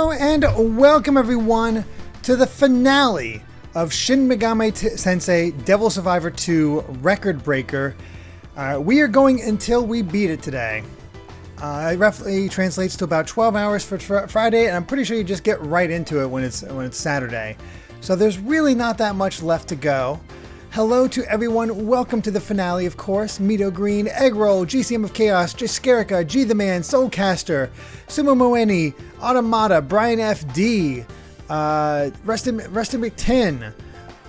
Hello and welcome everyone to the finale of Shin Megami Tensei Devil Survivor 2 Record Breaker. We are going until we beat it today. It roughly translates to about 12 hours for Friday, and I'm pretty sure you just get right into it when it's Saturday. So there's really not that much left to go. Hello to everyone, welcome to the finale, of course. Mito Green, Eggroll, GCM of Chaos, Jiskerica, G the Man, Soulcaster, Sumo Moeni, Automata, Brian FD, Reston McTin,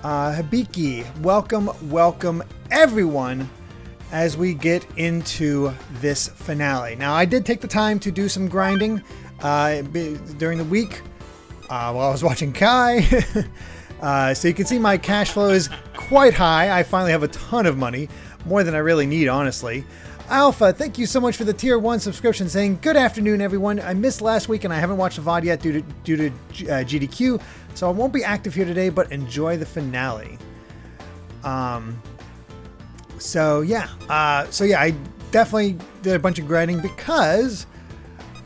Habiki. Welcome everyone as we get into this finale. Now, I did take the time to do some grinding during the week while I was watching Kai. So you can see my cash flow is quite high. I finally have a ton of money, more than I really need, honestly. Alpha, thank you so much for the tier 1 subscription, saying good afternoon everyone. I missed last week and I haven't watched the VOD yet due to GDQ, so I won't be active here today, but enjoy the finale. So yeah, I definitely did a bunch of grinding because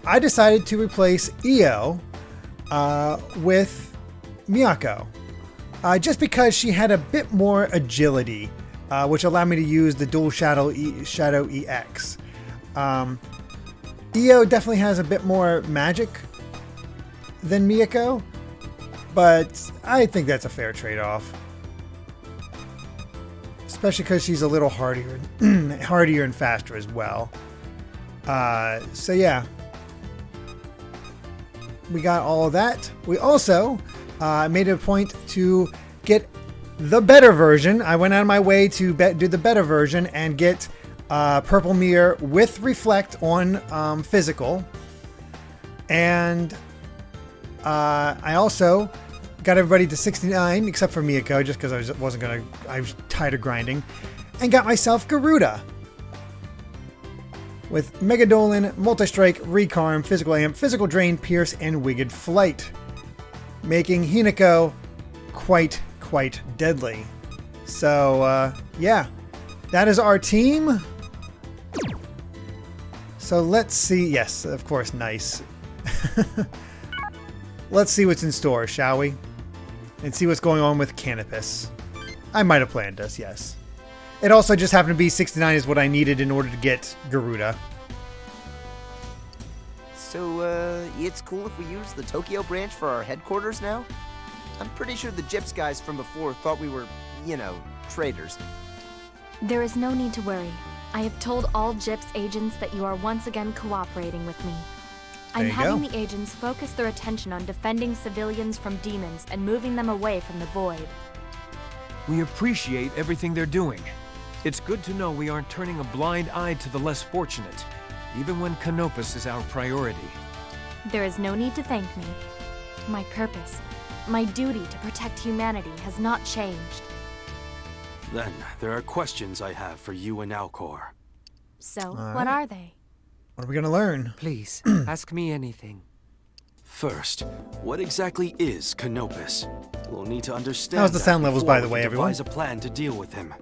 I decided to replace Io with Miyako. Just because she had a bit more agility, which allowed me to use the dual Shadow EX. Io definitely has a bit more magic than Miyako, but I think that's a fair trade-off. Especially because she's a little hardier and faster as well. So yeah, we got all of that. We also made it a point to get the better version. I went out of my way to do the better version and get Purple Mirror with Reflect on physical. And I also got everybody to 69 except for Miyako, just because I was tired of grinding, and got myself Garuda with Mega Dolan, Multi-Strike, Recarm, Physical Amp, Physical Drain, Pierce, and Winged Flight, making Hinako quite deadly. So yeah, that is our team. So let's see. Yes, of course, nice. Let's see what's in store, shall we? And see what's going on with Canopus. I might have planned this, yes. It also just happened to be 69 is what I needed in order to get Garuda. So, it's cool if we use the Tokyo branch for our headquarters now? I'm pretty sure the Gyps guys from before thought we were, you know, traitors. There is no need to worry. I have told all Gyps agents that you are once again cooperating with me. I'm having the agents focus their attention on defending civilians from demons and moving them away from the void. We appreciate everything they're doing. It's good to know we aren't turning a blind eye to the less fortunate, even when Canopus is our priority. There is no need to thank me. My purpose, my duty to protect humanity has not changed. Then, there are questions I have for you and Alcor. So, what are they? What are we going to learn? Please, ask me anything. First, what exactly is Canopus? We'll need to understand. How's the sound levels, by the way, everyone? Devise a plan to deal with him.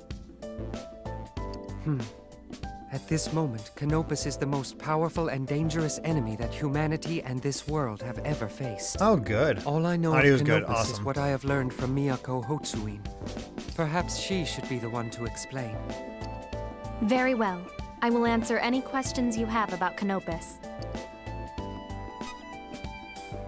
At this moment, Canopus is the most powerful and dangerous enemy that humanity and this world have ever faced. Oh, good. All I know Audio's of good. Canopus is Awesome. what I have learned from Miyako Hotsuin. Perhaps she should be the one to explain. Very well. I will answer any questions you have about Canopus.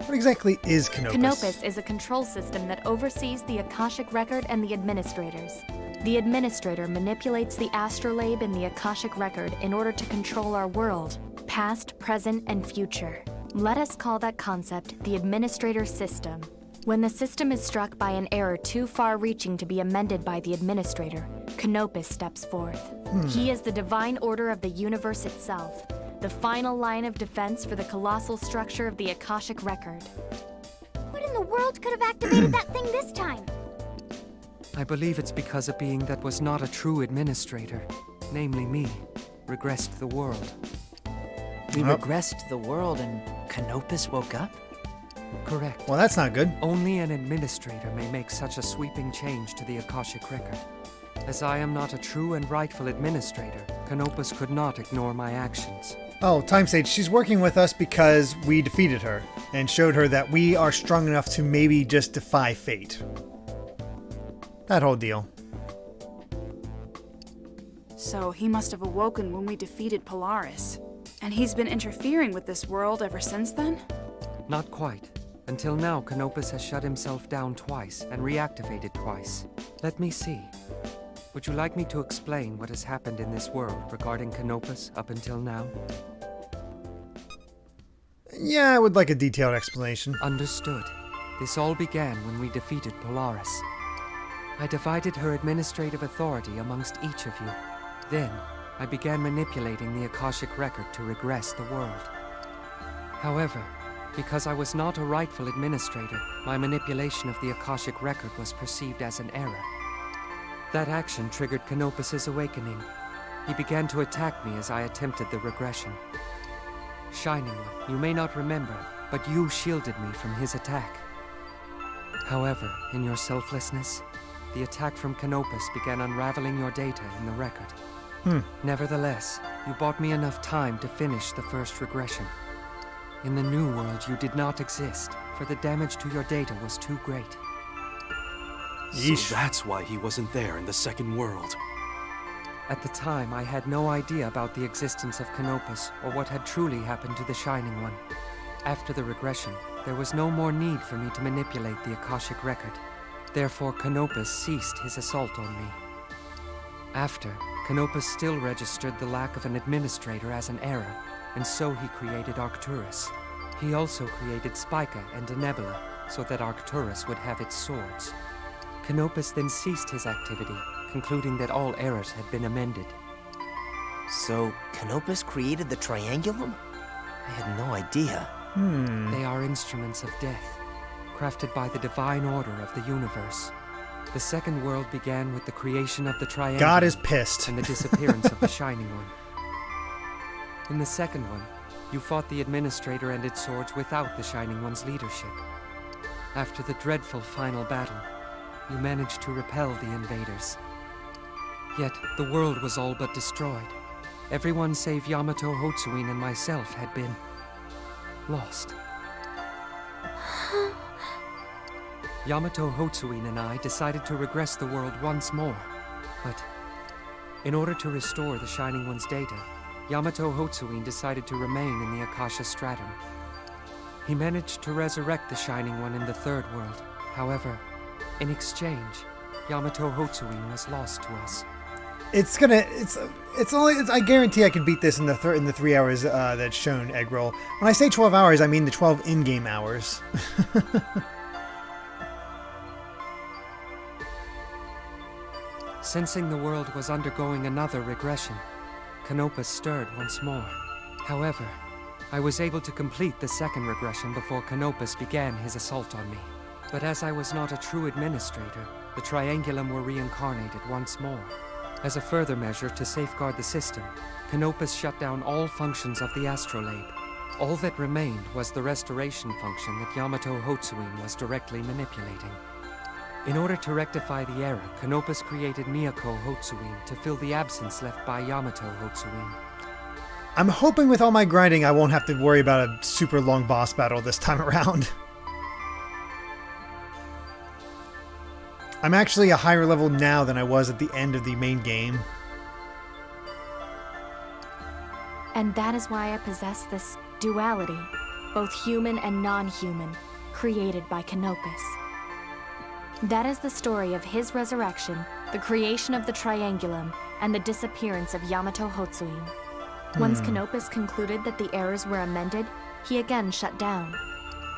What exactly is Canopus? Canopus is a control system that oversees the Akashic Record and the Administrators. The Administrator manipulates the astrolabe in the Akashic Record in order to control our world, past, present, and future. Let us call that concept the Administrator System. When the system is struck by an error too far-reaching to be amended by the Administrator, Canopus steps forth. He is the divine order of the universe itself, the final line of defense for the colossal structure of the Akashic Record. What in the world could have activated that thing this time? I believe it's because a being that was not a true administrator, namely me, regressed the world. We regressed the world and Canopus woke up? Correct. Well, that's not good. Only an administrator may make such a sweeping change to the Akashic Record. As I am not a true and rightful administrator, Canopus could not ignore my actions. Oh, Time Sage, she's working with us because we defeated her and showed her that we are strong enough to maybe just defy fate. That whole deal. So he must have awoken when we defeated Polaris. And he's been interfering with this world ever since then? Not quite. Until now, Canopus has shut himself down twice and reactivated twice. Let me see. Would you like me to explain what has happened in this world regarding Canopus up until now? Yeah, I would like a detailed explanation. Understood. This all began when we defeated Polaris. I divided her administrative authority amongst each of you. Then, I began manipulating the Akashic record to regress the world. However, because I was not a rightful administrator, my manipulation of the Akashic record was perceived as an error. That action triggered Canopus's awakening. He began to attack me as I attempted the regression. Shining One, you may not remember, but you shielded me from his attack. However, in your selflessness, the attack from Canopus began unraveling your data in the record. Nevertheless, you bought me enough time to finish the first regression. In the new world, you did not exist, for the damage to your data was too great. So that's why he wasn't there in the second world. At the time, I had no idea about the existence of Canopus or what had truly happened to the Shining One. After the regression, there was no more need for me to manipulate the Akashic record. Therefore, Canopus ceased his assault on me. After, Canopus still registered the lack of an administrator as an error, and so he created Arcturus. He also created Spica and Denebula, so that Arcturus would have its swords. Canopus then ceased his activity, concluding that all errors had been amended. So, Canopus created the Triangulum? I had no idea. They are instruments of death, crafted by the divine order of the universe. The second world began with the creation of the Triangulum. God is pissed. And the disappearance of the Shining One. In the second one, you fought the Administrator and its swords without the Shining One's leadership. After the dreadful final battle, you managed to repel the invaders. Yet, the world was all but destroyed. Everyone save Yamato Hotsuin and myself had been lost. Yamato Hotsuin and I decided to regress the world once more. But, in order to restore the Shining One's data, Yamato Hotsuin decided to remain in the Akasha Stratum. He managed to resurrect the Shining One in the third world. However, in exchange, Yamato Hotsuin was lost to us. I guarantee I can beat this in the 3 hours that's shown, Eggroll. When I say 12 hours, I mean the 12 in-game hours. Sensing the world was undergoing another regression, Canopus stirred once more. However, I was able to complete the second regression before Canopus began his assault on me. But as I was not a true administrator, the Triangulum were reincarnated once more. As a further measure to safeguard the system, Canopus shut down all functions of the astrolabe. All that remained was the restoration function that Yamato Hotsuin was directly manipulating. In order to rectify the error, Canopus created Miyako Hotsuin to fill the absence left by Yamato Hotsuin. I'm hoping with all my grinding I won't have to worry about a super long boss battle this time around. I'm actually a higher level now than I was at the end of the main game. And that is why I possess this duality, both human and non-human, created by Canopus. That is the story of his resurrection, the creation of the Triangulum, and the disappearance of Yamato Hotsuin. Once Canopus concluded that the errors were amended, he again shut down.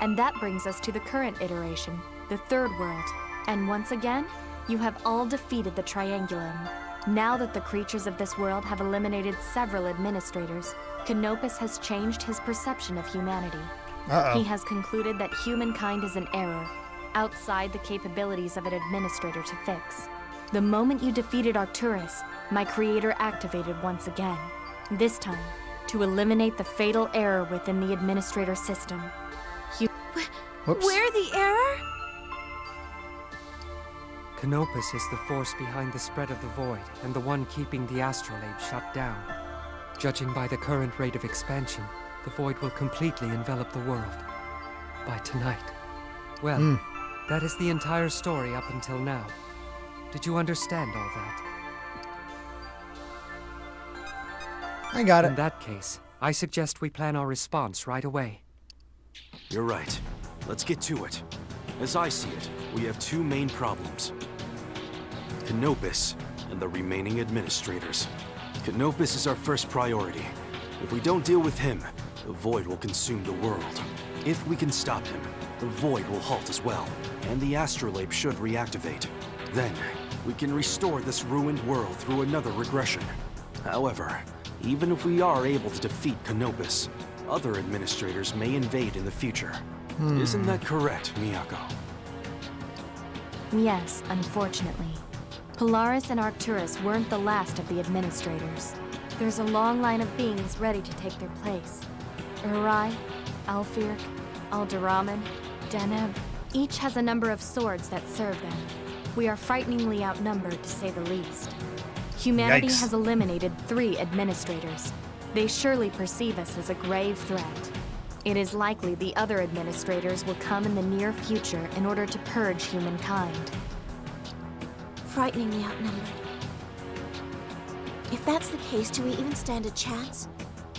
And that brings us to the current iteration, the third world. And once again, you have all defeated the Triangulum. Now that the creatures of this world have eliminated several administrators, Canopus has changed his perception of humanity. He has concluded that humankind is an error, outside the capabilities of an administrator to fix. The moment you defeated Arcturus, my creator activated once again. This time, to eliminate the fatal error within the administrator system. Where the error? Canopus is the force behind the spread of the void, and the one keeping the astrolabe shut down. Judging by the current rate of expansion, the void will completely envelop the world. By tonight. Well, that is the entire story up until now. Did you understand all that? I got it. In that case, I suggest we plan our response right away. You're right. Let's get to it. As I see it, we have two main problems. Canopus and the remaining administrators. Canopus is our first priority. If we don't deal with him, the void will consume the world. If we can stop him, the void will halt as well, and the astrolabe should reactivate. Then, we can restore this ruined world through another regression. However, even if we are able to defeat Canopus, other administrators may invade in the future. Isn't that correct, Miyako? Yes, unfortunately. Polaris and Arcturus weren't the last of the administrators. There's a long line of beings ready to take their place. Urai, Alfirk, Alderamin, Deneb, each has a number of swords that serve them. We are frighteningly outnumbered, to say the least. Humanity Yikes. has eliminated 3 administrators. They surely perceive us as a grave threat. It is likely the other administrators will come in the near future in order to purge humankind. Frighteningly outnumbered. If that's the case, do we even stand a chance?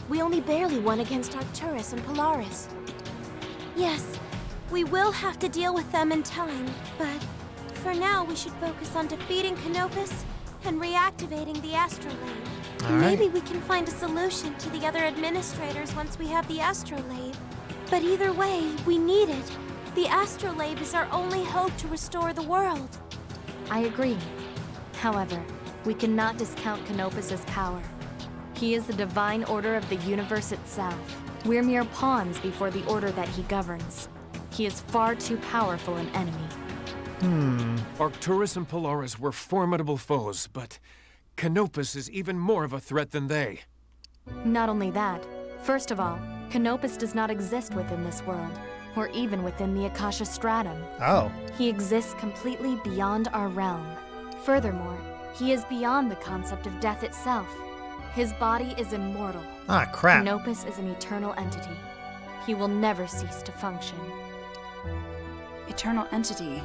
We only barely won against Arcturus and Polaris. Yes, we will have to deal with them in time, but for now we should focus on defeating Canopus and reactivating the astrolabe. Maybe we can find a solution to the other administrators once we have the astrolabe. But either way, we need it. The astrolabe is our only hope to restore the world. I agree. However, we cannot discount Canopus's power. He is the divine order of the universe itself. We're mere pawns before the order that he governs. He is far too powerful an enemy. Arcturus and Polaris were formidable foes, but Canopus is even more of a threat than they. Not only that, first of all, Canopus does not exist within this world, or even within the Akasha stratum. Oh. He exists completely beyond our realm. Furthermore, he is beyond the concept of death itself. His body is immortal. Ah, crap. Canopus is an eternal entity. He will never cease to function. Eternal entity?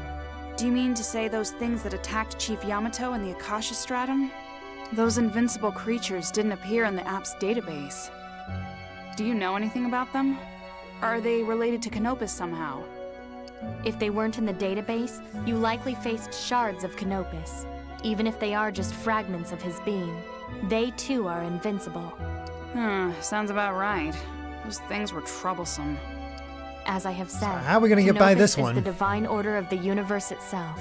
Do you mean to say those things that attacked Chief Yamato in the Akasha stratum? Those invincible creatures didn't appear in the app's database. Do you know anything about them? Are they related to Canopus somehow? If they weren't in the database, you likely faced shards of Canopus. Even if they are just fragments of his being, they too are invincible. Sounds about right. Those things were troublesome. As I have said, how are we gonna get by this Canopus one? is the divine order of the universe itself.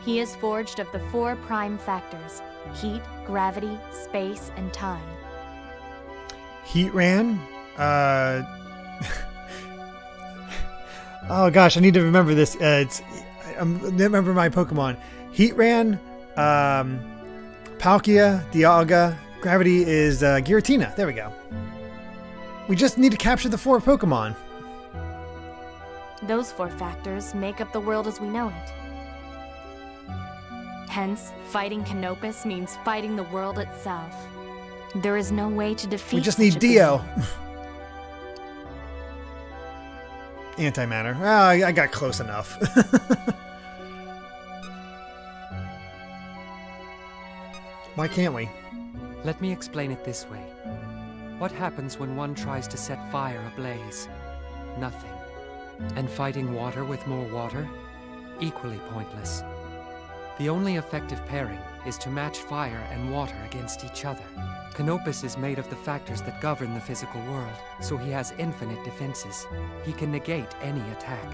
He is forged of the 4 prime factors: heat, gravity, space, and time. Heat ran. Oh gosh, I need to remember this. I remember my Pokemon. Heat ran. Palkia, Dialga. Gravity is Giratina. There we go. We just need to capture the 4 Pokemon. Those 4 factors make up the world as we know it. Hence, fighting Canopus means fighting the world itself. There is no way to defeat. We just such need a Dio. being. Antimatter. Oh, I got close enough. Why can't we? Let me explain it this way. What happens when one tries to set fire ablaze? Nothing. And fighting water with more water? Equally pointless. The only effective pairing is to match fire and water against each other. Canopus is made of the factors that govern the physical world, so he has infinite defenses. He can negate any attack.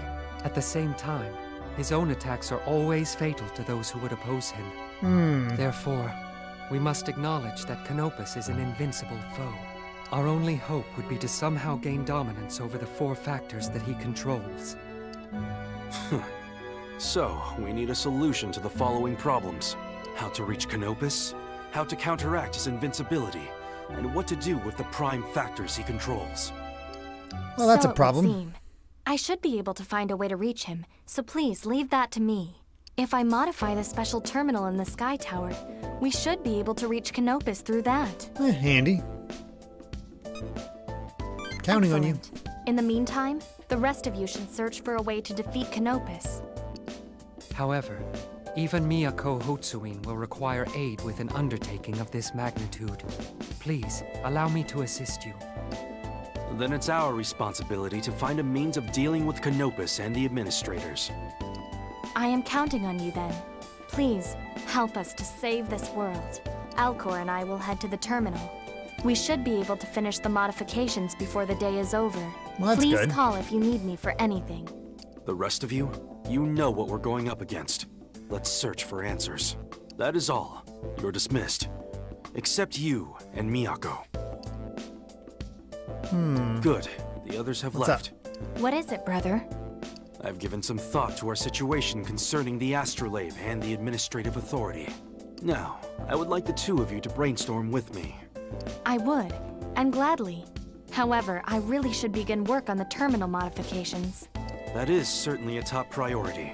At the same time, his own attacks are always fatal to those who would oppose him. Therefore, we must acknowledge that Canopus is an invincible foe. Our only hope would be to somehow gain dominance over the 4 factors that he controls. So, we need a solution to the following problems. How to reach Canopus, how to counteract his invincibility, and what to do with the prime factors he controls. Well, that's So a it would problem. seem. I should be able to find a way to reach him, so please leave that to me. If I modify the special terminal in the Sky Tower, we should be able to reach Canopus through that. Handy. Counting on you. Excellent. In the meantime, the rest of you should search for a way to defeat Canopus. However, even Miyako Hotsuin will require aid with an undertaking of this magnitude. Please, allow me to assist you. Then it's our responsibility to find a means of dealing with Canopus and the administrators. I am counting on you then. Please, help us to save this world. Alcor and I will head to the terminal. We should be able to finish the modifications before the day is over. Well, that's Please good. call if you need me for anything. The rest of you, you know what we're going up against. Let's search for answers. That is all. You're dismissed. Except you and Miyako. Good. The others have What's left. What is it, brother? I've given some thought to our situation concerning the astrolabe and the administrative authority. Now, I would like the two of you to brainstorm with me. I would, and gladly. However, I really should begin work on the terminal modifications. That is certainly a top priority.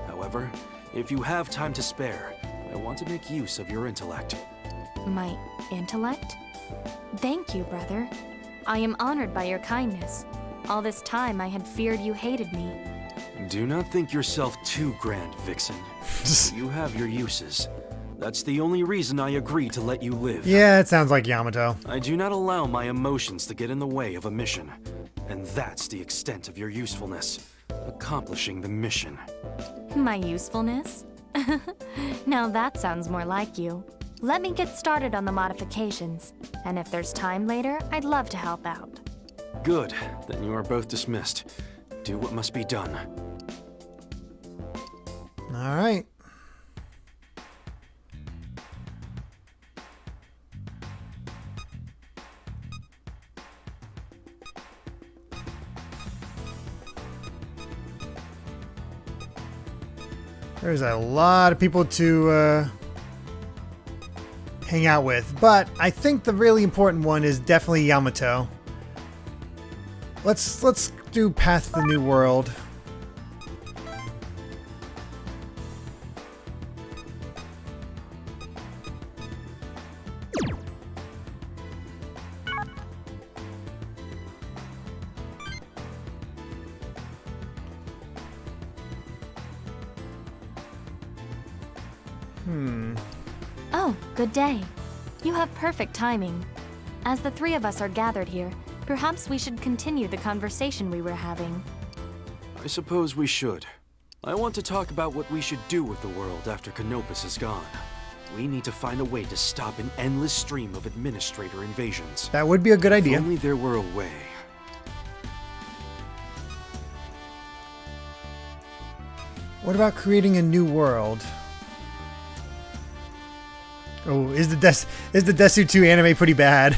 However, if you have time to spare, I want to make use of your intellect. My intellect? Thank you, brother. I am honored by your kindness. All this time I had feared you hated me. Do not think yourself too grand, Vixen. You have your uses. That's the only reason I agree to let you live. Yeah, it sounds like Yamato. I do not allow my emotions to get in the way of a mission. And that's the extent of your usefulness. Accomplishing the mission. My usefulness? Now that sounds more like you. Let me get started on the modifications. And if there's time later, I'd love to help out. Good. Then you are both dismissed. Do what must be done. All right. There's a lot of people to hang out with, but I think the really important one is definitely Yamato. Let's do Path to the New World. Oh, good day. You have perfect timing. As the three of us are gathered here, perhaps we should continue the conversation we were having. I suppose we should. I want to talk about what we should do with the world after Canopus is gone. We need to find a way to stop an endless stream of administrator invasions. That would be a good idea. If only there were a way. What about creating a new world? Oh, is the Desu 2 anime pretty bad?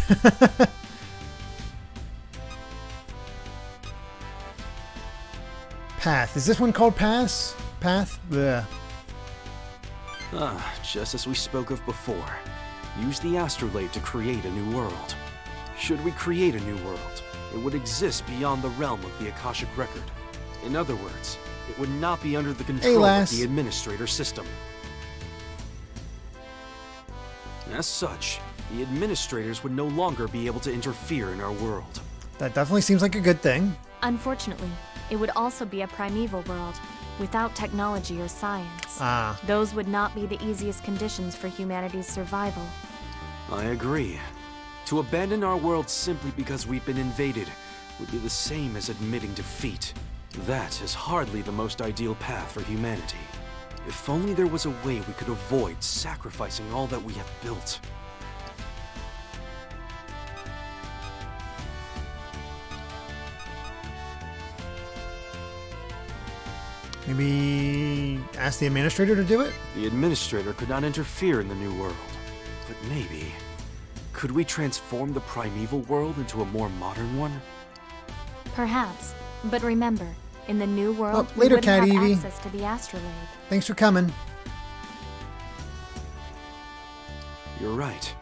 Path. Is this one called Pass? Path? Bleh. Just as we spoke of before. Use the astrolabe to create a new world. Should we create a new world, it would exist beyond the realm of the Akashic Record. In other words, it would not be under the control of the administrator system. As such, the administrators would no longer be able to interfere in our world. That definitely seems like a good thing. Unfortunately, it would also be a primeval world, without technology or science. Those would not be the easiest conditions for humanity's survival. I agree. To abandon our world simply because we've been invaded would be the same as admitting defeat. That is hardly the most ideal path for humanity. If only there was a way we could avoid sacrificing all that we have built. Maybe ask the administrator to do it? The administrator could not interfere in the new world. But maybe... could we transform the primeval world into a more modern one? Perhaps. But remember, in the new world, Oh, later, we wouldn't Cat have Evie. access to the astrolabe. Thanks for coming. You're right.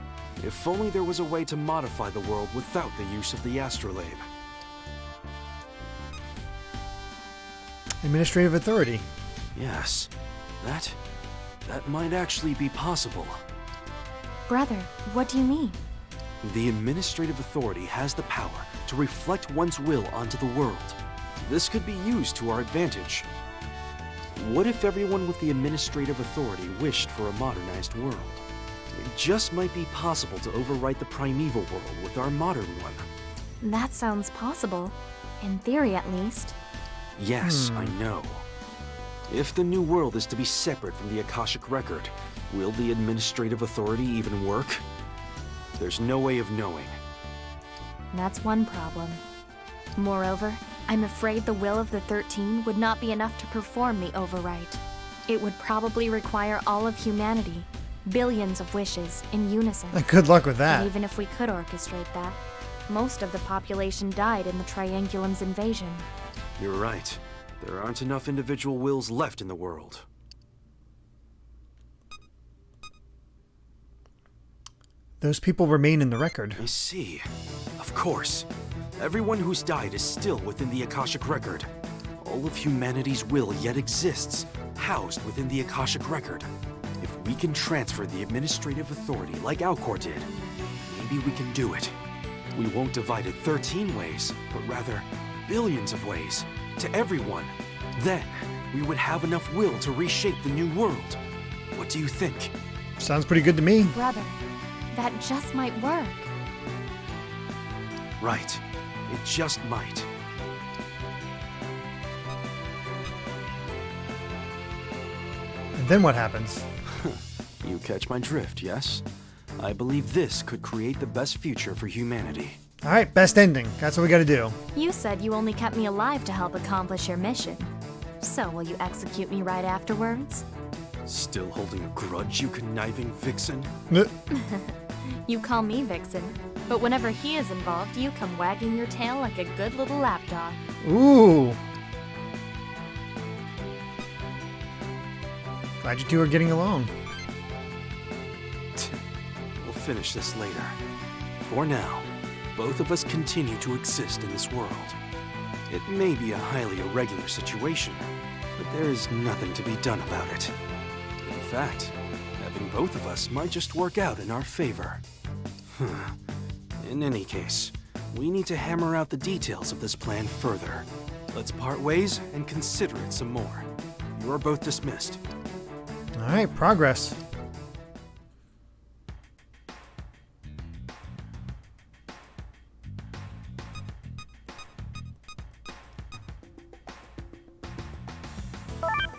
If only there was a way to modify the world without the use of the astrolabe. Administrative authority. Yes, that might actually be possible. Brother, what do you mean? The administrative authority has the power to reflect one's will onto the world. This could be used to our advantage. What if everyone with the administrative authority wished for a modernized world? It just might be possible to overwrite the primeval world with our modern one. That sounds possible. In theory, at least. Yes, I know. If the new world is to be separate from the Akashic Record, will the administrative authority even work? There's no way of knowing. That's one problem. Moreover, I'm afraid the will of the 13 would not be enough to perform the overwrite. It would probably require all of humanity, billions of wishes, in unison. Good luck with that. And even if we could orchestrate that, most of the population died in the Triangulum's invasion. You're right. There aren't enough individual wills left in the world. Those people remain in the record. I see. Of course. Everyone who's died is still within the Akashic Record. All of humanity's will yet exists, housed within the Akashic Record. If we can transfer the administrative authority like Alcor did, maybe we can do it. We won't divide it 13 ways, but rather billions of ways, to everyone. Then, we would have enough will to reshape the new world. What do you think? Sounds pretty good to me. Brother, that just might work. Right. It just might. And then what happens? You catch my drift, yes? I believe this could create the best future for humanity. All right, best ending. That's what we got to do. You said you only kept me alive to help accomplish your mission. So will you execute me right afterwards? Still holding a grudge, you conniving vixen? You call me Vixen, but whenever he is involved, you come wagging your tail like a good little lapdog. Ooh. Glad you two are getting along. We'll finish this later. For now, both of us continue to exist in this world. It may be a highly irregular situation, but there is nothing to be done about it. In fact, having both of us might just work out in our favor. In any case, we need to hammer out the details of this plan further. Let's part ways and consider it some more. You are both dismissed. All right, progress.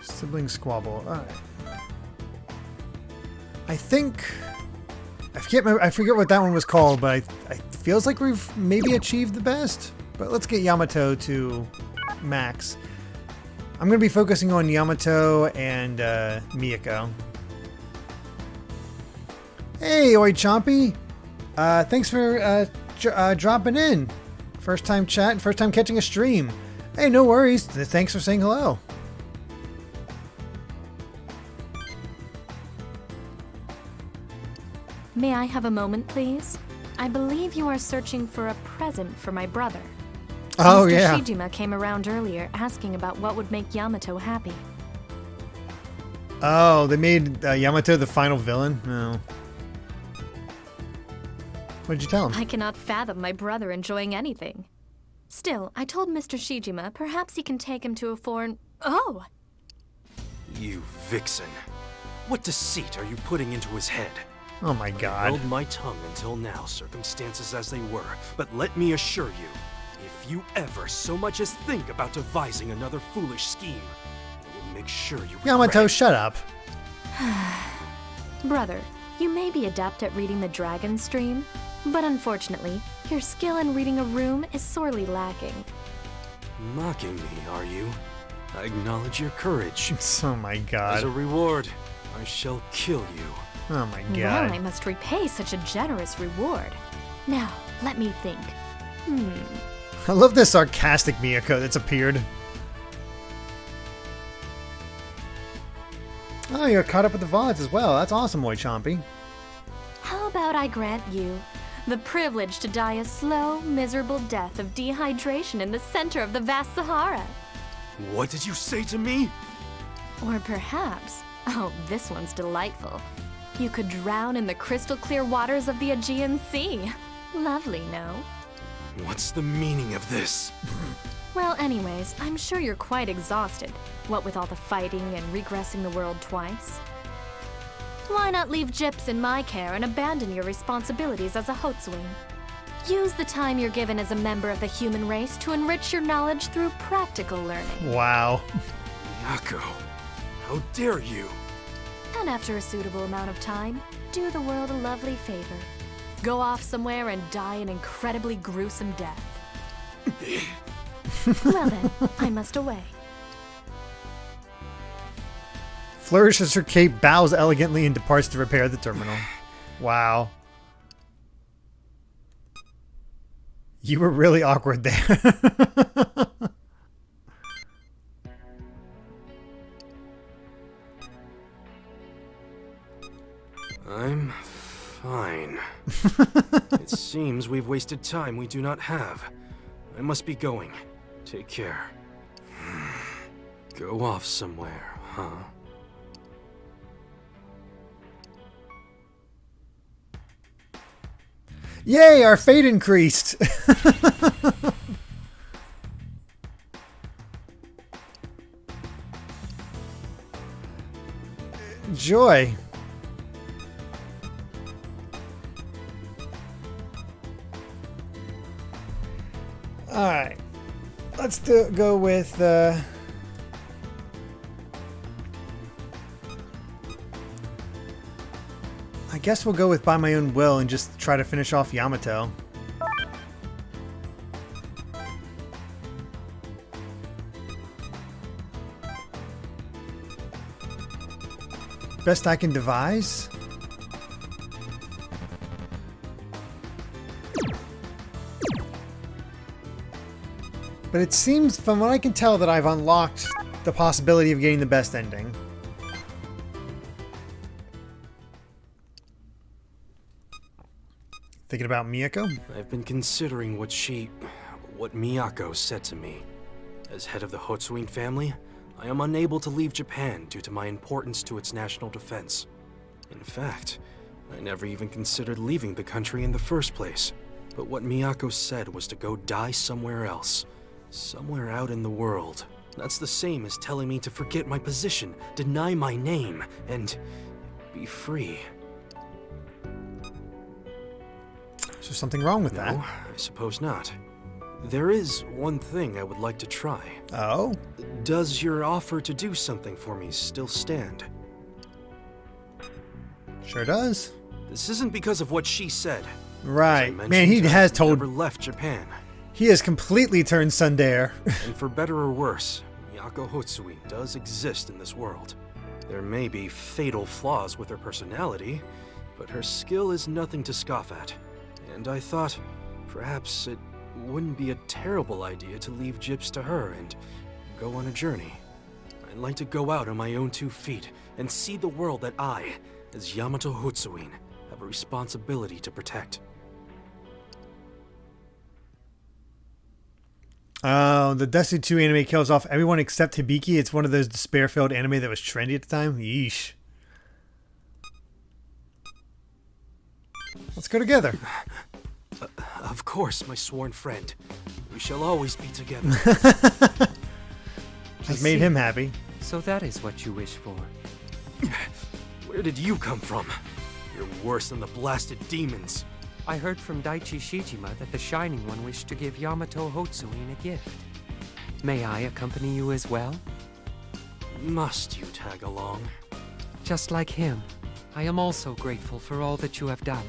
Sibling squabble. All right. I think I forget what that one was called, but I feels like we've maybe achieved the best. But let's get Yamato to max. I'm gonna be focusing on Yamato and Miyako. Hey, Oi Chompy! Thanks for dropping in. First time chat, first time catching a stream. Hey, no worries. Thanks for saying hello. May I have a moment, please? I believe you are searching for a present for my brother. Oh, Mr. yeah. Shijima came around earlier asking about what would make Yamato happy. Oh, they made Yamato the final villain? No. What did you tell him? I cannot fathom my brother enjoying anything. Still, I told Mr. Shijima perhaps he can take him to a foreign... Oh! You vixen. What deceit are you putting into his head? Oh my I god. held my tongue until now, circumstances as they were, but let me assure you, if you ever so much as think about devising another foolish scheme, I will make sure you Yamato, regret it. shut up. Brother, you may be adept at reading the dragon stream, but unfortunately, your skill in reading a room is sorely lacking. Mocking me, are you? I acknowledge your courage. Oh my As god. a reward, I shall kill you. Oh my Well, god. I must repay such a generous reward. Now, let me think. I love this sarcastic Miyako that's appeared. Oh, you're caught up with the VODs as well. That's awesome, Oi Chompy. How about I grant you the privilege to die a slow, miserable death of dehydration in the center of the vast Sahara? What did you say to me? Or perhaps, oh, this one's delightful. You could drown in the crystal clear waters of the Aegean Sea. Lovely, no? What's the meaning of this? Well, anyways, I'm sure you're quite exhausted, what with all the fighting and regressing the world twice. Why not leave Gyps in my care and abandon your responsibilities as a Hotswing? Use the time you're given as a member of the human race to enrich your knowledge through practical learning. Wow. Miyako, how dare you? And after a suitable amount of time, do the world a lovely favor. Go off somewhere and die an incredibly gruesome death. Well then, I must away. Flourishes her cape, bows elegantly, and departs to repair the terminal. Wow. You were really awkward there. I'm fine. It seems we've wasted time we do not have. I must be going. Take care. Go off somewhere, huh? Yay, our fate increased. Joy. Alright. Let's go with I guess we'll go with By My Own Will and just try to finish off Yamato. Best I can devise? But it seems, from what I can tell, that I've unlocked the possibility of getting the best ending. Thinking about Miyako? I've been considering what Miyako said to me. As head of the Hotswing family, I am unable to leave Japan due to my importance to its national defense. In fact, I never even considered leaving the country in the first place. But what Miyako said was to go die somewhere else. Somewhere out in the world. That's the same as telling me to forget my position, deny my name, and be free. Is there something wrong with that? No, I suppose not. There is one thing I would like to try. Oh? Does your offer to do something for me still stand? Sure does. This isn't because of what she said. Right. Man, he has told... Never left Japan. He has completely turned tsundere. And for better or worse, Miyako Hotsui does exist in this world. There may be fatal flaws with her personality, but her skill is nothing to scoff at. And I thought, perhaps it wouldn't be a terrible idea to leave Gyps to her and go on a journey. I'd like to go out on my own 2 feet and see the world that I, as Yamato Hotsuin, have a responsibility to protect. The Destiny 2 anime kills off everyone except Hibiki. It's one of those despair-filled anime that was trendy at the time. Yeesh. Let's go together. Of course, my sworn friend. We shall always be together. Just made him happy. So that is what you wish for. Where did you come from? You're worse than the blasted demons. I heard from Daichi Shijima that the Shining One wished to give Yamato Hotsuin a gift. May I accompany you as well? Must you tag along? Just like him, I am also grateful for all that you have done.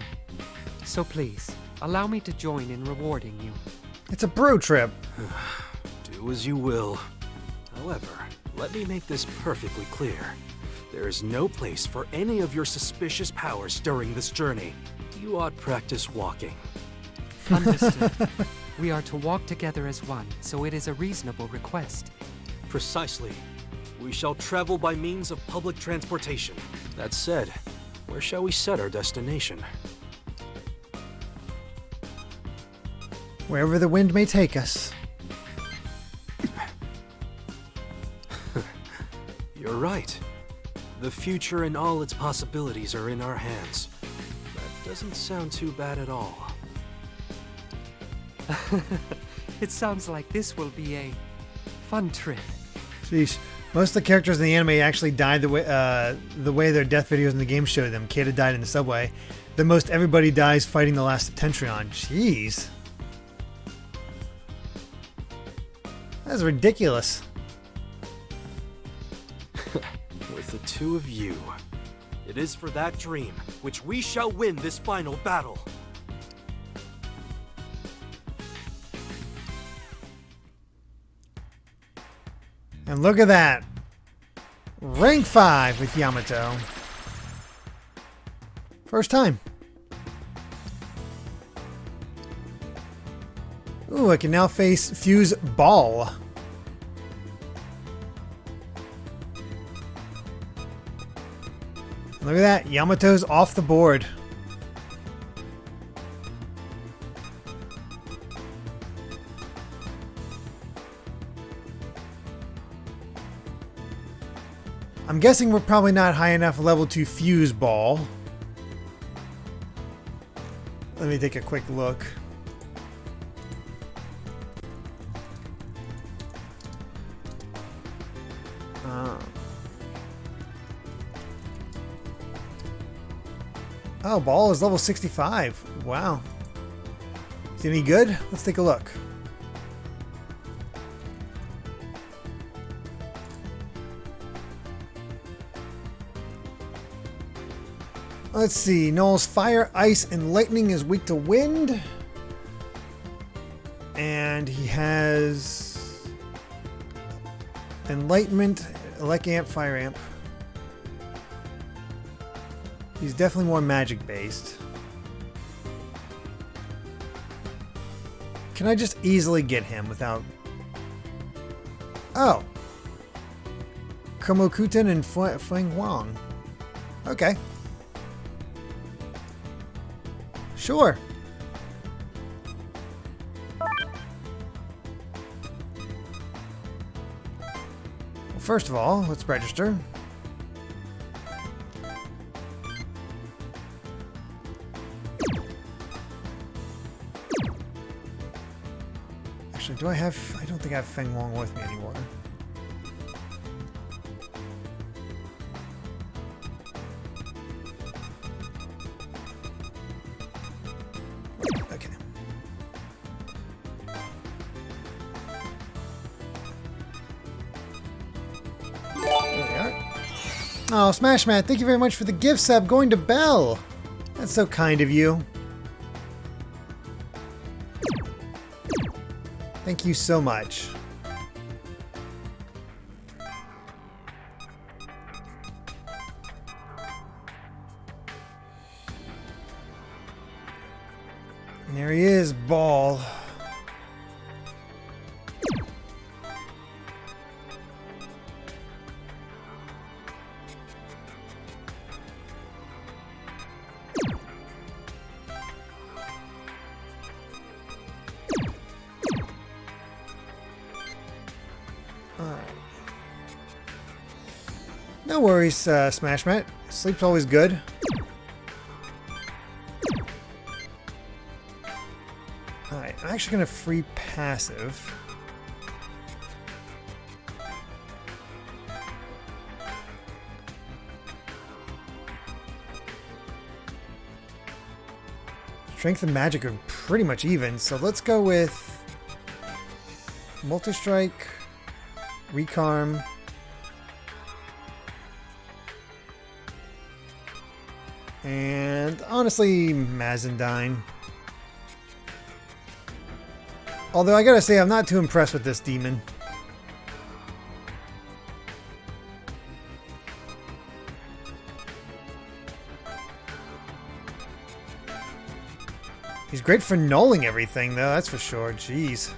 So please, allow me to join in rewarding you. It's a bro trip. Do as you will. However, let me make this perfectly clear. There is no place for any of your suspicious powers during this journey. You ought practice walking. Understood. We are to walk together as one, so it is a reasonable request. Precisely. We shall travel by means of public transportation. That said, where shall we set our destination? Wherever the wind may take us. You're right. The future and all its possibilities are in our hands. That doesn't sound too bad at all. It sounds like this will be a fun trip. Sheesh. Most of the characters in the anime actually died the way their death videos in the game show them. Kata died in the subway. The most everybody dies fighting the last of Tentreon. Jeez. That's ridiculous. With the two of you, it is for that dream which we shall win this final battle. And look at that. Rank 5 with Yamato. First time. Ooh, I can now face Fuse Ball. Look at that. Yamato's off the board. I'm guessing we're probably not high enough level to Fuse Ball. Let me take a quick look. Oh, Ball is level 65. Wow. Is he any good? Let's take a look. Let's see. Noel's Fire, Ice, and Lightning is weak to Wind. And he has Enlightenment, Elect Amp, Fire Amp. He's definitely more magic based. Can I just easily get him without... Oh. Komokuten and Feng Wang. Okay. Sure. Well, first of all, let's register. Actually, do I have... I don't think I have Feng Wang with me anymore. Okay. There we are. Oh, Smash Matt, thank you very much for the gift sub going to Bell. That's so kind of you. Thank you so much. And there he is, Ball. No worries, Smash Matt. Sleep's always good. Alright, I'm actually going to free passive. Strength and magic are pretty much even, so let's go with Multi-Strike, Recarm, and honestly, Mazendine. Although I gotta say, I'm not too impressed with this demon. He's great for nulling everything, though, that's for sure. Jeez.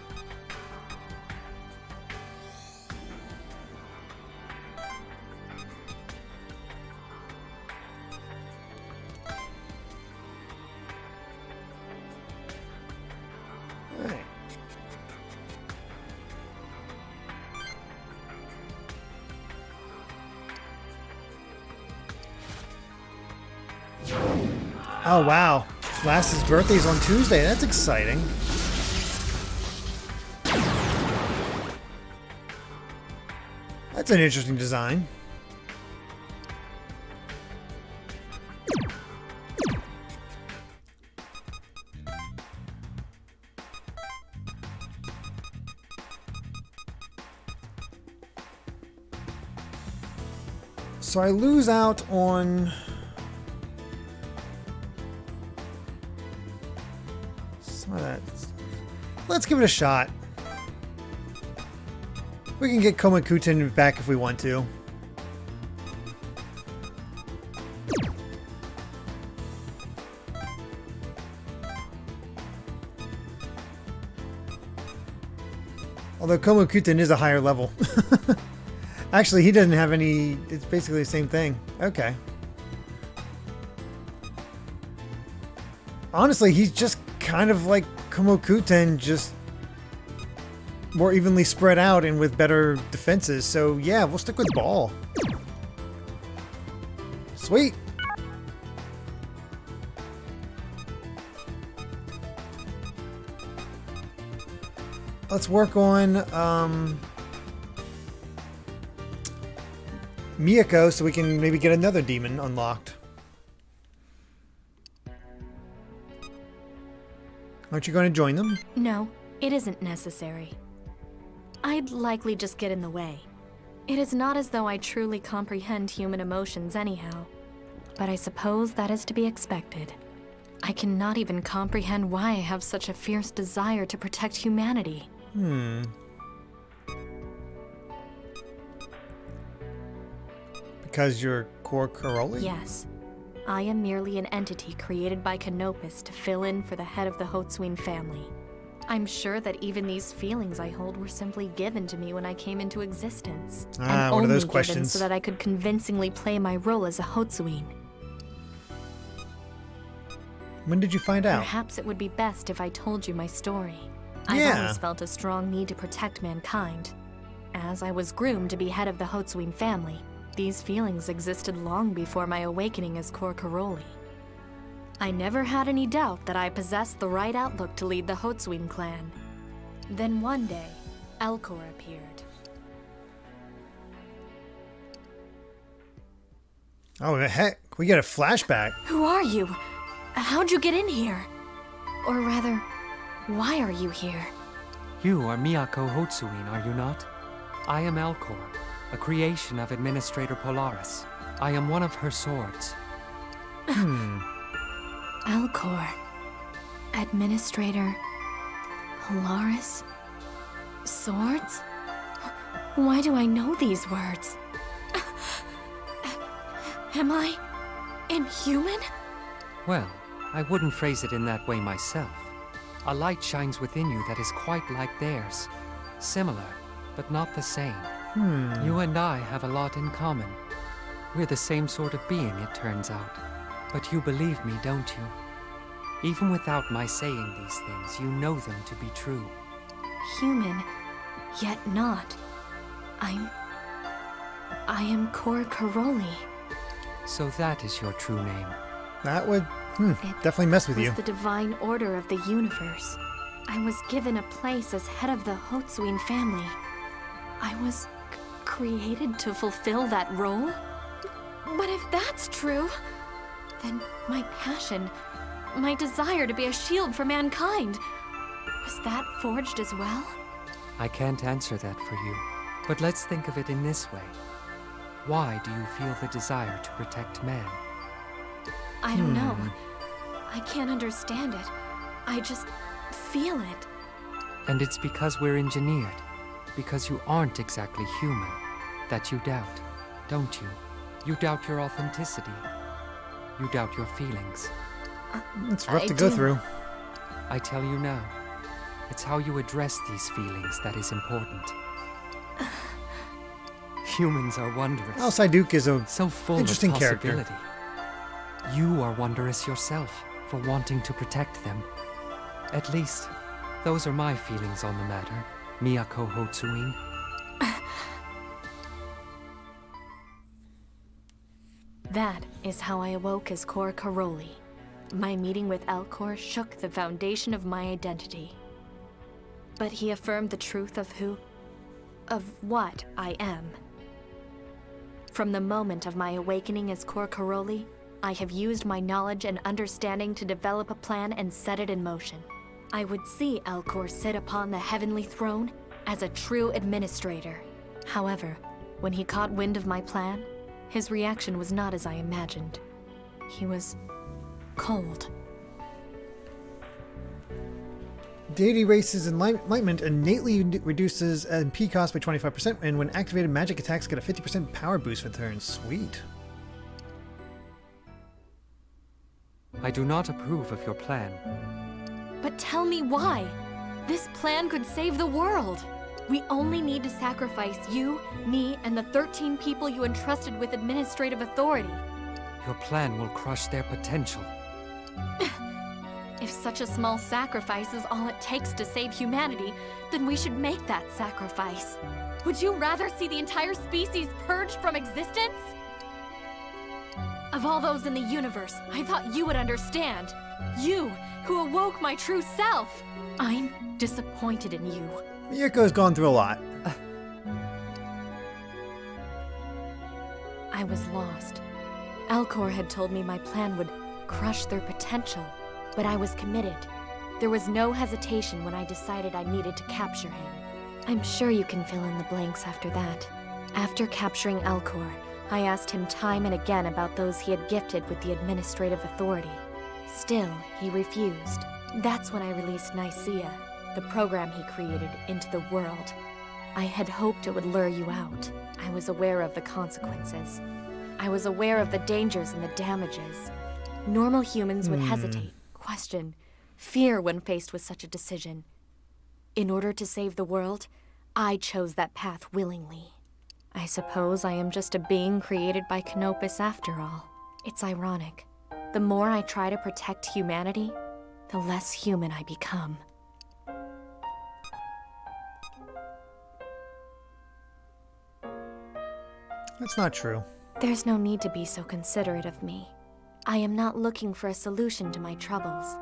Oh, wow. Last's birthday's on Tuesday. That's exciting. That's an interesting design. So I lose out on some of that. Let's give it a shot. We can get Komakuten back if we want to. Although Komakuten is a higher level. Actually, he doesn't have any... It's basically the same thing. Okay. Honestly, he's just kind of like Komokuten, just more evenly spread out and with better defenses. So yeah, we'll stick with Ball. Sweet. Let's work on Miyako so we can maybe get another demon unlocked. Aren't you going to join them? No, it isn't necessary. I'd likely just get in the way. It is not as though I truly comprehend human emotions anyhow. But I suppose that is to be expected. I cannot even comprehend why I have such a fierce desire to protect humanity. Because you're Core Caroli? Yes. I am merely an entity created by Canopus to fill in for the head of the Hotsuin family. I'm sure that even these feelings I hold were simply given to me when I came into existence. Ah, and one of those only given questions. so that I could convincingly play my role as a Hotsuin. When did you find out? Perhaps it would be best if I told you my story. I've Yeah. always felt a strong need to protect mankind. As I was groomed to be head of the Hotsuin family, these feelings existed long before my awakening as Core Caroli. I never had any doubt that I possessed the right outlook to lead the Hotsuin clan. Then one day, Elcor appeared. Oh, heck. We get a flashback. Who are you? How'd you get in here? Or rather, why are you here? You are Miyako Hotsuin, are you not? I am Elcor, a creation of Administrator Polaris. I am one of her swords. Elcor. Administrator. Polaris. Swords? Why do I know these words? Am I inhuman? Well, I wouldn't phrase it in that way myself. A light shines within you that is quite like theirs. Similar, but not the same. You and I have a lot in common. We're the same sort of being, it turns out. But you believe me, don't you? Even without my saying these things, you know them to be true. Human, yet not. I am Core Caroli. So that is your true name. That would definitely mess with It you. was the divine order of the universe. I was given a place as head of the Hotsuin family. I was created to fulfill that role? But if that's true, then my passion, my desire to be a shield for mankind, was that forged as well? I can't answer that for you. But let's think of it in this way. Why do you feel the desire to protect man? I don't know. I can't understand it. I just feel it. And it's because we're engineered, because you aren't exactly human, that you doubt, don't you? You doubt your authenticity. You doubt your feelings. It's rough I to go do. through. I tell you now, it's how you address these feelings that is important. Humans are wondrous. Al Sayduke is a So full interesting of character. possibility. You are wondrous yourself for wanting to protect them. At least, those are my feelings on the matter, Miyako Hotsuin. That is how I awoke as Core Caroli. My meeting with Elcor shook the foundation of my identity. But he affirmed the truth of what I am. From the moment of my awakening as Cor Caroli, I have used my knowledge and understanding to develop a plan and set it in motion. I would see Alcor sit upon the heavenly throne as a true administrator. However, when he caught wind of my plan, his reaction was not as I imagined. He was cold. Deity Race's Enlightenment innately reduces MP cost by 25%, and when activated, magic attacks get a 50% power boost for turns. Sweet. I do not approve of your plan. But tell me why. This plan could save the world. We only need to sacrifice you, me, and the 13 people you entrusted with administrative authority. Your plan will crush their potential. If such a small sacrifice is all it takes to save humanity, then we should make that sacrifice. Would you rather see the entire species purged from existence? Of all those in the universe, I thought you would understand. You, who awoke my true self. I'm disappointed in you. Miyuko's gone through a lot. I was lost. Alcor had told me my plan would crush their potential, but I was committed. There was no hesitation when I decided I needed to capture him. I'm sure you can fill in the blanks after that. After capturing Alcor, I asked him time and again about those he had gifted with the administrative authority. Still, he refused. That's when I released Nicaea, the program he created, into the world. I had hoped it would lure you out. I was aware of the consequences. I was aware of the dangers and the damages. Normal humans would hesitate, question, fear when faced with such a decision. In order to save the world, I chose that path willingly. I suppose I am just a being created by Canopus after all. It's ironic. The more I try to protect humanity, the less human I become. That's not true. There's no need to be so considerate of me. I am not looking for a solution to my troubles.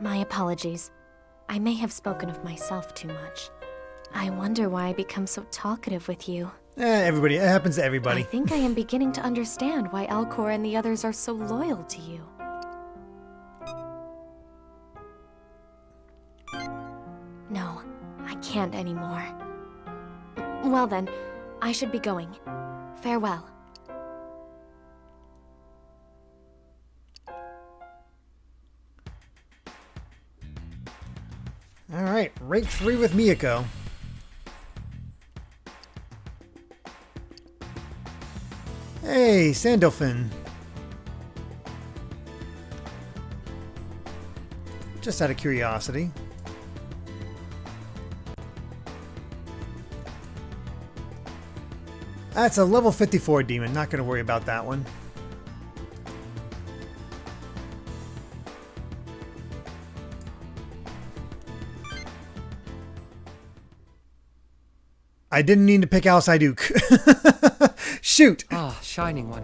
My apologies. I may have spoken of myself too much. I wonder why I become so talkative with you. Everybody. It happens to everybody. I think I am beginning to understand why Alcor and the others are so loyal to you. No, I can't anymore. Well then, I should be going. Farewell. Alright, rank 3 with Miyuko. Hey, Sandalphon. Just out of curiosity. That's a level 54 demon. Not going to worry about that one. I didn't need to pick Al Siduk. Shoot! Ah, Shining One.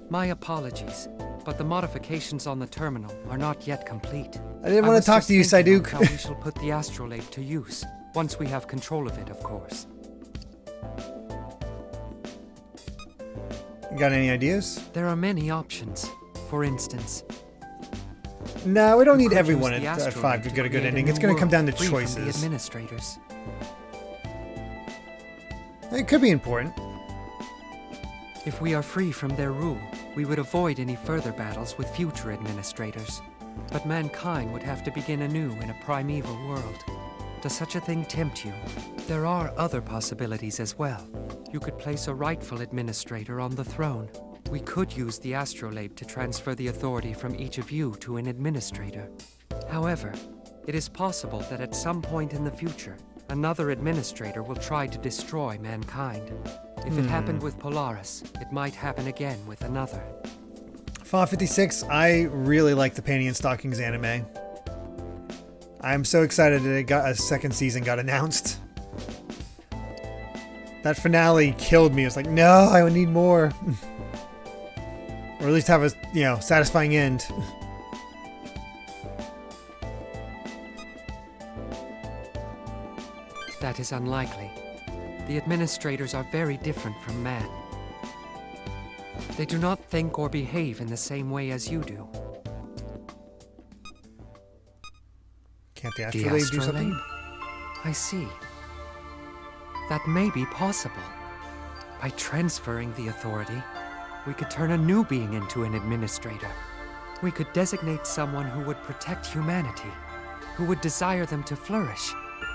My apologies, but the modifications on the terminal are not yet complete. I didn't want to talk to you, Siduk. How we shall put the astrolabe to use, once we have control of it, of course. Got any ideas? There are many options. For instance... No, we don't need could everyone use the at 5 astrolabe to to get a good create ending. new It's going to come down to world, free from the choices. administrators. It could be important. If we are free from their rule, we would avoid any further battles with future administrators. But mankind would have to begin anew in a primeval world. Does such a thing tempt you? There are other possibilities as well. You could place a rightful administrator on the throne. We could use the astrolabe to transfer the authority from each of you to an administrator. However, it is possible that at some point in the future, another administrator will try to destroy mankind. If it happened with Polaris, it might happen again with another. Fallout 56, I really like the Panty and Stockings anime. I'm so excited that it got a second season got announced. That finale killed me. It's like, no, I would need more. Or at least have a, satisfying end. That is unlikely. the administrators are very different from man. They do not think or behave in the same way as you do. Can't the The astrolabe do astrolabe? something? I see. That may be possible. By transferring the authority, we could turn a new being into an administrator. We could designate someone who would protect humanity, who would desire them to flourish,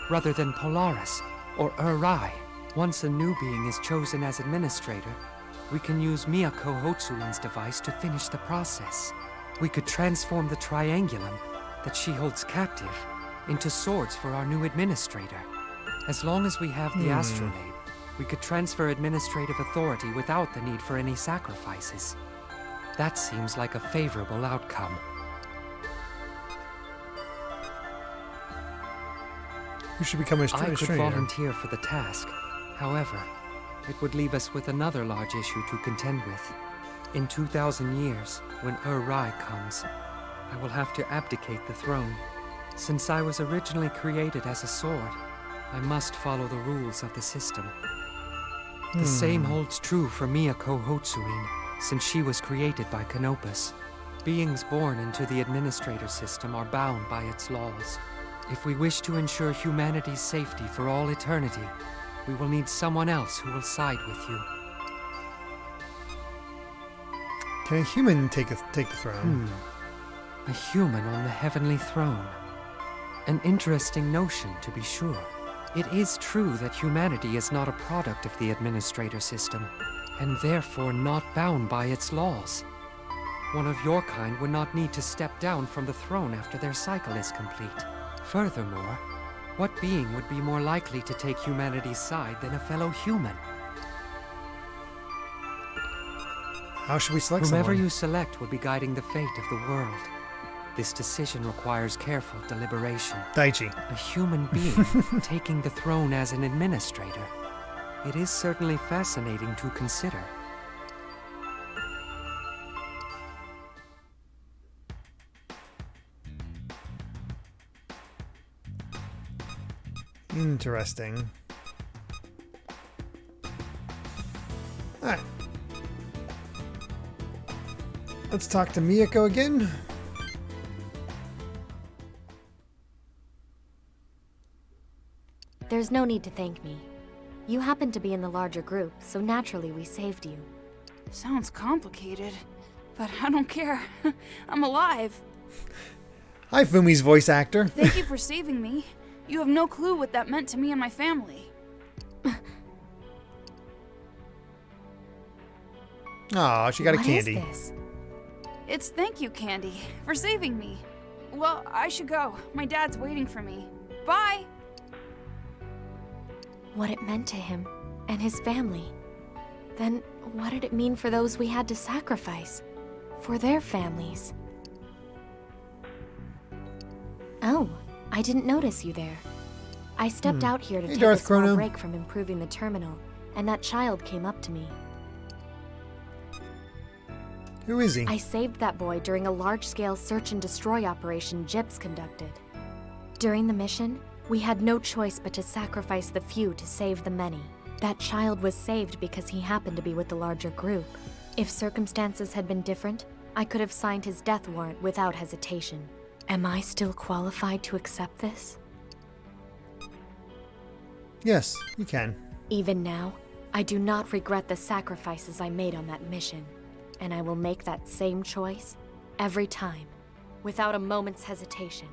rather than Polaris or Uri. Once a new being is chosen as administrator, we can use Miyako Hotsuin's device to finish the process. We could transform the triangulum that she holds captive into swords for our new administrator. As long as we have the astrolabe, we could transfer administrative authority without the need for any sacrifices. That seems like a favorable outcome. You should become a I could trainer. volunteer for the task. However, it would leave us with another large issue to contend with. In 2,000 years, when Uri comes, I will have to abdicate the throne. Since I was originally created as a sword, I must follow the rules of the system. The same holds true for Miyako Hotsuin, since she was created by Canopus. Beings born into the administrator system are bound by its laws. If we wish to ensure humanity's safety for all eternity, we will need someone else who will side with you. Can a human take the throne? A human on the heavenly throne. An interesting notion, to be sure. It is true that humanity is not a product of the administrator system, and therefore not bound by its laws. One of your kind would not need to step down from the throne after their cycle is complete. Furthermore, what being would be more likely to take humanity's side than a fellow human? How should we select Whomever someone? you select will be guiding the fate of the world. This decision requires careful deliberation. Daichi. A human being taking the throne as an administrator. It is certainly fascinating to consider. Interesting. Alright. Let's talk to Miyako again. There's no need to thank me. You happened to be in the larger group, so naturally we saved you. Sounds complicated, but I don't care. I'm alive. Hi, Fumi's voice actor. Thank you for saving me. You have no clue what that meant to me and my family. Aw, she got a What candy. is this? It's thank you, Candy, for saving me. Well, I should go. My dad's waiting for me. Bye! What it meant to him and his family. Then what did it mean for those we had to sacrifice? For their families? Oh, I didn't notice you there. I stepped out here to Hey, take Darth a small Chrono. break from improving the terminal, and that child came up to me. Who is he? I saved that boy during a large-scale search and destroy operation Gyps conducted. During the mission, we had no choice but to sacrifice the few to save the many. That child was saved because he happened to be with the larger group. If circumstances had been different, I could have signed his death warrant without hesitation. Am I still qualified to accept this? Yes, you can. Even now, I do not regret the sacrifices I made on that mission. And I will make that same choice every time, without a moment's hesitation.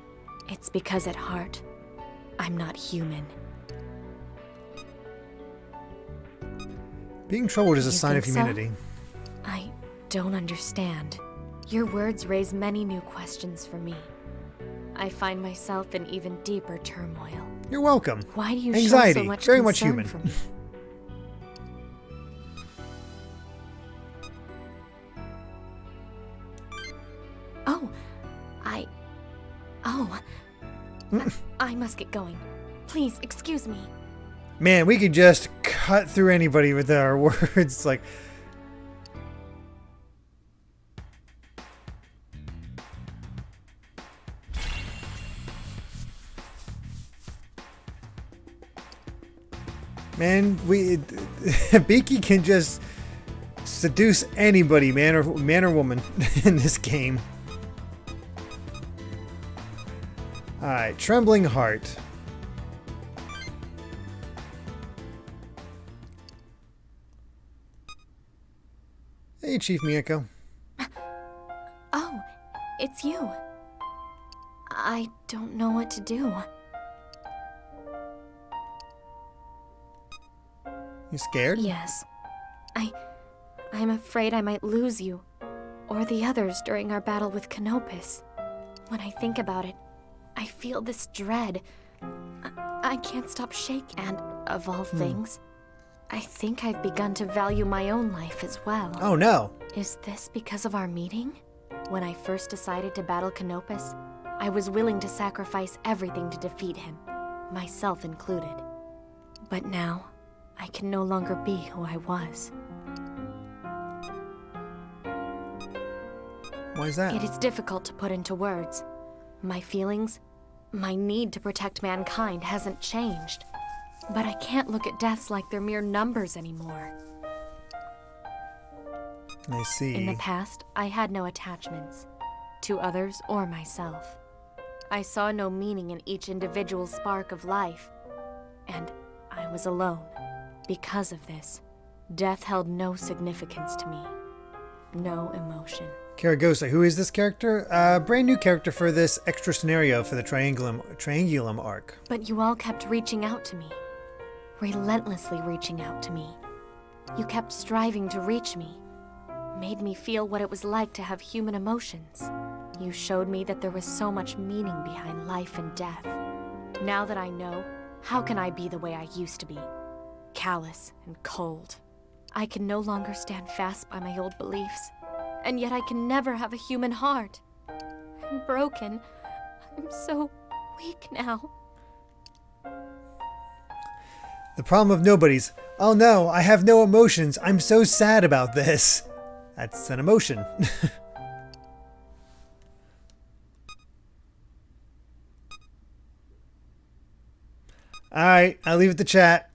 It's because at heart, I'm not human. Being troubled is a You sign of think so? humanity. I don't understand. Your words raise many new questions for me. I find myself in even deeper turmoil. You're welcome. Why do you Anxiety, show so much very much concern human. for me? I must get going. Please, excuse me. Man, we could just cut through anybody with our words. Like, Man, Beaky can just seduce anybody, man or woman, in this game. Alright, Trembling Heart. Hey, Chief Miyako. Oh, it's you. I don't know what to do. You scared? Yes. I'm afraid I might lose you, or the others during our battle with Canopus. When I think about it, I feel this dread. I can't stop shaking, and of all things, I think I've begun to value my own life as well. Oh no. Is this because of our meeting? When I first decided to battle Canopus, I was willing to sacrifice everything to defeat him, myself included. But now, I can no longer be who I was. Why is that? It is difficult to put into words. My feelings, my need to protect mankind hasn't changed. But I can't look at deaths like they're mere numbers anymore. I see. In the past, I had no attachments, to others or myself. I saw no meaning in each individual spark of life, and I was alone. Because of this, death held no significance to me, no emotion. Karagosa, who is this character? Brand new character for this extra scenario for the Triangulum arc. But you all kept reaching out to me, relentlessly reaching out to me. You kept striving to reach me, made me feel what it was like to have human emotions. You showed me that there was so much meaning behind life and death. Now that I know, how can I be the way I used to be? Callous and cold. I can no longer stand fast by my old beliefs, and yet I can never have a human heart. I'm broken. I'm so weak now. The problem of nobodies. Oh no, I have no emotions. I'm so sad about this. That's an emotion. Alright, I'll leave it to chat.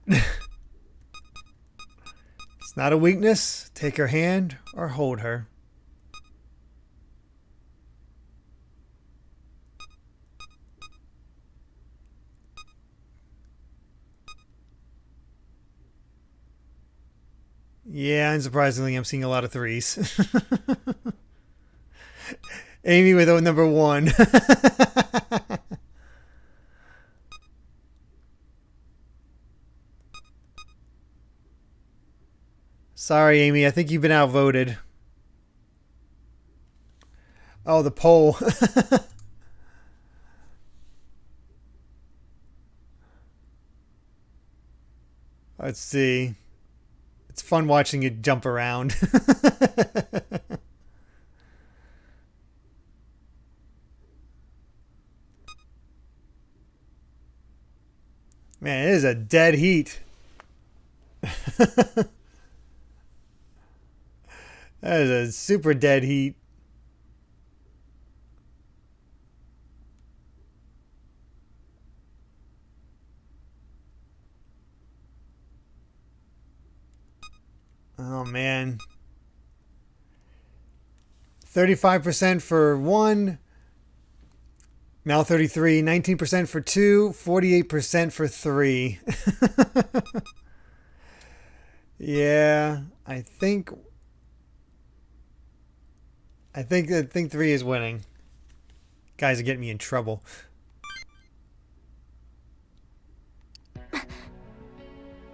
It's not a weakness. Take her hand or hold her. Yeah, unsurprisingly, I'm seeing a lot of threes. Amy with number 1. Sorry, Amy. I think you've been outvoted. Oh, the poll. Let's see. It's fun watching you jump around. Man, it is a dead heat. That is a super dead heat. Oh man. 35% for 1. Now 33. 19% for 2. 48% for 3. Yeah, I think 3 is winning. Guys are getting me in trouble.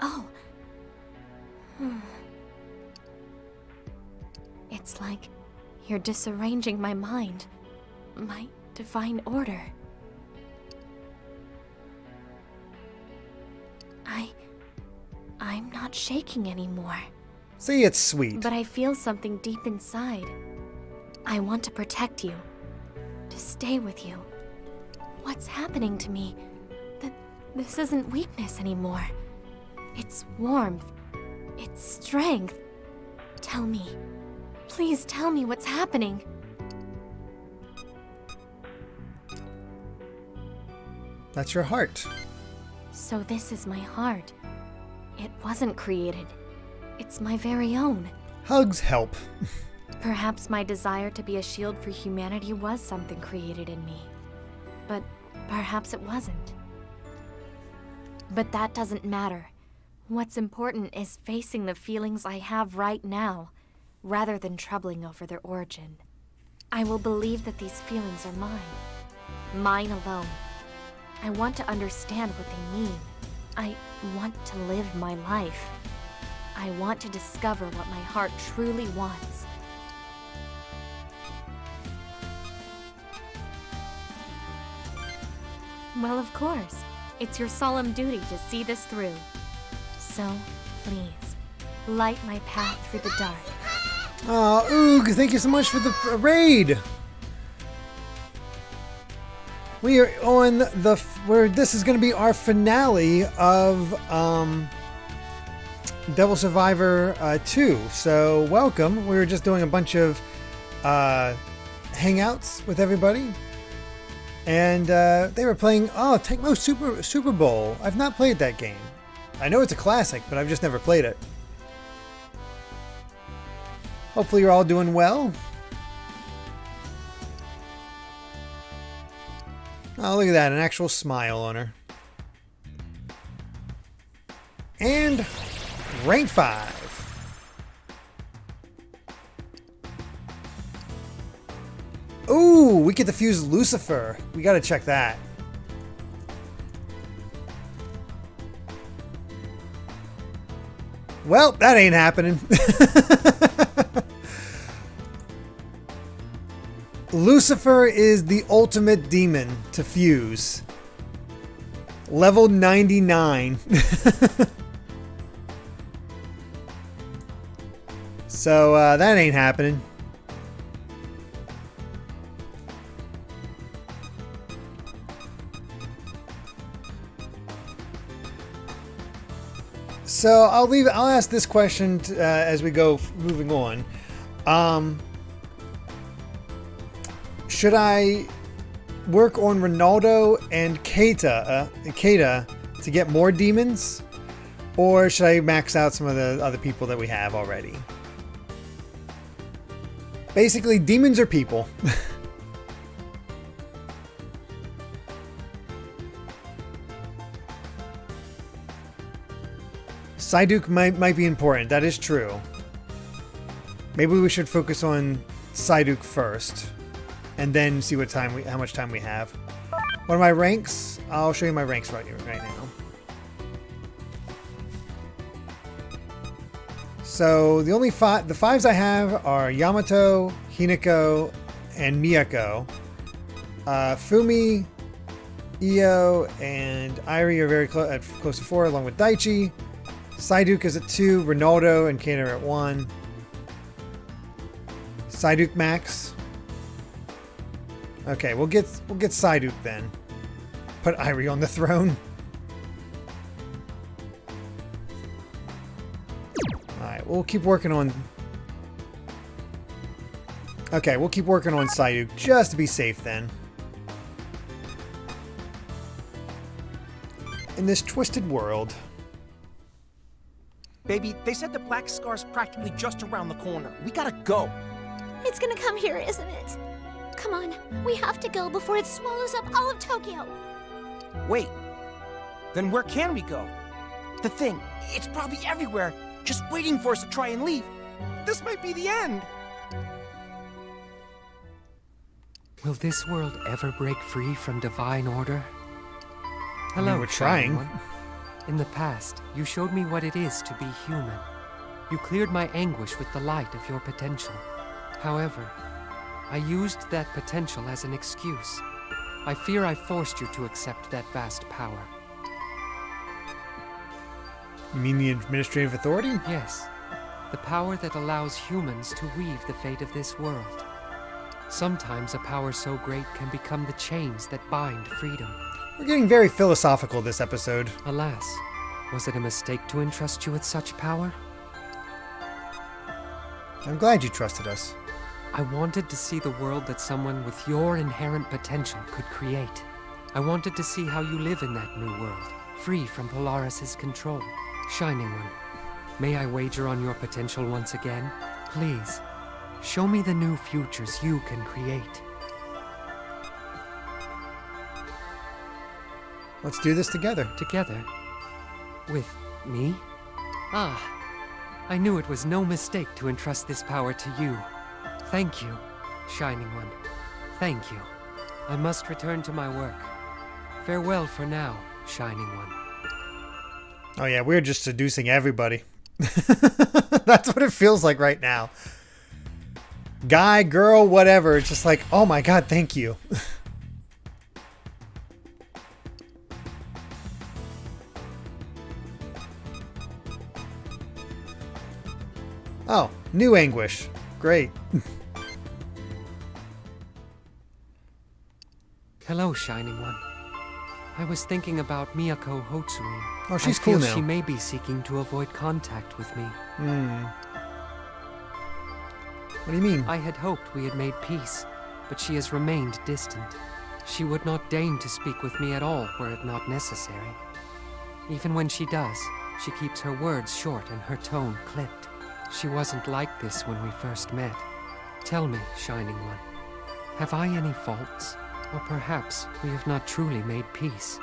Oh. It's like you're disarranging my mind, my divine order. I'm not shaking anymore. See, it's sweet. But I feel something deep inside. I want to protect you, to stay with you. What's happening to me? This isn't weakness anymore. It's warmth. It's strength. Tell me. Please tell me what's happening. That's your heart. So this is my heart. It wasn't created. It's my very own. Hugs help. Perhaps my desire to be a shield for humanity was something created in me. But perhaps it wasn't. But that doesn't matter. What's important is facing the feelings I have right now, rather than troubling over their origin. I will believe that these feelings are mine. Mine alone. I want to understand what they mean. I want to live my life. I want to discover what my heart truly wants. Well, of course. It's your solemn duty to see this through. So, please, light my path through the dark. Oh, Oog, thank you so much for the raid. We are on where this is going to be our finale of Devil Survivor 2. So welcome. We were just doing a bunch of hangouts with everybody, and they were playing Tecmo Super Bowl. I've not played that game. I know it's a classic, but I've just never played it. Hopefully you're all doing well. Oh, look at that. An actual smile on her. And rank 5. Ooh, we get to fuse Lucifer. We gotta check that. Well, that ain't happening. Lucifer is the ultimate demon to fuse. Level 99. So that ain't happening. So I'll ask this question as we go moving on. Should I work on Ronaldo and Keita to get more demons? Or should I max out some of the other people that we have already? Basically, demons are people. Psyduke might be important. That is true. Maybe we should focus on Psyduke first, and then see how much time we have. What are my ranks? I'll show you my ranks right now. So the only the fives I have are Yamato, Hinako, and Miyako. Fumi, Io, and Irie are very close to 4, along with Daichi. Psyduke is at 2, Ronaldo and Keita are at 1. Psyduke max. Okay, we'll get Psyduke then. Put Irie on the throne. Alright, we'll keep working on... Okay, we'll keep working on Psyduke just to be safe then. In this twisted world. Baby, they said the Black Scar's practically just around the corner. We gotta go. It's gonna come here, isn't it? Come on, we have to go before it swallows up all of Tokyo. Wait, then where can we go? The thing, it's probably everywhere, just waiting for us to try and leave. This might be the end. Will this world ever break free from divine order? Hello, we're trying. One. In the past, you showed me what it is to be human. You cleared my anguish with the light of your potential. However, I used that potential as an excuse. I fear I forced you to accept that vast power. You mean the administrative authority? Yes. The power that allows humans to weave the fate of this world. Sometimes a power so great can become the chains that bind freedom. We're getting very philosophical this episode. Alas, was it a mistake to entrust you with such power? I'm glad you trusted us. I wanted to see the world that someone with your inherent potential could create. I wanted to see how you live in that new world, free from Polaris's control. Shining One, may I wager on your potential once again? Please, show me the new futures you can create. Let's do this together. Together? With me? Ah, I knew it was no mistake to entrust this power to you. Thank you, Shining One. Thank you. I must return to my work. Farewell for now, Shining One. Oh yeah, we're just seducing everybody. That's what it feels like right now. Guy, girl, whatever. It's just like, oh my god, thank you. Oh, new anguish. Great. Hello, Shining One. I was thinking about Miyako Hotsui. Oh, she's I cool feel now. she may be seeking to avoid contact with me. What do you mean? I had hoped we had made peace, but she has remained distant. She would not deign to speak with me at all were it not necessary. Even when she does, she keeps her words short and her tone clipped. She wasn't like this when we first met. Tell me, Shining One, have I any faults? Or perhaps we have not truly made peace?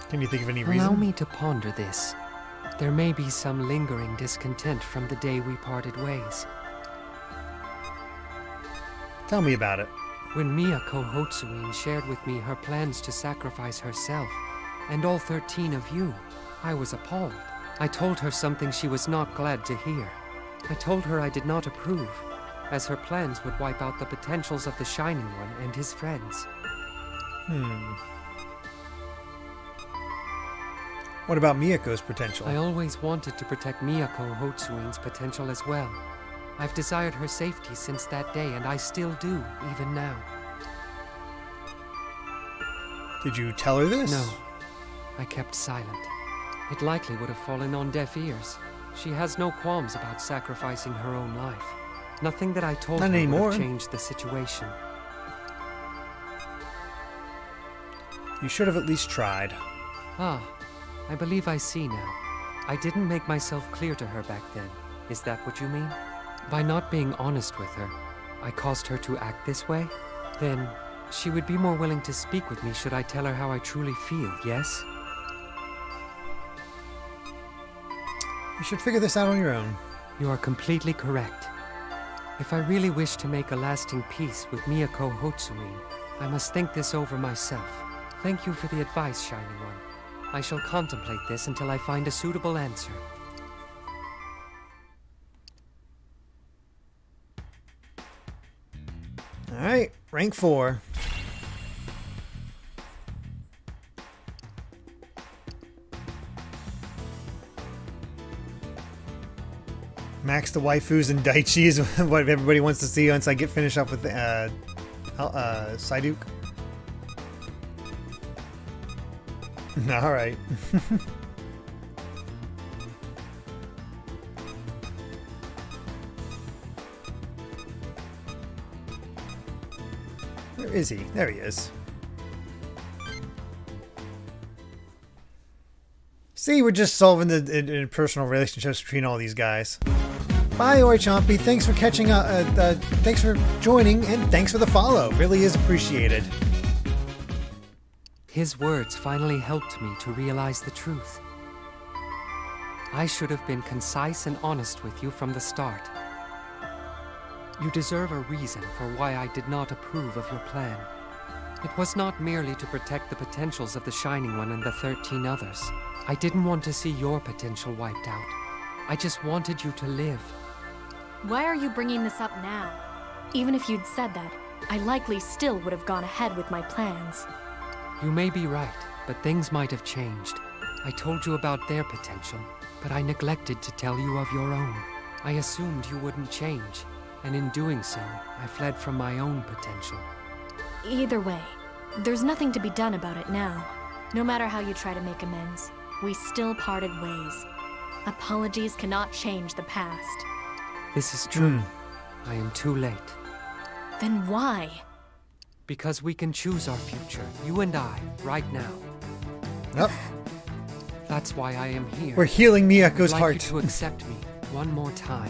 Can you think of any reason? Allow me to ponder this. There may be some lingering discontent from the day we parted ways. Tell me about it. When Miyako Hotsui shared with me her plans to sacrifice herself, and all 13 of you, I was appalled. I told her something she was not glad to hear. I told her I did not approve, as her plans would wipe out the potentials of the Shining One and his friends. What about Miyako's potential? I always wanted to protect Miyako Hotsui's potential as well. I've desired her safety since that day, and I still do, even now. Did you tell her this? No. I kept silent. It likely would have fallen on deaf ears. She has no qualms about sacrificing her own life. Nothing that I told her would have changed the situation. You should have at least tried. Ah, I believe I see now. I didn't make myself clear to her back then. Is that what you mean? By not being honest with her, I caused her to act this way? Then she would be more willing to speak with me should I tell her how I truly feel, yes? You should figure this out on your own. You are completely correct. If I really wish to make a lasting peace with Miyako Hotsui, I must think this over myself. Thank you for the advice, Shining One. I shall contemplate this until I find a suitable answer. Alright, rank 4. Max the waifus and Daichi is what everybody wants to see once I get finished up with Psyduke. Alright. Where is he? There he is. See, we're just solving the interpersonal relationships between all these guys. Bye, Ori Chompy. Thanks for catching up. Thanks for joining, and thanks for the follow. Really is appreciated. His words finally helped me to realize the truth. I should have been concise and honest with you from the start. You deserve a reason for why I did not approve of your plan. It was not merely to protect the potentials of the Shining One and the 13 others. I didn't want to see your potential wiped out. I just wanted you to live. Why are you bringing this up now? Even if you'd said that, I likely still would have gone ahead with my plans. You may be right, but things might have changed. I told you about their potential, but I neglected to tell you of your own. I assumed you wouldn't change, and in doing so, I fled from my own potential. Either way, there's nothing to be done about it now. No matter how you try to make amends, we still parted ways. Apologies cannot change the past. This is true. I am too late. Then why? Because we can choose our future, you and I, right now. Nope. That's why I am here. We're healing Miyako's I'd like heart. you to accept me one more time.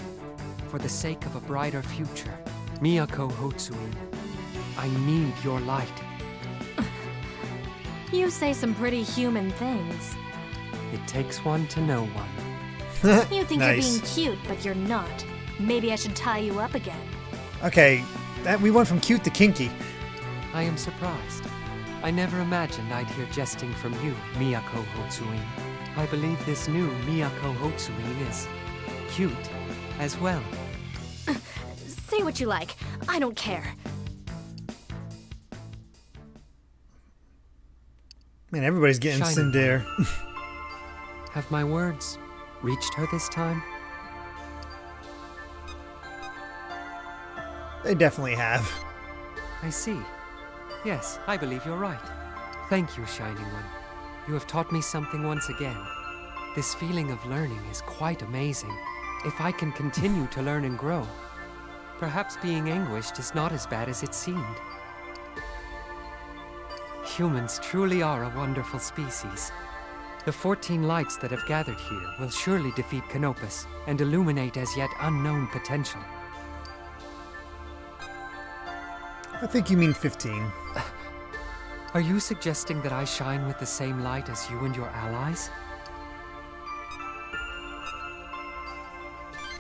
For the sake of a brighter future. Miyako Hotsui, I need your light. You say some pretty human things. It takes one to know one. You think Nice. you're being cute, but you're not. Maybe I should tie you up again. Okay, we went from cute to kinky. I am surprised. I never imagined I'd hear jesting from you, Miyako Hotsui. I believe this new Miyako Hotsui is cute as well. Say what you like. I don't care. Man, everybody's getting Shining tsundere. Have my words reached her this time? They definitely have. I see. Yes, I believe you're right. Thank you, Shining One. You have taught me something once again. This feeling of learning is quite amazing. If I can continue to learn and grow, perhaps being anguished is not as bad as it seemed. Humans truly are a wonderful species. The 14 lights that have gathered here will surely defeat Canopus and illuminate as yet unknown potential. I think you mean 15. Are you suggesting that I shine with the same light as you and your allies?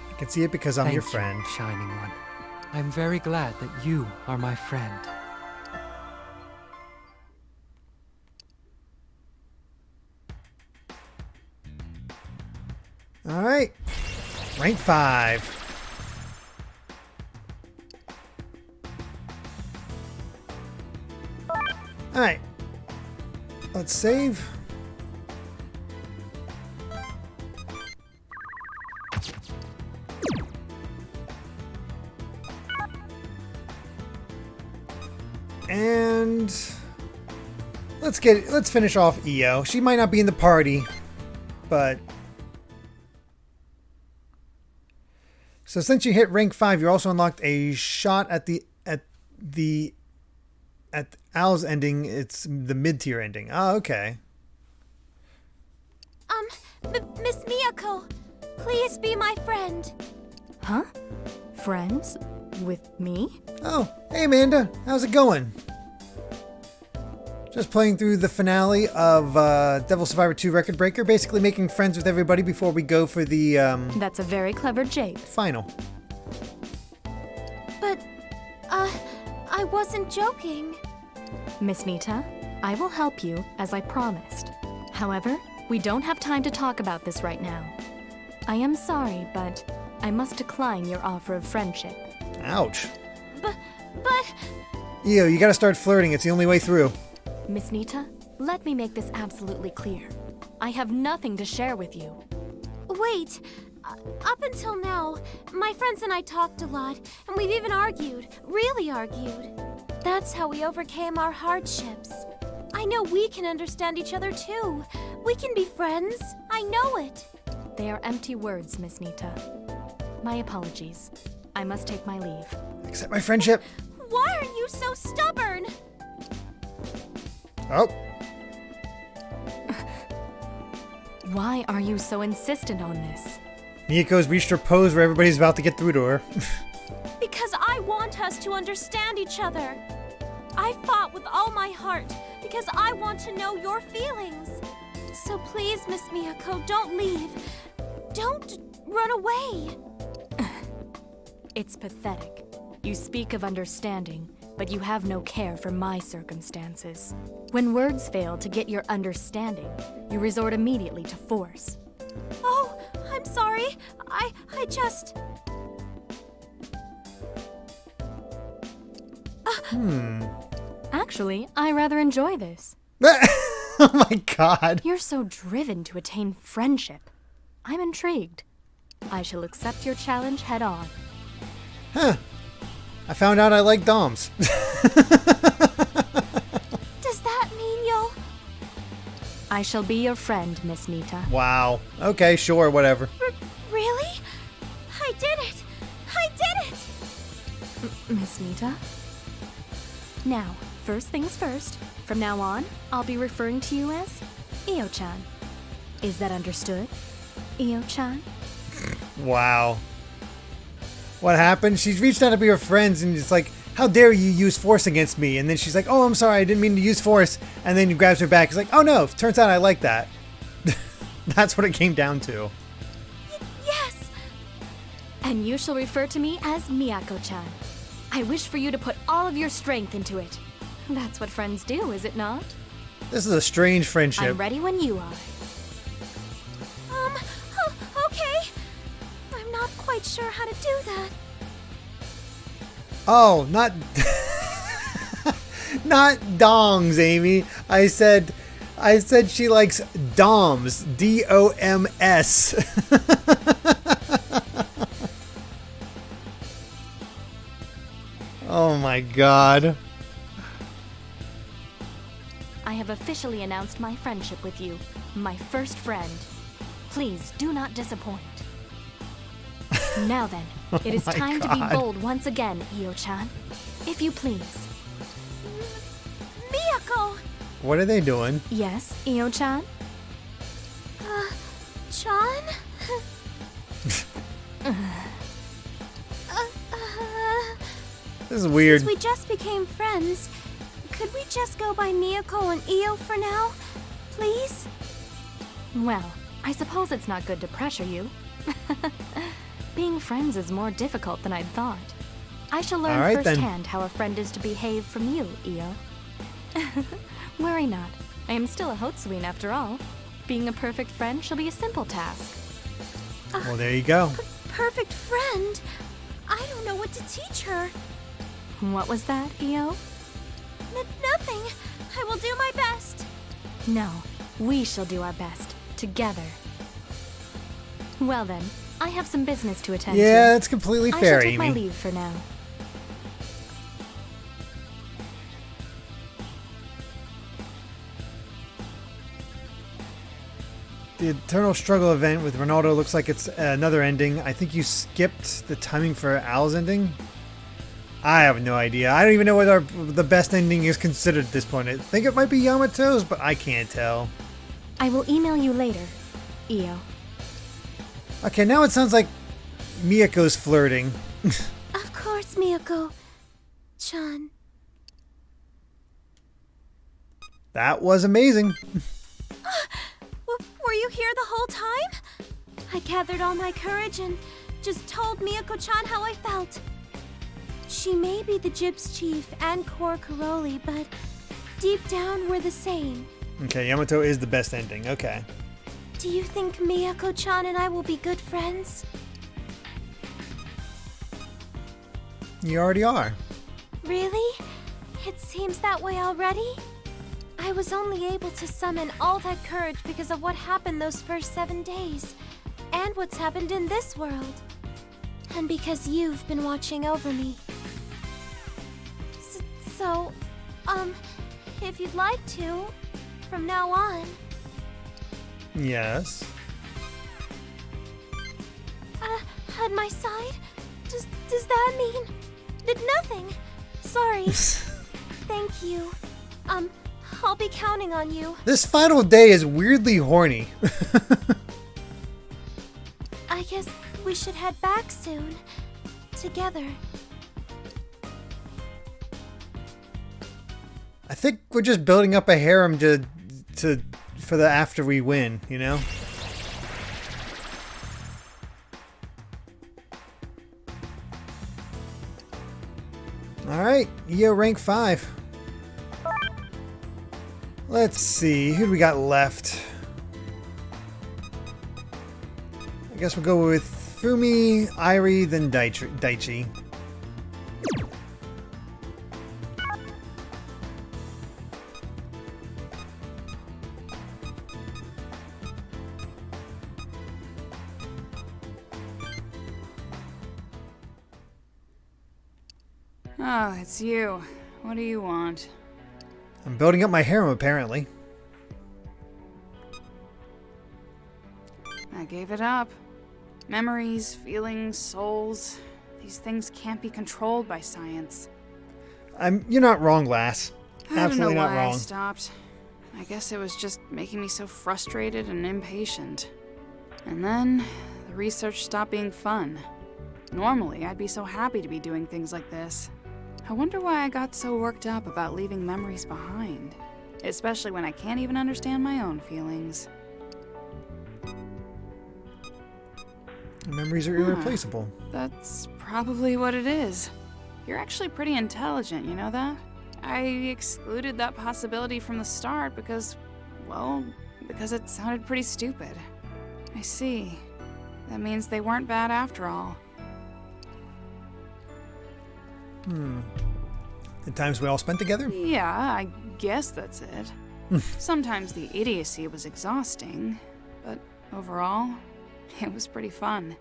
I can see it because I'm Thank your you, friend. Shining One. I'm very glad that you are my friend. All right, rank 5. All right, let's save. And let's finish off EO. She might not be in the party, but so since you hit rank 5, you also unlocked a shot at Al's ending. It's the mid-tier ending. Oh, okay. Miss Miyako, please be my friend. Huh? Friends? With me? Oh, hey Amanda, how's it going? Just playing through the finale of Devil Survivor 2 Record Breaker, basically making friends with everybody before we go for the That's a very clever jape. final. But, I wasn't joking. Miss Nita, I will help you, as I promised. However, we don't have time to talk about this right now. I am sorry, but I must decline your offer of friendship. Ouch. But... EO, you gotta start flirting. It's the only way through. Miss Nita, let me make this absolutely clear. I have nothing to share with you. Wait. Up until now, my friends and I talked a lot, and we've even argued. Really argued. That's how we overcame our hardships. I know we can understand each other too. We can be friends. I know it. They are empty words, Miss Nita. My apologies. I must take my leave. Accept my friendship. Why are you so stubborn? Oh. Why are you so insistent on this? Miyako's reached her pose where everybody's about to get through to her. Because I want us to understand each other. I fought with all my heart because I want to know your feelings. So please, Miss Miyako, don't leave. Don't run away. It's pathetic. You speak of understanding, but you have no care for my circumstances. When words fail to get your understanding, you resort immediately to force. Oh, I'm sorry. I just... Actually, I rather enjoy this. Oh my god. You're so driven to attain friendship. I'm intrigued. I shall accept your challenge head on. Huh. I found out I like DOMs. Does that mean you'll... I shall be your friend, Miss Nita. Wow. Okay, sure, whatever. Really? I did it! I did it! Miss Nita? Now, First things first, from now on, I'll be referring to you as Io-chan. Is that understood, Io-chan? Wow. What happened? She's reached out to be her friends and it's like, how dare you use force against me? And then she's like, oh, I'm sorry, I didn't mean to use force. And then he grabs her back. He's like, oh no, turns out I like that. That's what it came down to. Yes! And you shall refer to me as Miyako-chan. I wish for you to put all of your strength into it. That's what friends do, is it not? This is a strange friendship. I'm ready when you are. Okay. I'm not quite sure how to do that. Oh, not not dongs, Amy. I said she likes doms. D-O-M-S. Oh my god. I have officially announced my friendship with you, my first friend. Please do not disappoint. Now then, it is time to be bold once again, Io-chan. If you please. Miyako! What are they doing? Yes, Io-chan? Chan? This is weird. Since we just became friends, could we just go by Miyako and Io for now? Please? Well, I suppose it's not good to pressure you. Being friends is more difficult than I'd thought. I shall learn firsthand how a friend is to behave from you, Io. Worry not. I am still a Hotsuin after all. Being a perfect friend shall be a simple task. Well, there you go. Perfect friend? I don't know what to teach her. What was that, Io? Nothing. I will do my best. No, we shall do our best, together. Well then, I have some business to attend to. Yeah, that's completely fair, I shall take Amy. my leave for now. The Eternal Struggle event with Ronaldo looks like it's another ending. I think you skipped the timing for Al's ending. I have no idea. I don't even know what the best ending is considered at this point. I think it might be Yamato's, but I can't tell. I will email you later, Io. Okay, now it sounds like Miyako's flirting. Of course, Miyako-chan. That was amazing. Were you here the whole time? I gathered all my courage and just told Miyako-chan how I felt. She may be the Gyps chief and Core Karoli, but deep down we're the same. Okay, Yamato is the best ending. Okay. Do you think Miyako-chan and I will be good friends? You already are. Really? It seems that way already? I was only able to summon all that courage because of what happened those first 7 days, and what's happened in this world. And because you've been watching over me. So, if you'd like to, from now on. Yes. At my side? Does that mean... nothing. Sorry. Thank you. I'll be counting on you. This final day is weirdly horny. I guess we should head back soon. Together. I think we're just building up a harem for the after we win, you know? Alright, Io rank 5. Let's see, who do we got left? I guess we'll go with Fumi, Irie, then Daichi. Oh, it's you. What do you want? I'm building up my harem, apparently. I gave it up. Memories, feelings, souls. These things can't be controlled by science. You're not wrong, lass. Absolutely I not don't know why wrong. I stopped. I guess it was just making me so frustrated and impatient. And then the research stopped being fun. Normally, I'd be so happy to be doing things like this. I wonder why I got so worked up about leaving memories behind, especially when I can't even understand my own feelings. Memories are irreplaceable. That's probably what it is. You're actually pretty intelligent, you know that? I excluded that possibility from the start because it sounded pretty stupid. I see. That means they weren't bad after all. The times we all spent together? Yeah, I guess that's it. Sometimes the idiocy was exhausting, but overall, it was pretty fun.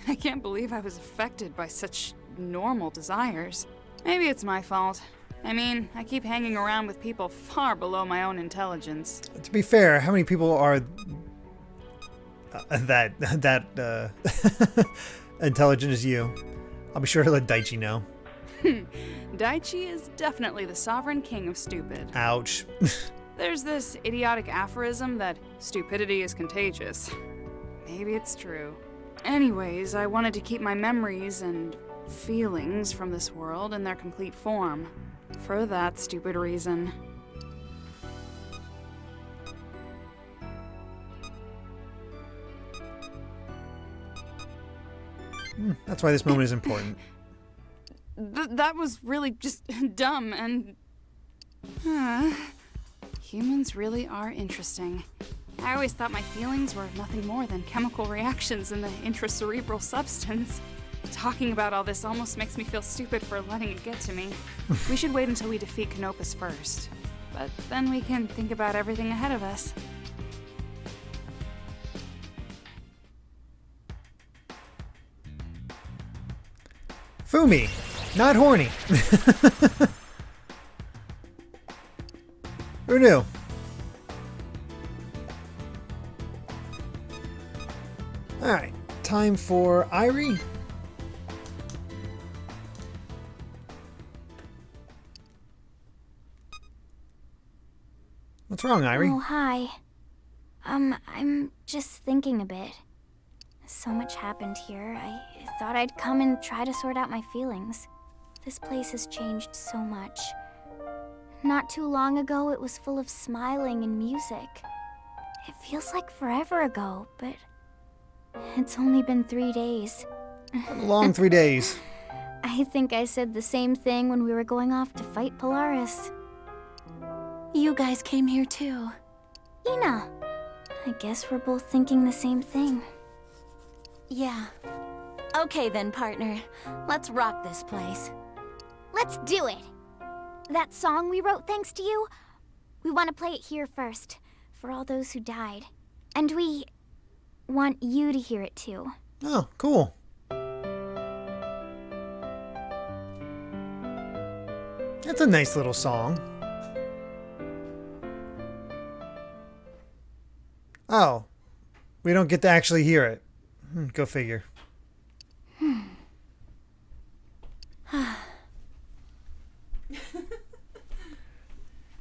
I can't believe I was affected by such normal desires. Maybe it's my fault. I mean, I keep hanging around with people far below my own intelligence. To be fair, how many people are that intelligent as you? I'll be sure to let Daichi know. Daichi is definitely the sovereign king of stupid. Ouch. There's this idiotic aphorism that stupidity is contagious. Maybe it's true. Anyways, I wanted to keep my memories and feelings from this world in their complete form. For that stupid reason. That's why this moment is important. That was really just dumb and... Humans really are interesting. I always thought my feelings were nothing more than chemical reactions in the intracerebral substance. Talking about all this almost makes me feel stupid for letting it get to me. We should wait until we defeat Canopus first. But then we can think about everything ahead of us. Fumi, not horny. Who knew? Alright, time for Irie. What's wrong, Irie? Oh, hi. I'm just thinking a bit. So much happened here. I thought I'd come and try to sort out my feelings. This place has changed so much. Not too long ago, it was full of smiling and music. It feels like forever ago, but it's only been 3 days. A long 3 days. I think I said the same thing when we were going off to fight Polaris. You guys came here too. Ina, I guess we're both thinking the same thing. Yeah. Okay then, partner. Let's rock this place. Let's do it! That song we wrote thanks to you, we want to play it here first, for all those who died. And we want you to hear it too. Oh, cool. That's a nice little song. Oh, we don't get to actually hear it. Go figure.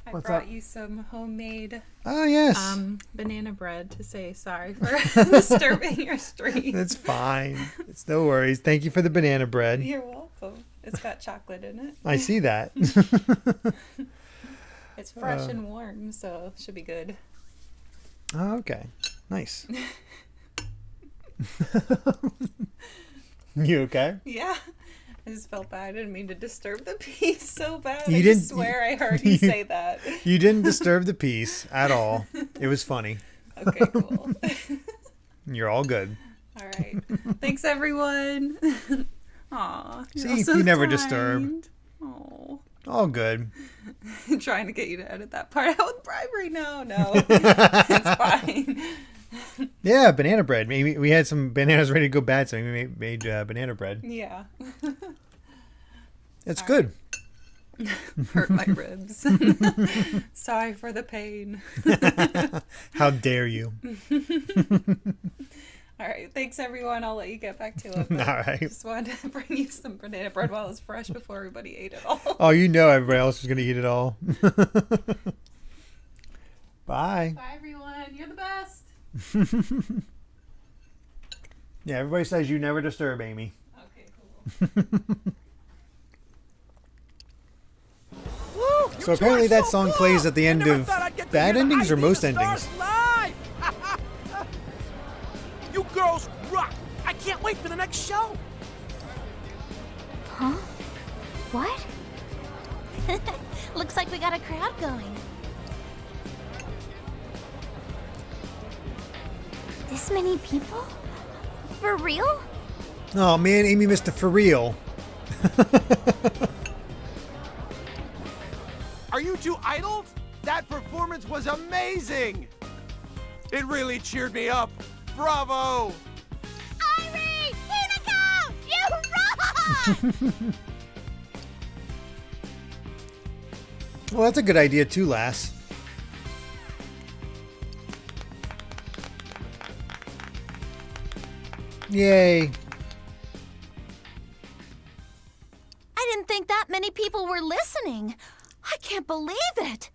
I What's brought up? you some homemade Oh, yes. banana bread to say sorry for disturbing your stream. It's fine. It's no worries. Thank you for the banana bread. You're welcome. It's got chocolate in it. I see that. It's fresh and warm, so it should be good. Oh, okay. Nice. You okay? Yeah. I just felt bad. I didn't mean to disturb the peace so bad. You I didn't- just swear I heard you say that. You didn't disturb the peace at all. It was funny. Okay, cool. You're all good. All right. Thanks, everyone. Aw. See, you never disturb. Oh. All good. Trying to get you to edit that part out with bribery. No. It's fine. Yeah, banana bread. Maybe we had some bananas ready to go bad, so we made banana bread. Yeah. It's good. Hurt my ribs. Sorry for the pain. How dare you? All right, thanks everyone. I'll let you get back to it. All right. Just wanted to bring you some banana bread while it was fresh before everybody ate it all. Oh, you know everybody else is going to eat it all. Bye. Bye everyone. You're the best. Yeah, everybody says you never disturb Amy. Okay, cool. Woo, So apparently that song cool. plays at the end I never of thought I'd get to bad hear the endings or ID most of the endings. Stars live. You girls rock. I can't wait for the next show. Huh? What? Looks like we got a crowd going. This many people? For real? Oh man, Amy missed it for real. Are you two idols? That performance was amazing! It really cheered me up. Bravo! Irie! Hinako! You rock! Well, that's a good idea too, lass. Yay. I didn't think that many people were listening. I can't believe it.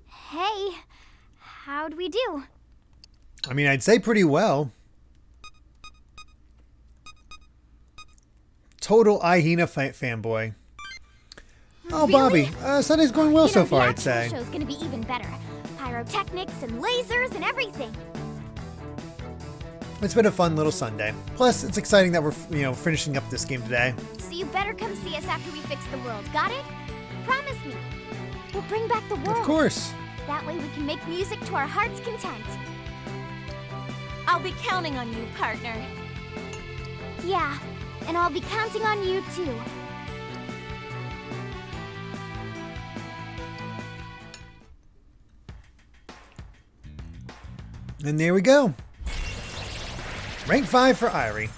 Hey, how'd we do? I mean, I'd say pretty well. Total Ihina fanboy. Oh, Really? Bobby. Sunday's going well so far, I'd The say. actual show's gonna be even better. Pyrotechnics and lasers and everything. It's been a fun little Sunday. Plus, it's exciting that we're, finishing up this game today. So you better come see us after we fix the world, got it? Promise me. We'll bring back the world. Of course. That way we can make music to our heart's content. I'll be counting on you, partner. Yeah, and I'll be counting on you too. And there we go. Rank 5 for Irie.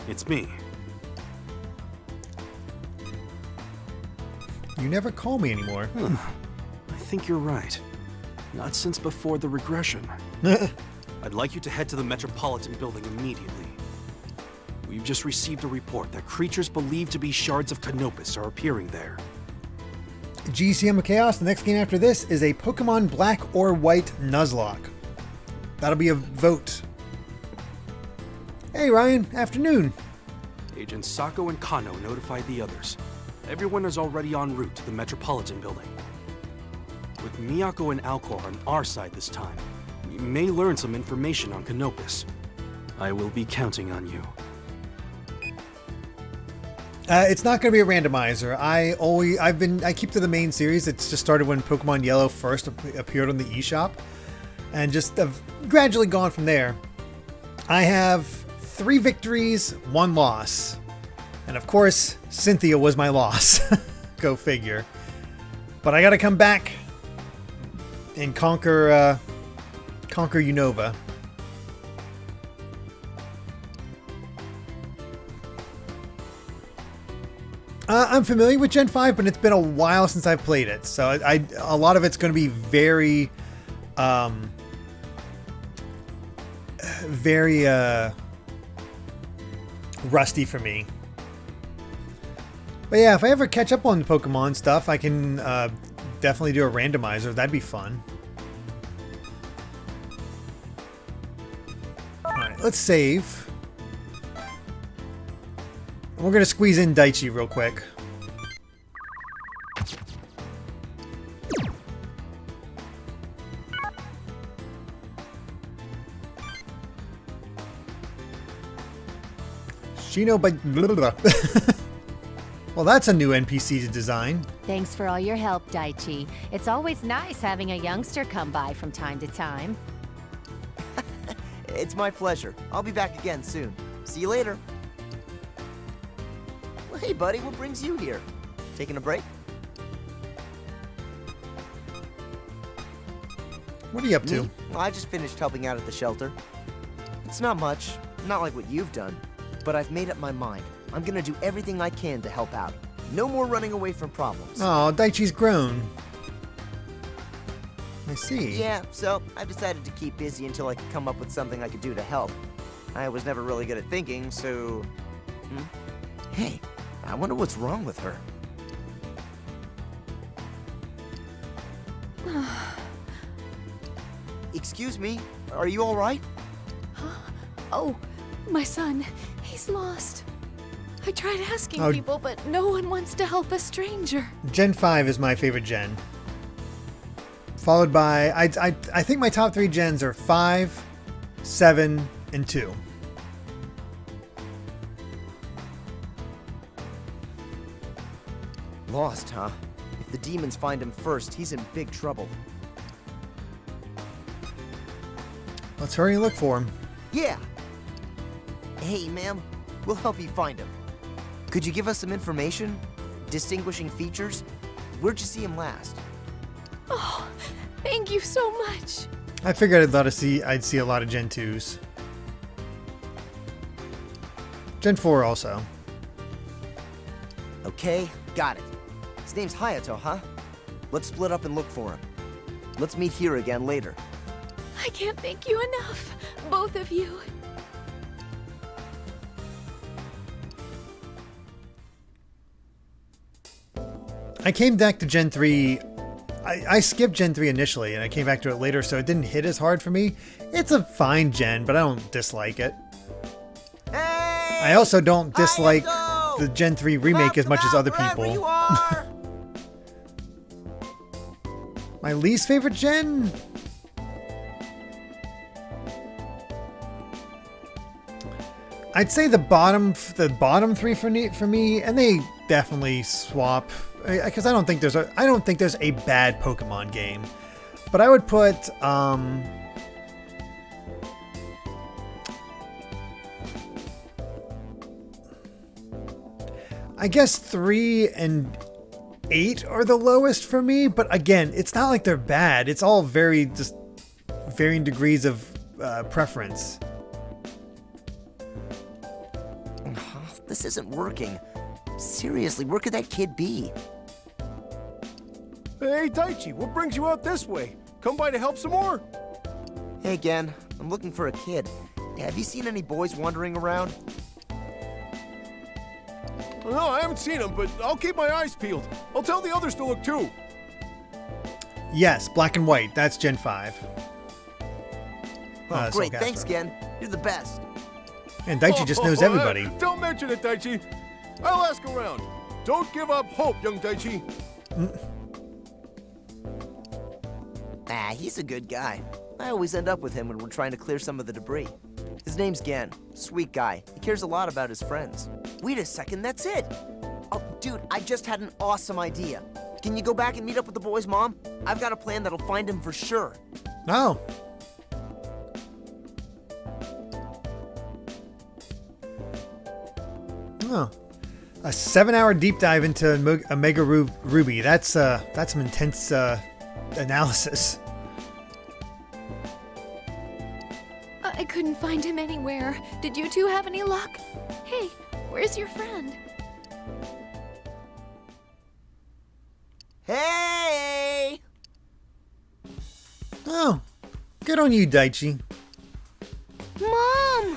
It's me. You never call me anymore. I think you're right. Not since before the regression. I'd like you to head to the Metropolitan Building immediately. We've just received a report that creatures believed to be shards of Canopus are appearing there. GCM of Chaos, the next game after this is a Pokemon Black or White Nuzlocke. That'll be a vote. Hey Ryan, afternoon. Agents Sako and Kano notified the others. Everyone is already en route to the Metropolitan Building. With Miyako and Alcor on our side this time, we may learn some information on Canopus. I will be counting on you. It's not going to be a randomizer. I keep to the main series. It's just started when Pokemon Yellow first appeared on the eShop, and just have gradually gone from there. I have 3 victories, 1 loss, and of course, Cynthia was my loss. Go figure. But I got to come back and conquer Unova. I'm familiar with Gen 5, but it's been a while since I've played it. So a lot of it's going to be very rusty for me. But yeah, if I ever catch up on the Pokemon stuff, I can definitely do a randomizer. That'd be fun. Alright, let's save. We're going to squeeze in Daichi real quick. Shino by... Well, that's a new NPC to design. Thanks for all your help, Daichi. It's always nice having a youngster come by from time to time. It's my pleasure. I'll be back again soon. See you later. Well, hey, buddy, what brings you here? Taking a break? What are you up to? Me? Well, I just finished helping out at the shelter. It's not much, not like what you've done, but I've made up my mind. I'm gonna do everything I can to help out. No more running away from problems. Oh, Daichi's grown. I see. Yeah, so I decided to keep busy until I could come up with something I could do to help. I was never really good at thinking, so... Hey, I wonder what's wrong with her. Excuse me, are you all right? Oh, my son, he's lost. I tried asking Oh. people, but no one wants to help a stranger. Gen 5 is my favorite gen. Followed by, I think my top 3 gens are 5, 7, and 2. Lost, huh? If the demons find him first, he's in big trouble. Let's hurry and look for him. Yeah! Hey, ma'am, we'll help you find him. Could you give us some information? Distinguishing features? Where'd you see him last? Oh, thank you so much. I figured I'd see a lot of Gen 2s. Gen 4 also. Okay, got it. His name's Hayato, huh? Let's split up and look for him. Let's meet here again later. I can't thank you enough, both of you. I came back to Gen 3. I skipped Gen 3 initially, and I came back to it later, so it didn't hit as hard for me. It's a fine gen, but I don't dislike it. Hey! I also don't dislike Hayato! the Gen 3 remake as much as other Wherever people. you are! My least favorite gen? I'd say the bottom 3 for me, and they definitely swap because I don't think there's a bad Pokemon game, but I would put I guess 3 and 8 are the lowest for me, but again, it's not like they're bad. It's all just varying degrees of preference. This isn't working. Seriously, where could that kid be? Hey, Daichi, what brings you out this way? Come by to help some more? Hey, Gen. I'm looking for a kid. Have you seen any boys wandering around? No, I haven't seen him, but I'll keep my eyes peeled. I'll tell the others to look too. Yes, black and white. That's Gen 5. Oh, great. Soulcaster. Thanks, Gen. You're the best. And Daichi just knows everybody. Don't mention it, Daichi. I'll ask around. Don't give up hope, young Daichi. He's a good guy. I always end up with him when we're trying to clear some of the debris. His name's Gen. Sweet guy. He cares a lot about his friends. Wait a second, that's it! Oh, dude, I just had an awesome idea. Can you go back and meet up with the boy's mom? I've got a plan that'll find him for sure. Oh. Oh. A 7-hour deep dive into Omega Ruby. That's some intense analysis. I couldn't find him anywhere. Did you two have any luck? Hey, where's your friend? Hey! Oh, good on you, Daichi. Mom!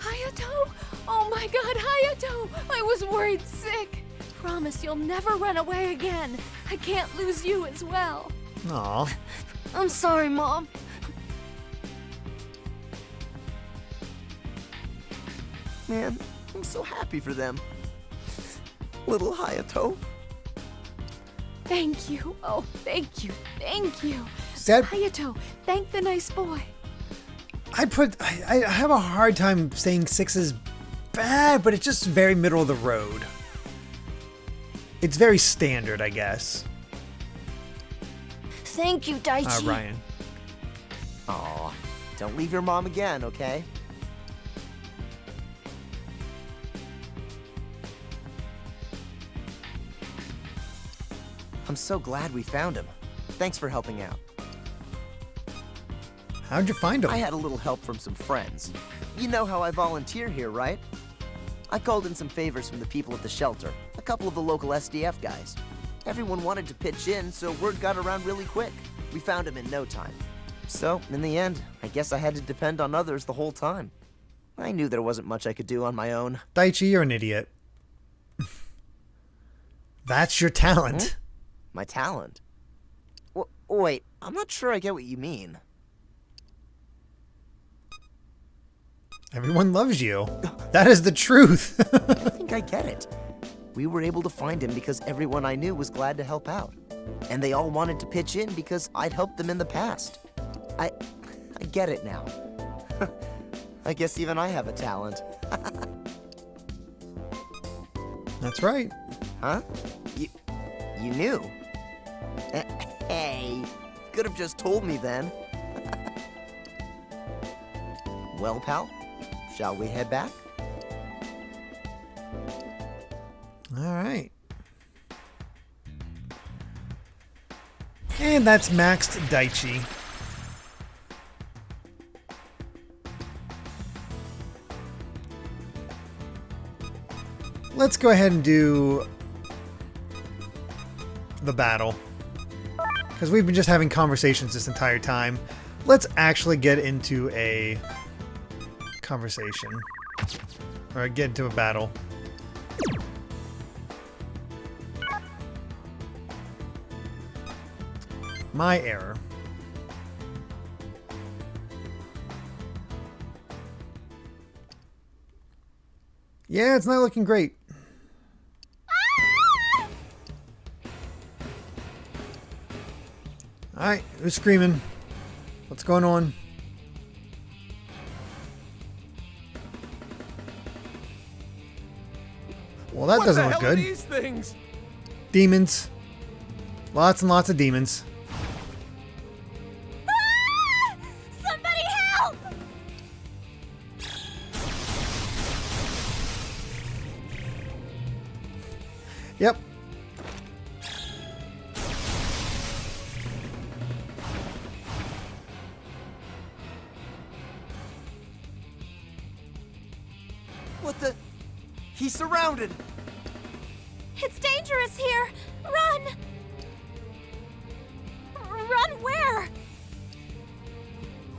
Hayato? Oh my god, Hayato! I was worried sick. Promise you'll never run away again. I can't lose you as well. Aw. I'm sorry, Mom. Man, I'm so happy for them. Little Hayato. Thank you. Oh, thank you. Thank you. Sad. Hayato, thank the nice boy. I have a hard time saying 6 is bad, but it's just very middle of the road. It's very standard, I guess. Thank you, Daichi. Ryan. Aw, don't leave your mom again, okay? I'm so glad we found him. Thanks for helping out. How'd you find him? I had a little help from some friends. You know how I volunteer here, right? I called in some favors from the people at the shelter, a couple of the local SDF guys. Everyone wanted to pitch in, so word got around really quick. We found him in no time. So, in the end, I guess I had to depend on others the whole time. I knew there wasn't much I could do on my own. Daichi, you're an idiot. That's your talent. Hmm? My talent? Wait, I'm not sure I get what you mean. Everyone loves you. That is the truth. I think I get it. We were able to find him because everyone I knew was glad to help out. And they all wanted to pitch in because I'd helped them in the past. I get it now. I guess even I have a talent. That's right. Huh? You knew? Hey, could have just told me then. Well, pal, shall we head back? All right. And that's maxed Daichi. Let's go ahead and do the battle. Because we've been just having conversations this entire time. Let's actually get into a conversation. Or get into a battle. My error. Yeah, it's not looking great. Alright, who's screaming? What's going on? Well, that doesn't look good. These things? Demons. Lots and lots of demons. Somebody help! Yep. What the? He's surrounded! It's dangerous here! Run! Run where?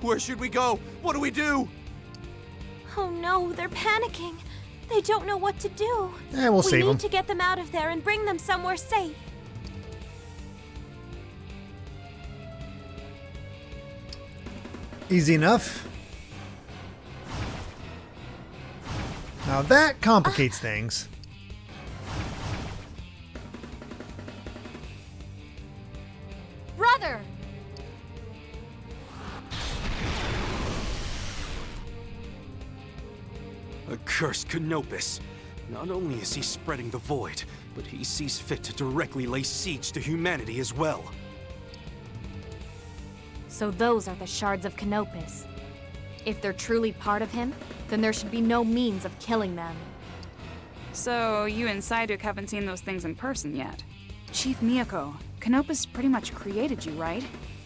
Where should we go? What do we do? Oh no, they're panicking. They don't know what to do. We'll save them. We need to get them out of there and bring them somewhere safe. Easy enough. Now that complicates things. Brother! Accursed Canopus. Not only is he spreading the void, but he sees fit to directly lay siege to humanity as well. So those are the shards of Canopus. If they're truly part of him, then there should be no means of killing them. So, you and Psyduck haven't seen those things in person yet. Chief Miyako, Canopus pretty much created you, right?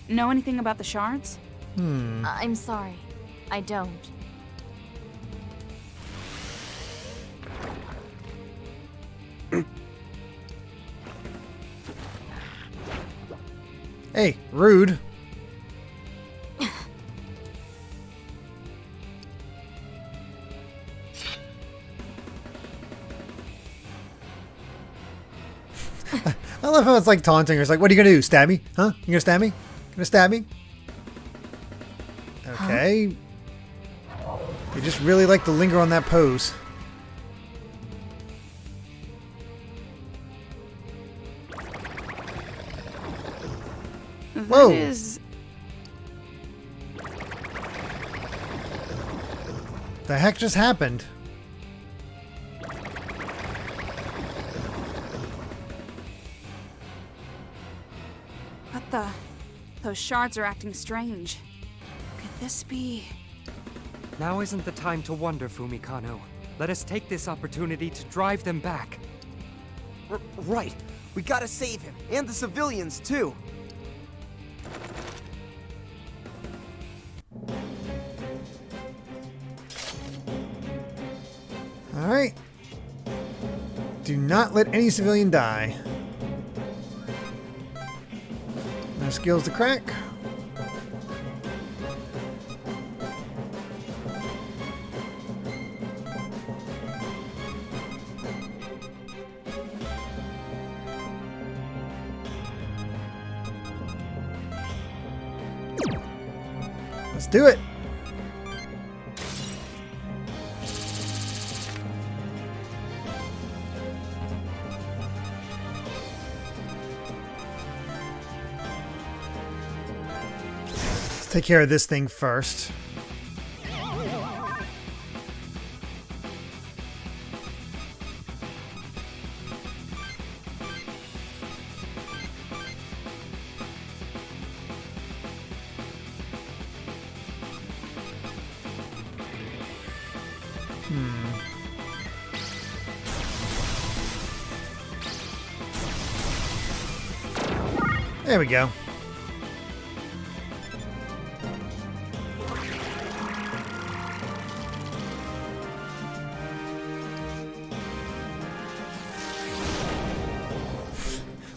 Know anything about the shards? I'm sorry. I don't. Hey, rude. I love how it's like taunting her. It's like, what are you gonna do? Stab me? Huh? You gonna stab me? Gonna stab me? Okay. Huh? You just really like to linger on that pose. That is... The heck just happened? What the? Those shards are acting strange. Could this be... Now isn't the time to wonder, Fumikano. Let us take this opportunity to drive them back. Right. We gotta save him. And the civilians, too. Alright. Do not let any civilian die. No skills to crack. Let's do it. Let's take care of this thing first. There we go.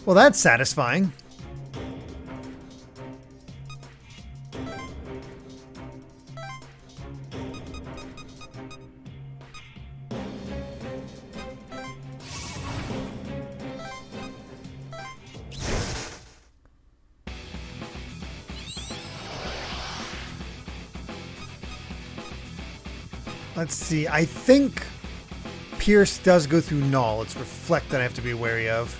Well, that's satisfying. Let's see. I think Pierce does go through Null. It's Reflect that I have to be wary of.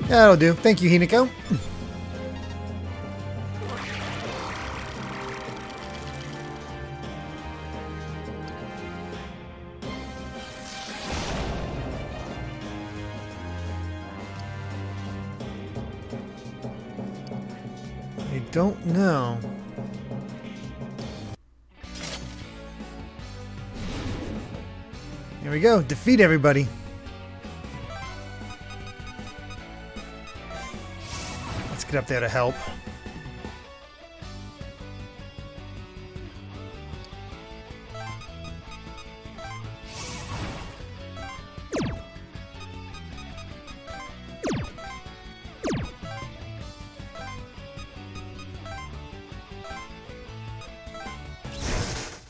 That'll do. Thank you, Hinako. I don't know. Here we go. Defeat everybody. Let's get up there to help.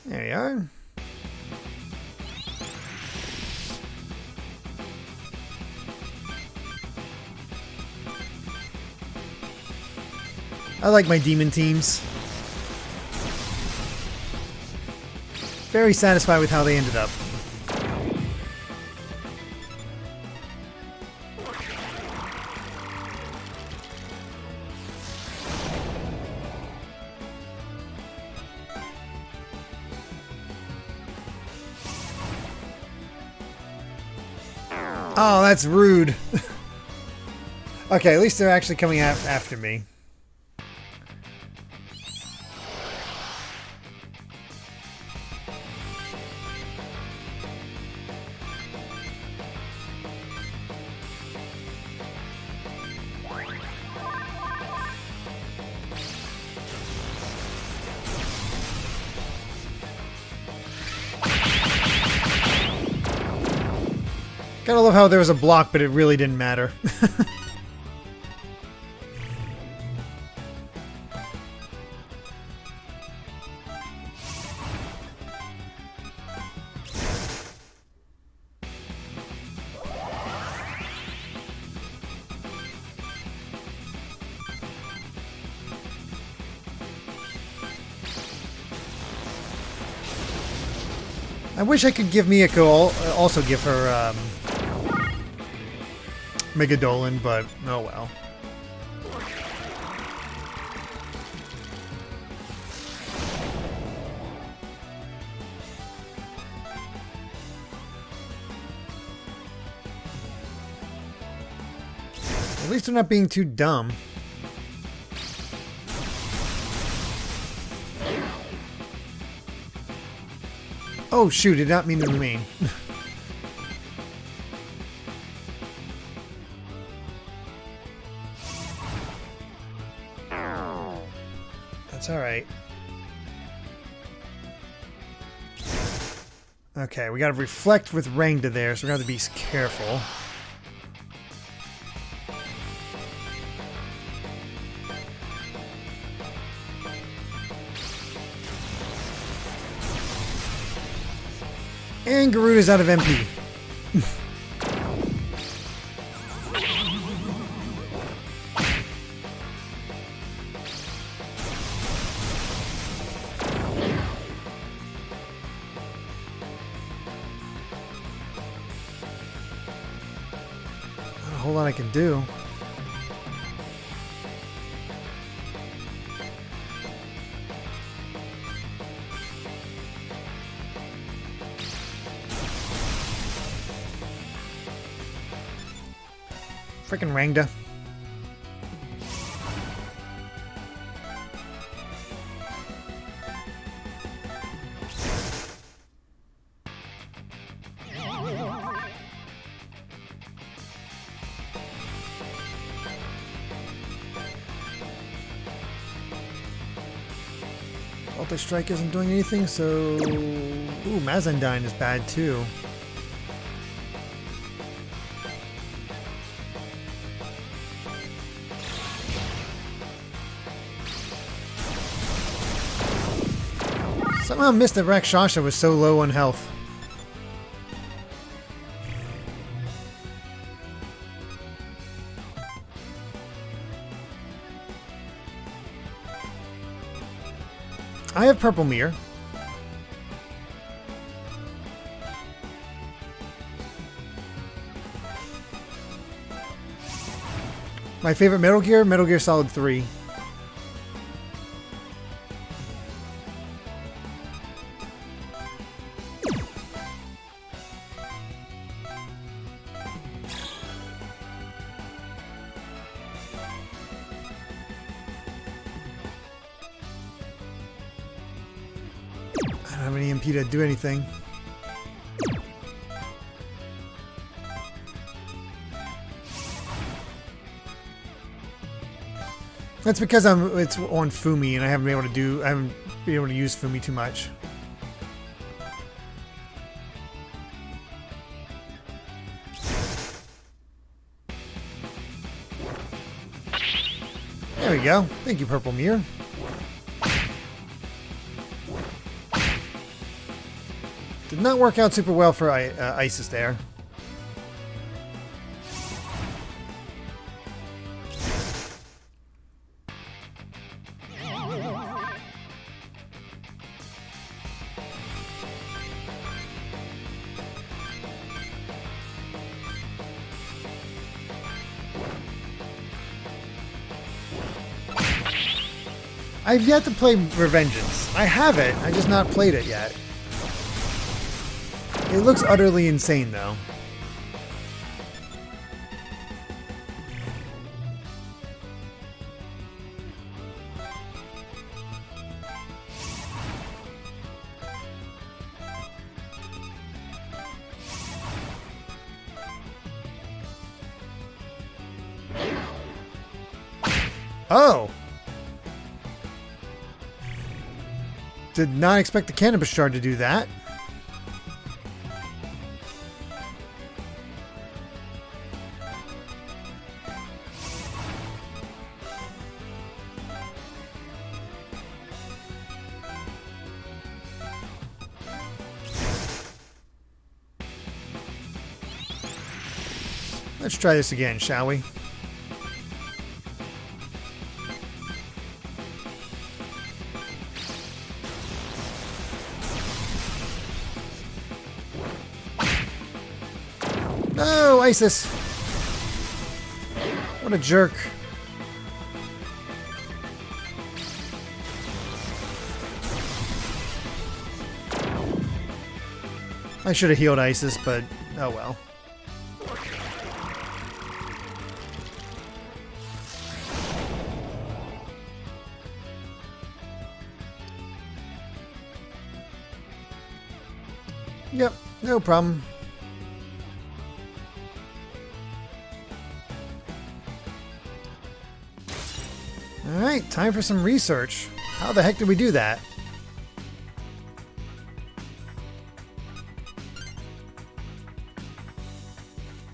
There you are. I like my demon teams. Very satisfied with how they ended up. Oh, that's rude. Okay, at least they're actually coming after me. Gotta love how there was a block, but it really didn't matter. I wish I could give Miyako also give her Megadolan, but oh well. At least they're not being too dumb. Oh shoot, did not mean to mean. It's alright. Okay, we gotta reflect with Rangda there, so we're gonna have to be careful. And Garuda's out of MP. Not a whole lot I can do. Frickin' Rangda. Alter Strike isn't doing anything, so... Ooh, Mazandine is bad too. Somehow missed that Rakshasha was so low on health. I have Purple Mirror. My favorite Metal Gear Solid 3. I don't have any MP to do anything. That's because it's on Fumi and I haven't been able to use Fumi too much. There we go. Thank you, Purple Mirror. Did not work out super well for Isis there. I've yet to play Revengeance. I have it, I just not played it yet. It looks utterly insane, though. Oh! Did not expect the Canopus shard to do that. Let's try this again, shall we? No, Isis! What a jerk. I should have healed Isis, but oh well. Yep, no problem. Alright, time for some research. How the heck did we do that?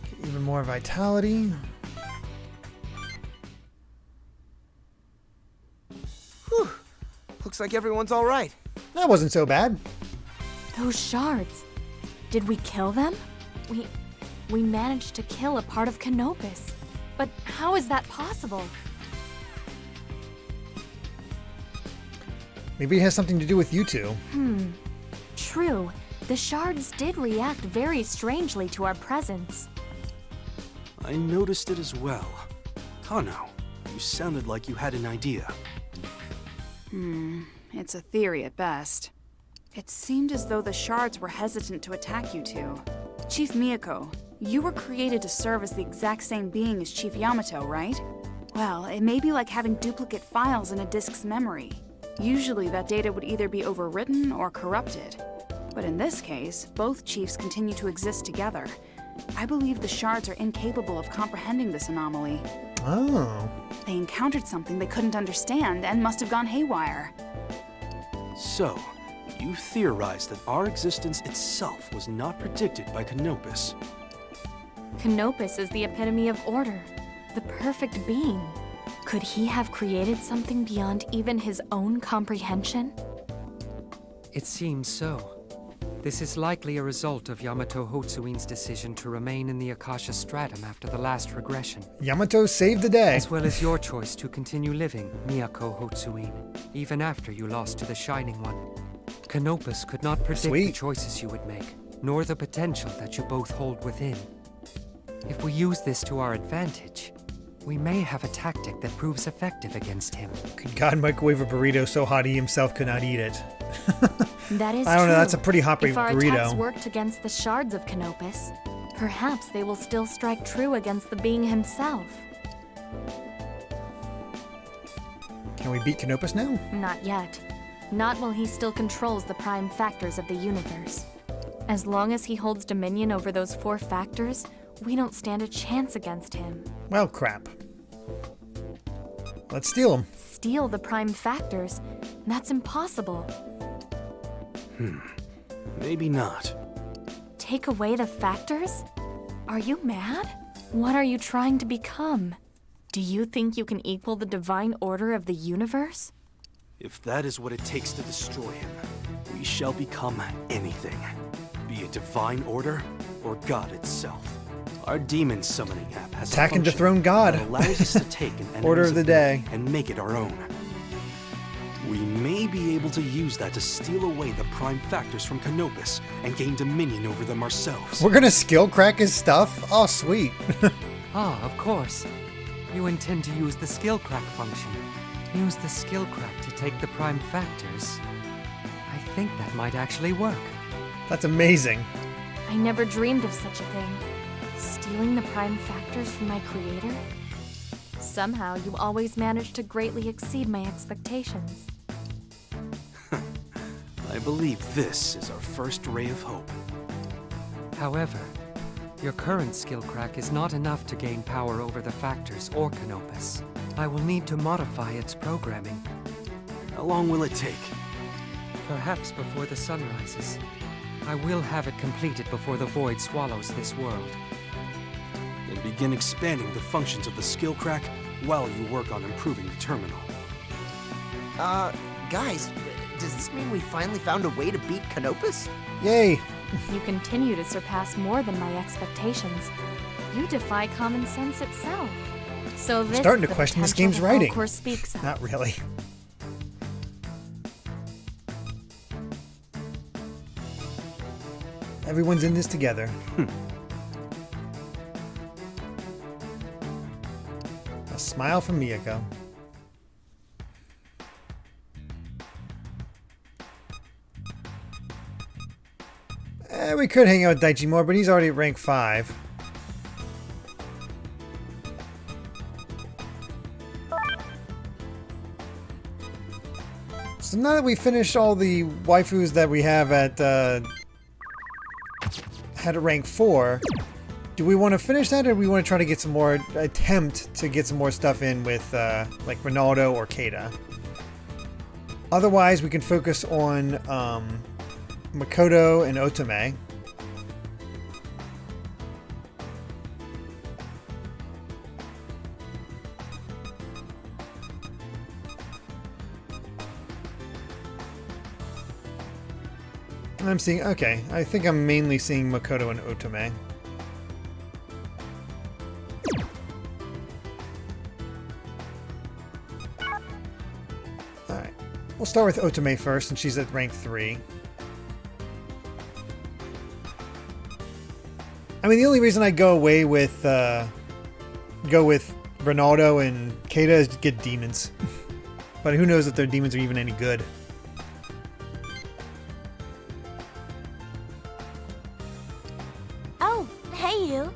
Get even more vitality. Whew. Looks like everyone's all right. That wasn't so bad. Those shards. Did we kill them? We managed to kill a part of Canopus. But how is that possible? Maybe it has something to do with you two. True. The shards did react very strangely to our presence. I noticed it as well. Kano, you sounded like you had an idea. It's a theory at best. It seemed as though the shards were hesitant to attack you two. Chief Miyako, you were created to serve as the exact same being as Chief Yamato, right? Well, it may be like having duplicate files in a disk's memory. Usually that data would either be overwritten or corrupted. But in this case, both chiefs continue to exist together. I believe the shards are incapable of comprehending this anomaly. Oh. They encountered something they couldn't understand and must have gone haywire. So, you theorized that our existence itself was not predicted by Canopus. Canopus is the epitome of order, the perfect being. Could he have created something beyond even his own comprehension? It seems so. This is likely a result of Yamato Hotsuin's decision to remain in the Akasha stratum after the last regression. Yamato saved the day. As well as your choice to continue living, Miyako Hotsuin, even after you lost to the Shining One. Canopus could not predict the choices you would make, nor the potential that you both hold within. If we use this to our advantage, we may have a tactic that proves effective against him. Could God microwave a burrito so hot he himself could not eat it? That is I don't know, true. that's a pretty hot If our attacks burrito. worked against the shards of Canopus, perhaps they will still strike true against the being himself. Can we beat Canopus now? Not yet. Not while he still controls the prime factors of the universe. As long as he holds dominion over those 4 factors, we don't stand a chance against him. Well, crap. Let's steal him. Steal the prime factors? That's impossible. Maybe not. Take away the factors? Are you mad? What are you trying to become? Do you think you can equal the divine order of the universe? If that is what it takes to destroy him, we shall become anything. Be it divine order or God itself. Our demon summoning app has Attack a and function dethrone God. that allows us to take an enemy's Order of the day. ability and make it our own. We may be able to use that to steal away the prime factors from Canopus and gain dominion over them ourselves. We're gonna skill crack his stuff? Oh, sweet. Ah, of course. You intend to use the skill crack function. Use the skill crack to take the prime factors. I think that might actually work. That's amazing. I never dreamed of such a thing. Stealing the prime factors from my creator? Somehow, you always manage to greatly exceed my expectations. I believe this is our first ray of hope. However, your current skill crack is not enough to gain power over the factors or Canopus. I will need to modify its programming. How long will it take? Perhaps before the sun rises. I will have it completed before the void swallows this world. Then begin expanding the functions of the skill crack while you work on improving the terminal. Guys, does this mean we finally found a way to beat Canopus? Yay. You continue to surpass more than my expectations. You defy common sense itself. So this I'm starting is to the question this potential game's the writing. Falcor speaks of. Not really. Everyone's in this together. A smile from Miyako. We could hang out with Daichi more, but he's already at rank 5. So now that we finished all the waifus that we have at had a rank 4, do we want to finish that, or do we want to try to get some more, attempt to get some more stuff in with like Ronaldo or Keita? Otherwise, we can focus on Makoto and Otome. And I'm seeing, okay, I think I'm mainly seeing Makoto and Otome. Alright, we'll start with Otome first, and she's at rank 3. I mean, the only reason I go with Ronaldo and Keita is to get demons. But who knows if their demons are even any good. Oh, hey you.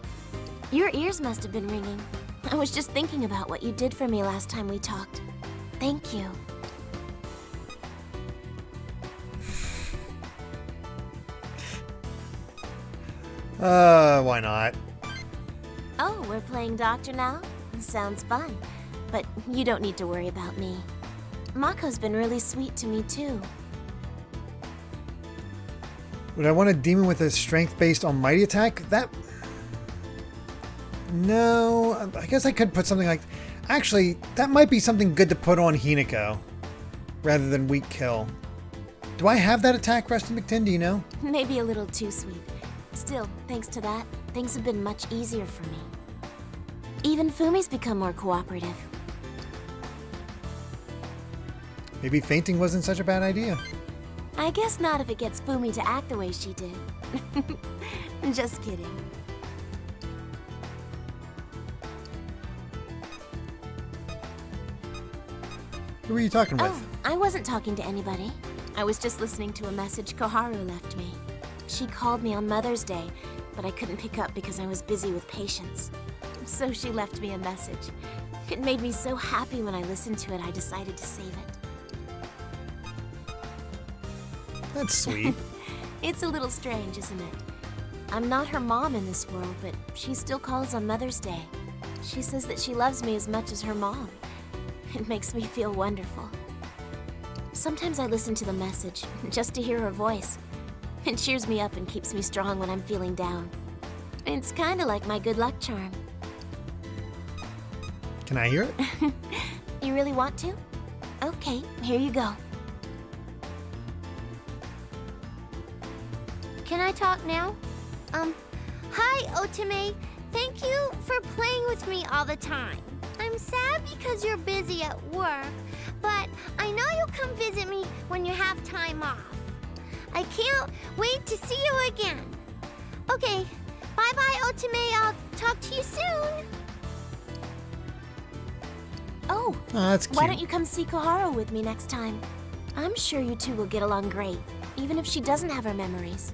Your ears must have been ringing. I was just thinking about what you did for me last time we talked. Thank you. Why not? Oh, we're playing doctor now? Sounds fun. But you don't need to worry about me. Mako's been really sweet to me too. Would I want a demon with a strength based on mighty attack? That... No, I guess I could put something like... Actually, that might be something good to put on Hinako, rather than weak kill. Do I have that attack, Rusty McTin, do you know? Maybe a little too sweet. Still, thanks to that, things have been much easier for me. Even Fumi's become more cooperative. Maybe fainting wasn't such a bad idea. I guess not if it gets Fumi to act the way she did. Just kidding. Who are you talking with? Oh, I wasn't talking to anybody. I was just listening to a message Koharu left me. She called me on Mother's Day, but I couldn't pick up because I was busy with patients. So she left me a message. It made me so happy when I listened to it, I decided to save it. That's sweet. It's a little strange, isn't it? I'm not her mom in this world, but she still calls on Mother's Day. She says that she loves me as much as her mom. It makes me feel wonderful. Sometimes I listen to the message, just to hear her voice. It cheers me up and keeps me strong when I'm feeling down. It's kind of like my good luck charm. Can I hear it? You really want to? Okay, here you go. Can I talk now? Hi, Otome. Thank you for playing with me all the time. I'm sad because you're busy at work, but I know you'll come visit me when you have time off. I can't wait to see you again. Okay, bye-bye, Otome. I'll talk to you soon. Oh, that's cute. Why don't you come see Koharu with me next time? I'm sure you two will get along great, even if she doesn't have her memories.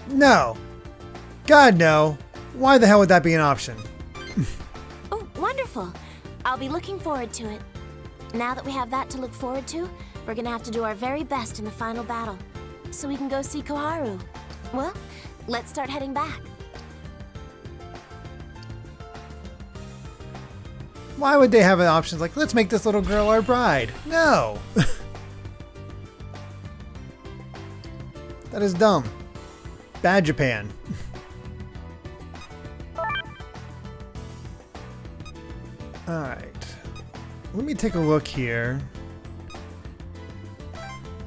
No. God, no. Why the hell would that be an option? Oh, wonderful. I'll be looking forward to it. Now that we have that to look forward to, we're gonna have to do our very best in the final battle, so we can go see Koharu. Well, let's start heading back. Why would they have options like, let's make this little girl our bride? No. That is dumb. Bad Japan. Alright. Let me take a look here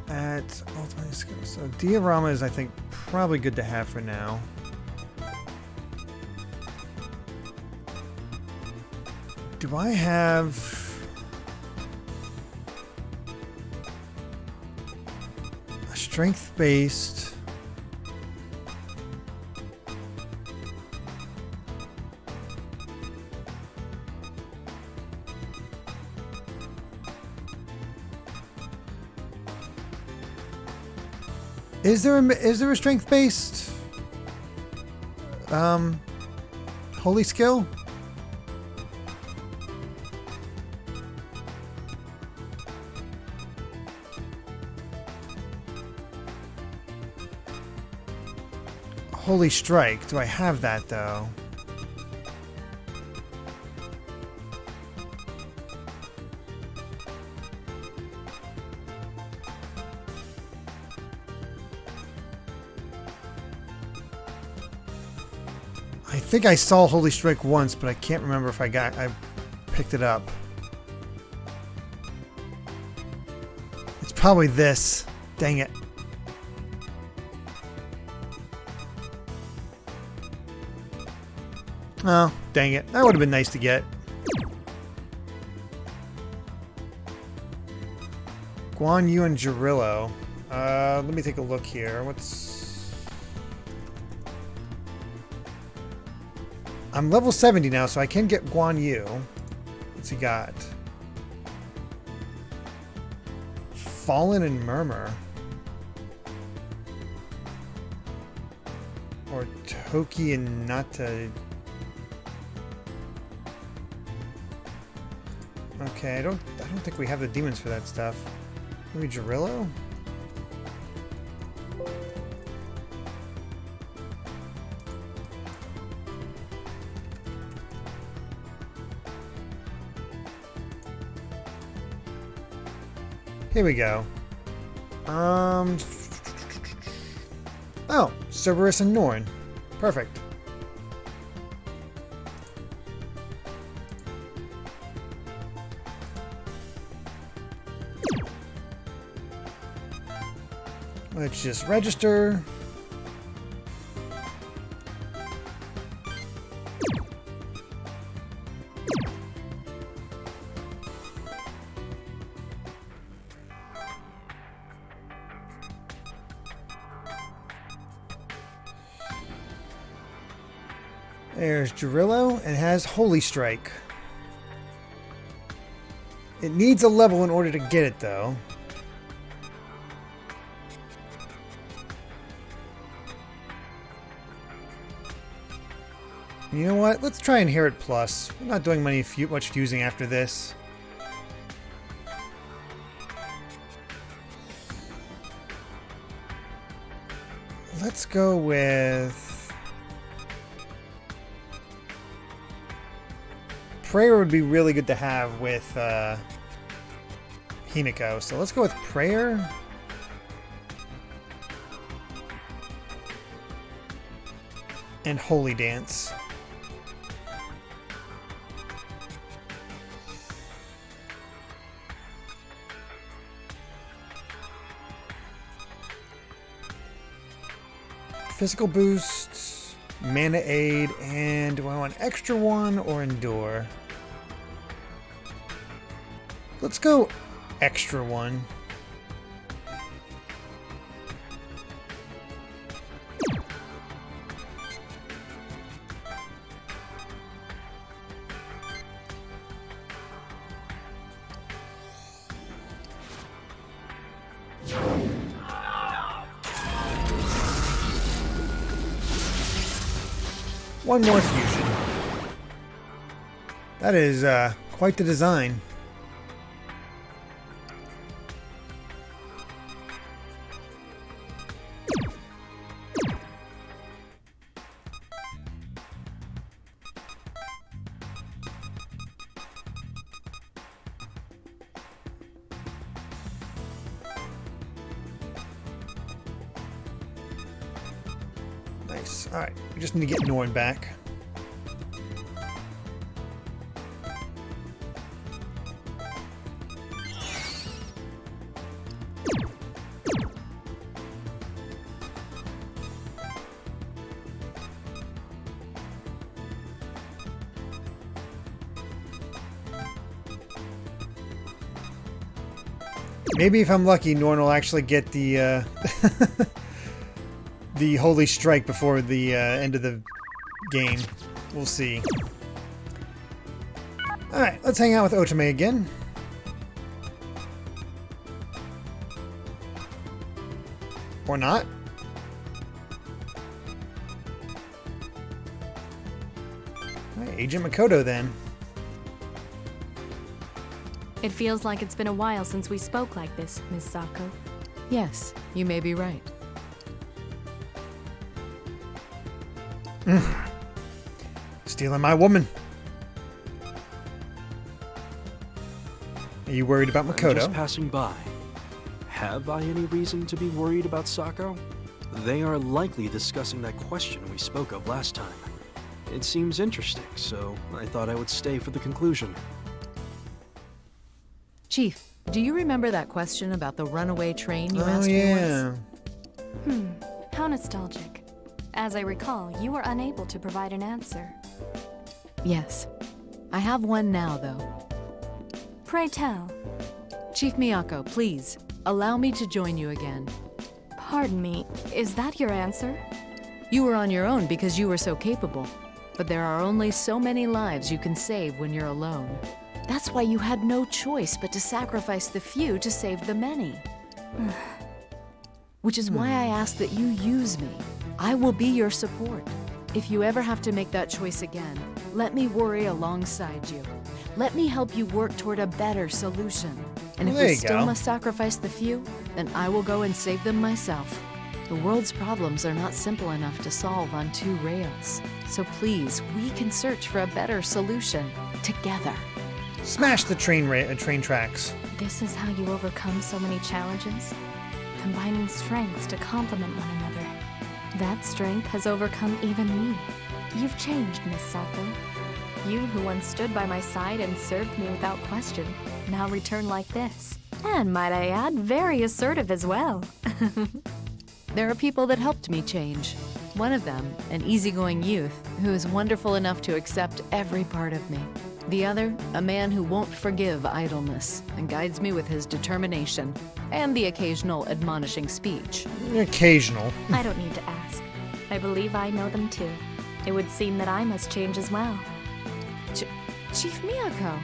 at ultimate skills. So diorama is, I think, probably good to have for now. Do I have a strength-based? Is there a strength-based holy skill? Holy Strike. Do I have that though? I think I saw Holy Strike once, but I can't remember if I picked it up. It's probably this. Dang it. Oh, dang it. That would have been nice to get. Guan Yu and Jirillo. Let me take a look here. I'm level 70 now, so I can get Guan Yu. What's he got? Fallen and Murmur. Or Toki and Nata. Okay, I don't think we have the demons for that stuff. Maybe Jirillo? Here we go. Oh, Cerberus and Norn. Perfect. Let's just register. There's Jirillo and has Holy Strike. It needs a level in order to get it, though. You know what? Let's try Inherit Plus. I'm not doing much fusing after this. Let's go with... Prayer would be really good to have with Hinako. So let's go with Prayer. And Holy Dance. Physical boost, mana aid, and do I want extra one or endure? Let's go extra one. One more fusion. That is quite the design. Nice. Alright, we just need to get Norn back. Maybe if I'm lucky, Norn will actually get the the Holy Strike before the end of the game. We'll see. Alright, let's hang out with Otome again. Or not. Alright, Agent Makoto then. It feels like it's been a while since we spoke like this, Miss Sako. Yes, you may be right. Stealing my woman. Are you worried about Makoto? I'm just passing by. Have I any reason to be worried about Sako? They are likely discussing that question we spoke of last time. It seems interesting, so I thought I would stay for the conclusion. Chief, do you remember that question about the runaway train you asked me once? How nostalgic. As I recall, you were unable to provide an answer. Yes. I have one now, though. Pray tell. Chief Miyako, please, allow me to join you again. Pardon me, is that your answer? You were on your own because you were so capable. But there are only so many lives you can save when you're alone. That's why you had no choice but to sacrifice the few to save the many. Which is why I ask that you use me. I will be your support. If you ever have to make that choice again, let me worry alongside you. Let me help you work toward a better solution. And if we still must sacrifice the few, then I will go and save them myself. The world's problems are not simple enough to solve on two rails. So please, we can search for a better solution together. Smash the train tracks. This is how you overcome so many challenges? Combining strengths to complement one another. That strength has overcome even me. You've changed, Miss Sako. You who once stood by my side and served me without question, now return like this. And might I add, very assertive as well. There are people that helped me change. One of them, an easygoing youth, who is wonderful enough to accept every part of me. The other, a man who won't forgive idleness and guides me with his determination and the occasional admonishing speech. Occasional. I don't need to ask. I believe I know them too. It would seem that I must change as well. Chief Miyako.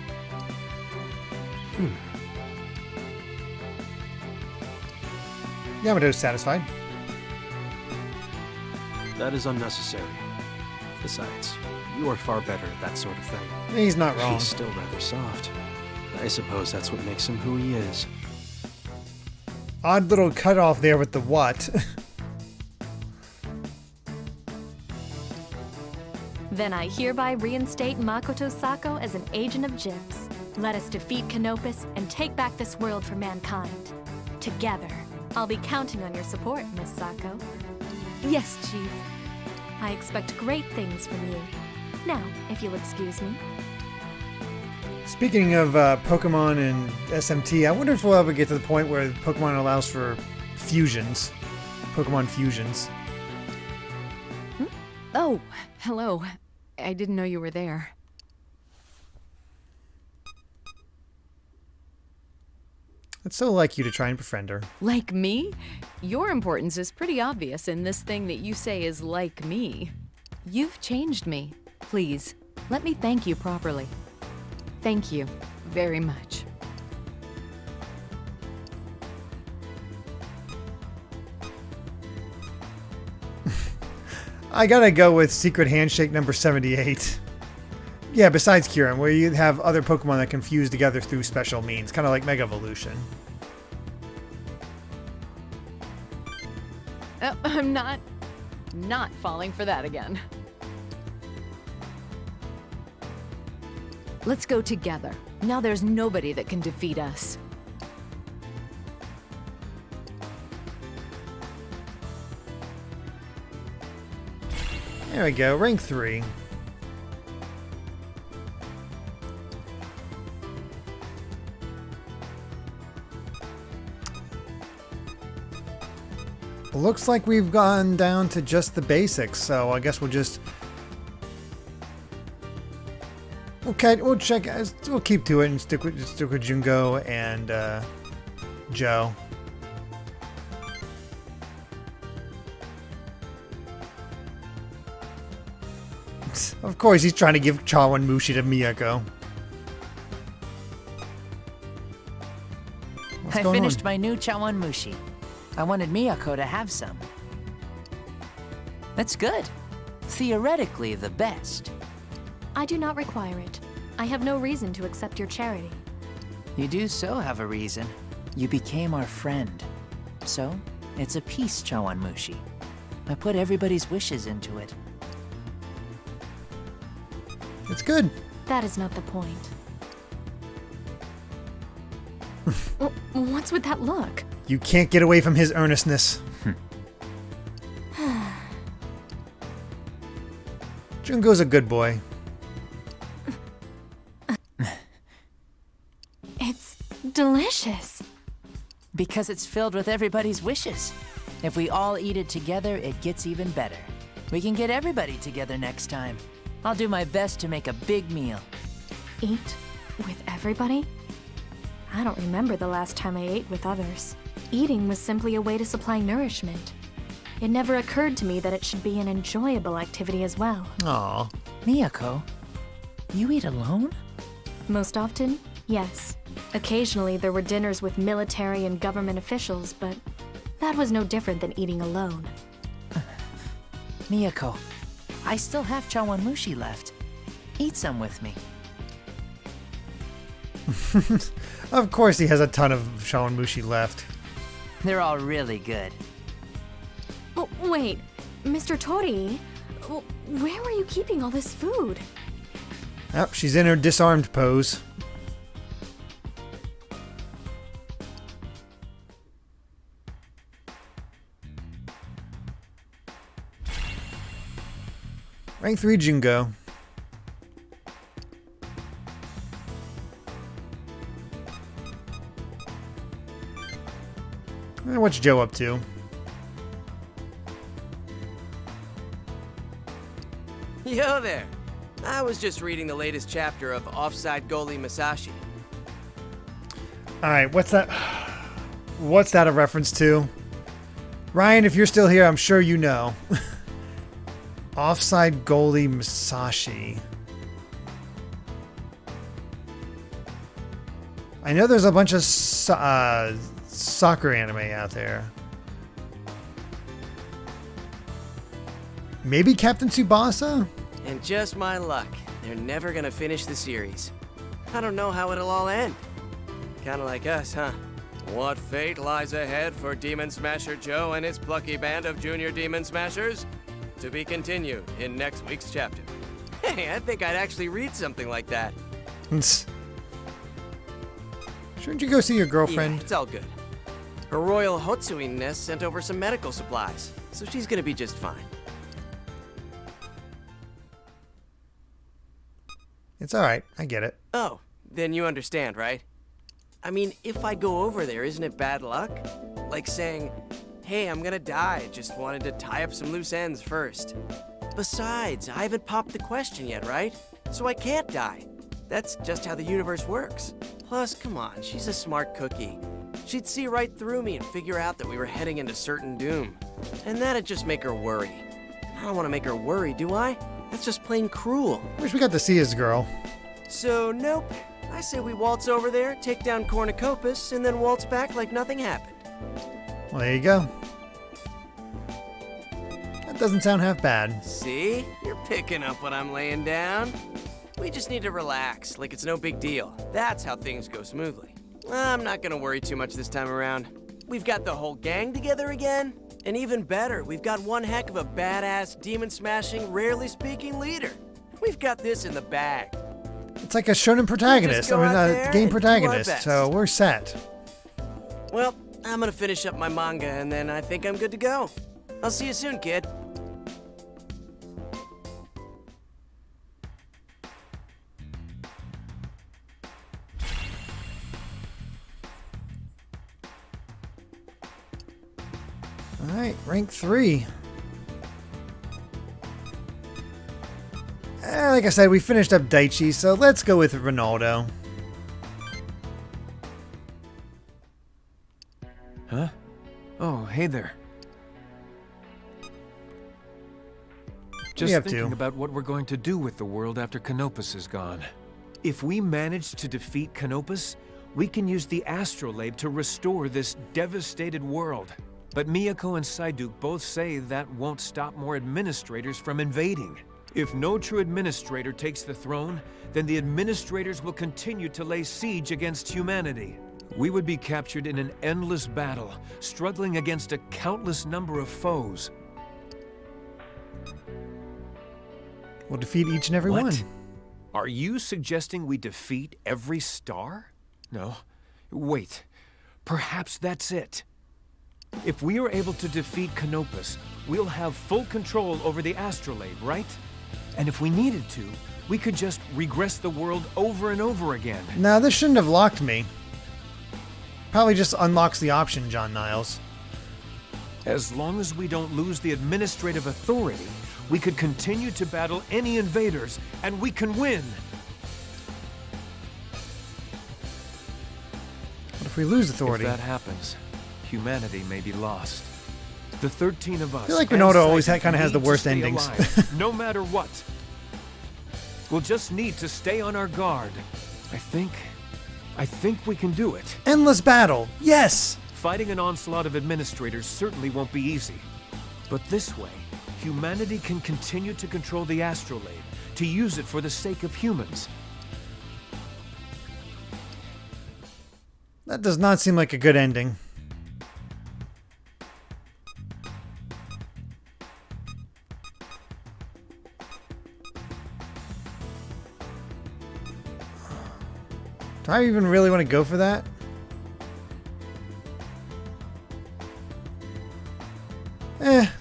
Yamato's satisfied. That is unnecessary. Besides, you are far better at that sort of thing. He's not wrong. He's still rather soft. I suppose that's what makes him who he is. Odd little cutoff there with the what. Then I hereby reinstate Makoto Sako as an agent of GIPS. Let us defeat Canopus and take back this world for mankind. Together. I'll be counting on your support, Miss Sako. Yes, Chief. I expect great things from you. Now, if you'll excuse me. Speaking of Pokemon and SMT, I wonder if we'll ever get to the point where Pokemon allows for fusions. Pokemon fusions. Oh, hello. I didn't know you were there. It's so like you to try and befriend her. Like me? Your importance is pretty obvious in this thing that you say is like me. You've changed me. Please, let me thank you properly. Thank you very much. I gotta go with Secret Handshake number 78. Yeah, besides Kyurem, where you have other Pokemon that can fuse together through special means, kind of like Mega Evolution. Oh, I'm not falling for that again. Let's go together. Now there's nobody that can defeat us. There we go, rank 3. Looks like we've gone down to just the basics, so I guess we'll just... Okay, we'll keep to it and stick with Jungo and Joe. Of course, he's trying to give Chawanmushi to Miyako. I finished my new Chawanmushi. I wanted Miyako to have some. That's good. Theoretically, the best. I do not require it. I have no reason to accept your charity. You do so have a reason. You became our friend. So, it's a peace Chawanmushi. I put everybody's wishes into it. It's good. That is not the point. What's with that look? You can't get away from his earnestness. Jungo's a good boy. It's delicious. Because it's filled with everybody's wishes. If we all eat it together, it gets even better. We can get everybody together next time. I'll do my best to make a big meal. Eat with everybody? I don't remember the last time I ate with others. Eating was simply a way to supply nourishment. It never occurred to me that it should be an enjoyable activity as well. Aw. Miyako, you eat alone? Most often, yes. Occasionally there were dinners with military and government officials, but that was no different than eating alone. Miyako, I still have chawanmushi left. Eat some with me. Of course he has a ton of shawanmushi left. They're all really good. Oh, wait. Mr. Tori, where were you keeping all this food? Yep, she's in her disarmed pose. Rank 3 Jungo. What's Joe up to? Yo there! I was just reading the latest chapter of Offside Goalie Masashi. Alright, what's that? What's that a reference to? Ryan, if you're still here, I'm sure you know. Offside Goalie Masashi. I know there's a bunch of soccer anime out there. Maybe Captain Tsubasa? And just my luck, they're never gonna finish the series. I don't know how it'll all end. Kinda like us, huh? What fate lies ahead for Demon Smasher Joe and his plucky band of junior Demon Smashers? To be continued in next week's chapter. Hey, I think I'd actually read something like that. Shouldn't you go see your girlfriend? Yeah, it's all good. Her Royal Hotsuiness sent over some medical supplies, so she's gonna be just fine. It's alright, I get it. Oh, then you understand, right? I mean, if I go over there, isn't it bad luck? Like saying, hey, I'm gonna die, just wanted to tie up some loose ends first. Besides, I haven't popped the question yet, right? So I can't die. That's just how the universe works. Plus, come on, she's a smart cookie. She'd see right through me and figure out that we were heading into certain doom. And that'd just make her worry. I don't want to make her worry, do I? That's just plain cruel. Wish we got to see his girl. So, nope. I say we waltz over there, take down Canopus, and then waltz back like nothing happened. Well, there you go. That doesn't sound half bad. See? You're picking up what I'm laying down. We just need to relax, like it's no big deal. That's how things go smoothly. I'm not gonna worry too much this time around. We've got the whole gang together again. And even better, we've got one heck of a badass, demon-smashing, rarely speaking leader. We've got this in the bag. It's like a shonen protagonist. I mean, a game protagonist. So we're set. Well, I'm gonna finish up my manga, and then I think I'm good to go. I'll see you soon, kid. Alright, rank 3. Like I said, we finished up Daichi, so let's go with Ronaldo. Huh? Oh, hey there. Just thinking about what we're going to do with the world after Canopus is gone. If we manage to defeat Canopus, we can use the astrolabe to restore this devastated world. But Miyako and Saiduk both say that won't stop more administrators from invading. If no true administrator takes the throne, then the administrators will continue to lay siege against humanity. We would be captured in an endless battle, struggling against a countless number of foes. We'll defeat each and every one. Are you suggesting we defeat every star? No. Wait. Perhaps that's it. If we are able to defeat Canopus, we'll have full control over the astrolabe, right? And if we needed to, we could just regress the world over and over again. Nah, this shouldn't have locked me. Probably just unlocks the option, John Niles. As long as we don't lose the administrative authority, we could continue to battle any invaders, and we can win. What if we lose authority? If that happens, humanity may be lost. The 13 of us. I feel like Ronaldo always kind of has the worst endings. Alive, no matter what. We'll just need to stay on our guard. I think we can do it. Endless battle. Yes! Fighting an onslaught of administrators certainly won't be easy. But this way, humanity can continue to control the astrolabe, to use it for the sake of humans. That does not seem like a good ending. Do I even really want to go for that?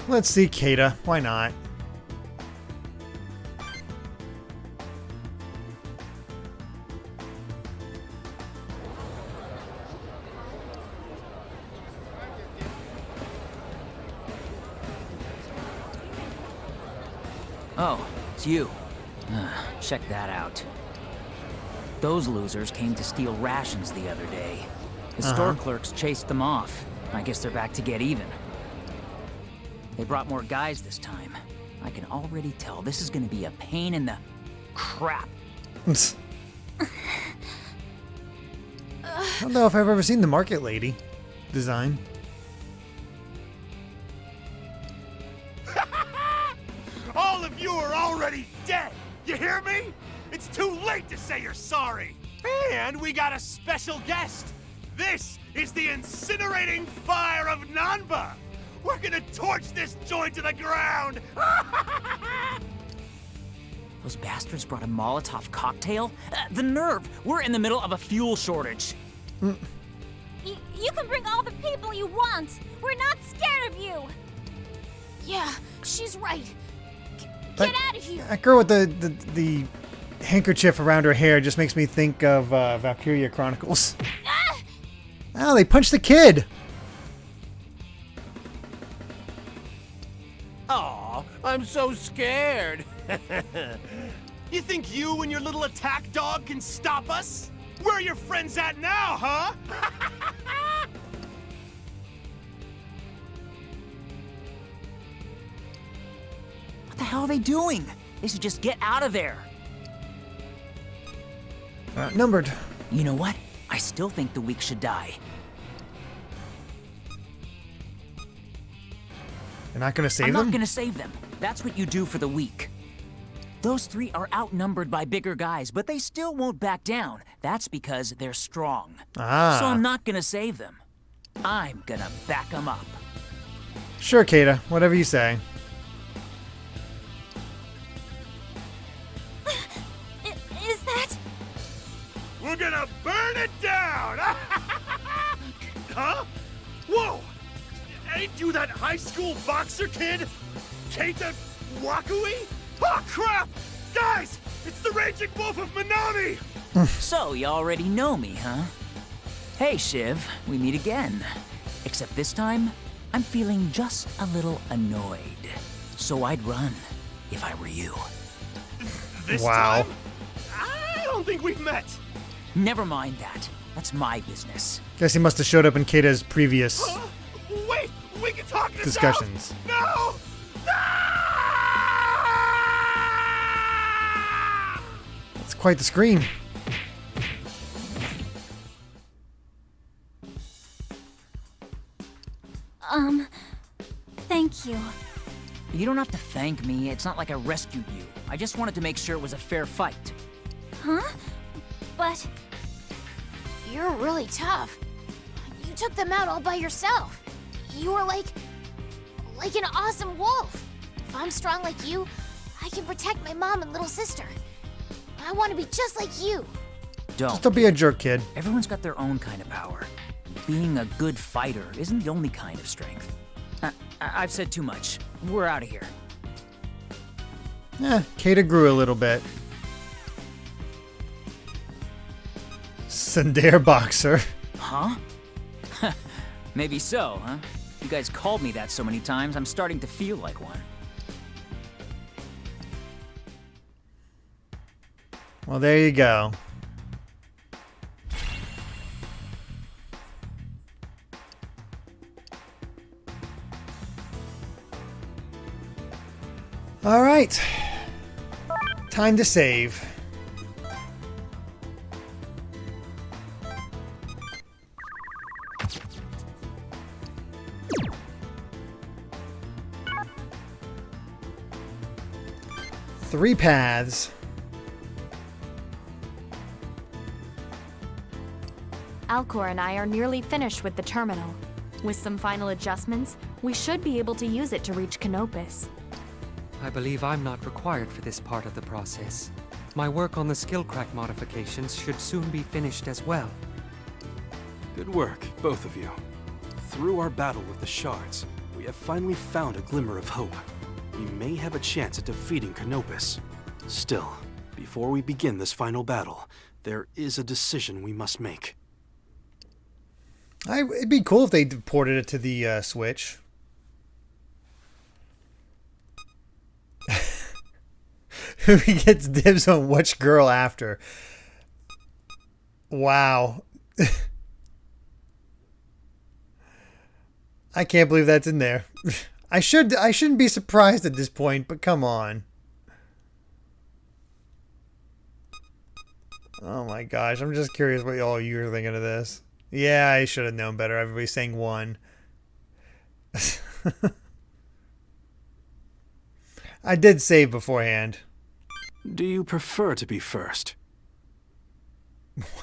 Let's see Kata. Why not? Oh, it's you. Check that out. Those losers came to steal rations the other day. The store clerks chased them off. I guess they're back to get even. They brought more guys this time. I can already tell this is gonna be a pain in the crap. I don't know if I've ever seen the Market Lady design. All of you are already dead! You hear me? It's too late to say you're sorry! And we got a special guest! This is the incinerating fire of Nanba! We're gonna torch this joint to the ground! Those bastards brought a Molotov cocktail? The nerve! We're in the middle of a fuel shortage. You can bring all the people you want! We're not scared of you! Yeah, she's right. Get out of here! That girl with the handkerchief around her hair just makes me think of Valkyria Chronicles. Oh, they punched the kid! Aw, I'm so scared. You think you and your little attack dog can stop us? Where are your friends at now, huh? What the hell are they doing? They should just get out of there. Numbered. You know what? I still think the weak should die. You're not gonna save them? them? I'm not gonna save them. That's what you do for the weak. Those three are outnumbered by bigger guys, but they still won't back down. That's because they're strong. So I'm not gonna save them. I'm gonna back them up. Sure, Kata. Whatever you say. Is that... We're gonna burn it down! Huh? Whoa! Ain't you that high school boxer kid? Keita Wakui? Oh, crap! Guys! It's the Raging Wolf of Minami! So, you already know me, huh? Hey, Shiv. We meet again. Except this time, I'm feeling just a little annoyed. So I'd run, if I were you. This time? I don't think we've met. Never mind that. That's my business. Guess he must have showed up in Kata's previous Wait! We can talk this discussions. Out. No! That's quite the scream. Thank you. You don't have to thank me. It's not like I rescued you. I just wanted to make sure it was a fair fight. Huh? But... you're really tough. You took them out all by yourself. You were like an awesome wolf. If I'm strong like you, I can protect my mom and little sister. I want to be just like you. Don't be a jerk, kid. Everyone's got their own kind of power. Being a good fighter isn't the only kind of strength. I've said too much. We're out of here. Kata grew a little bit. Sundare Boxer. Huh? Maybe so, huh? You guys called me that so many times, I'm starting to feel like one. Well, there you go. All right. Time to save. Three paths. Alcor and I are nearly finished with the terminal. With some final adjustments, we should be able to use it to reach Canopus. I believe I'm not required for this part of the process. My work on the skill crack modifications should soon be finished as well. Good work, both of you. Through our battle with the shards, we have finally found a glimmer of hope. We may have a chance at defeating Canopus. Still, before we begin this final battle, there is a decision we must make. It'd be cool if they ported it to the Switch. Who gets dibs on which girl after? Wow. I can't believe that's in there. I shouldn't be surprised at this point, but come on. Oh my gosh, I'm just curious what all you are thinking of this. Yeah, I should have known better. Everybody's saying one. I did save beforehand. Do you prefer to be first?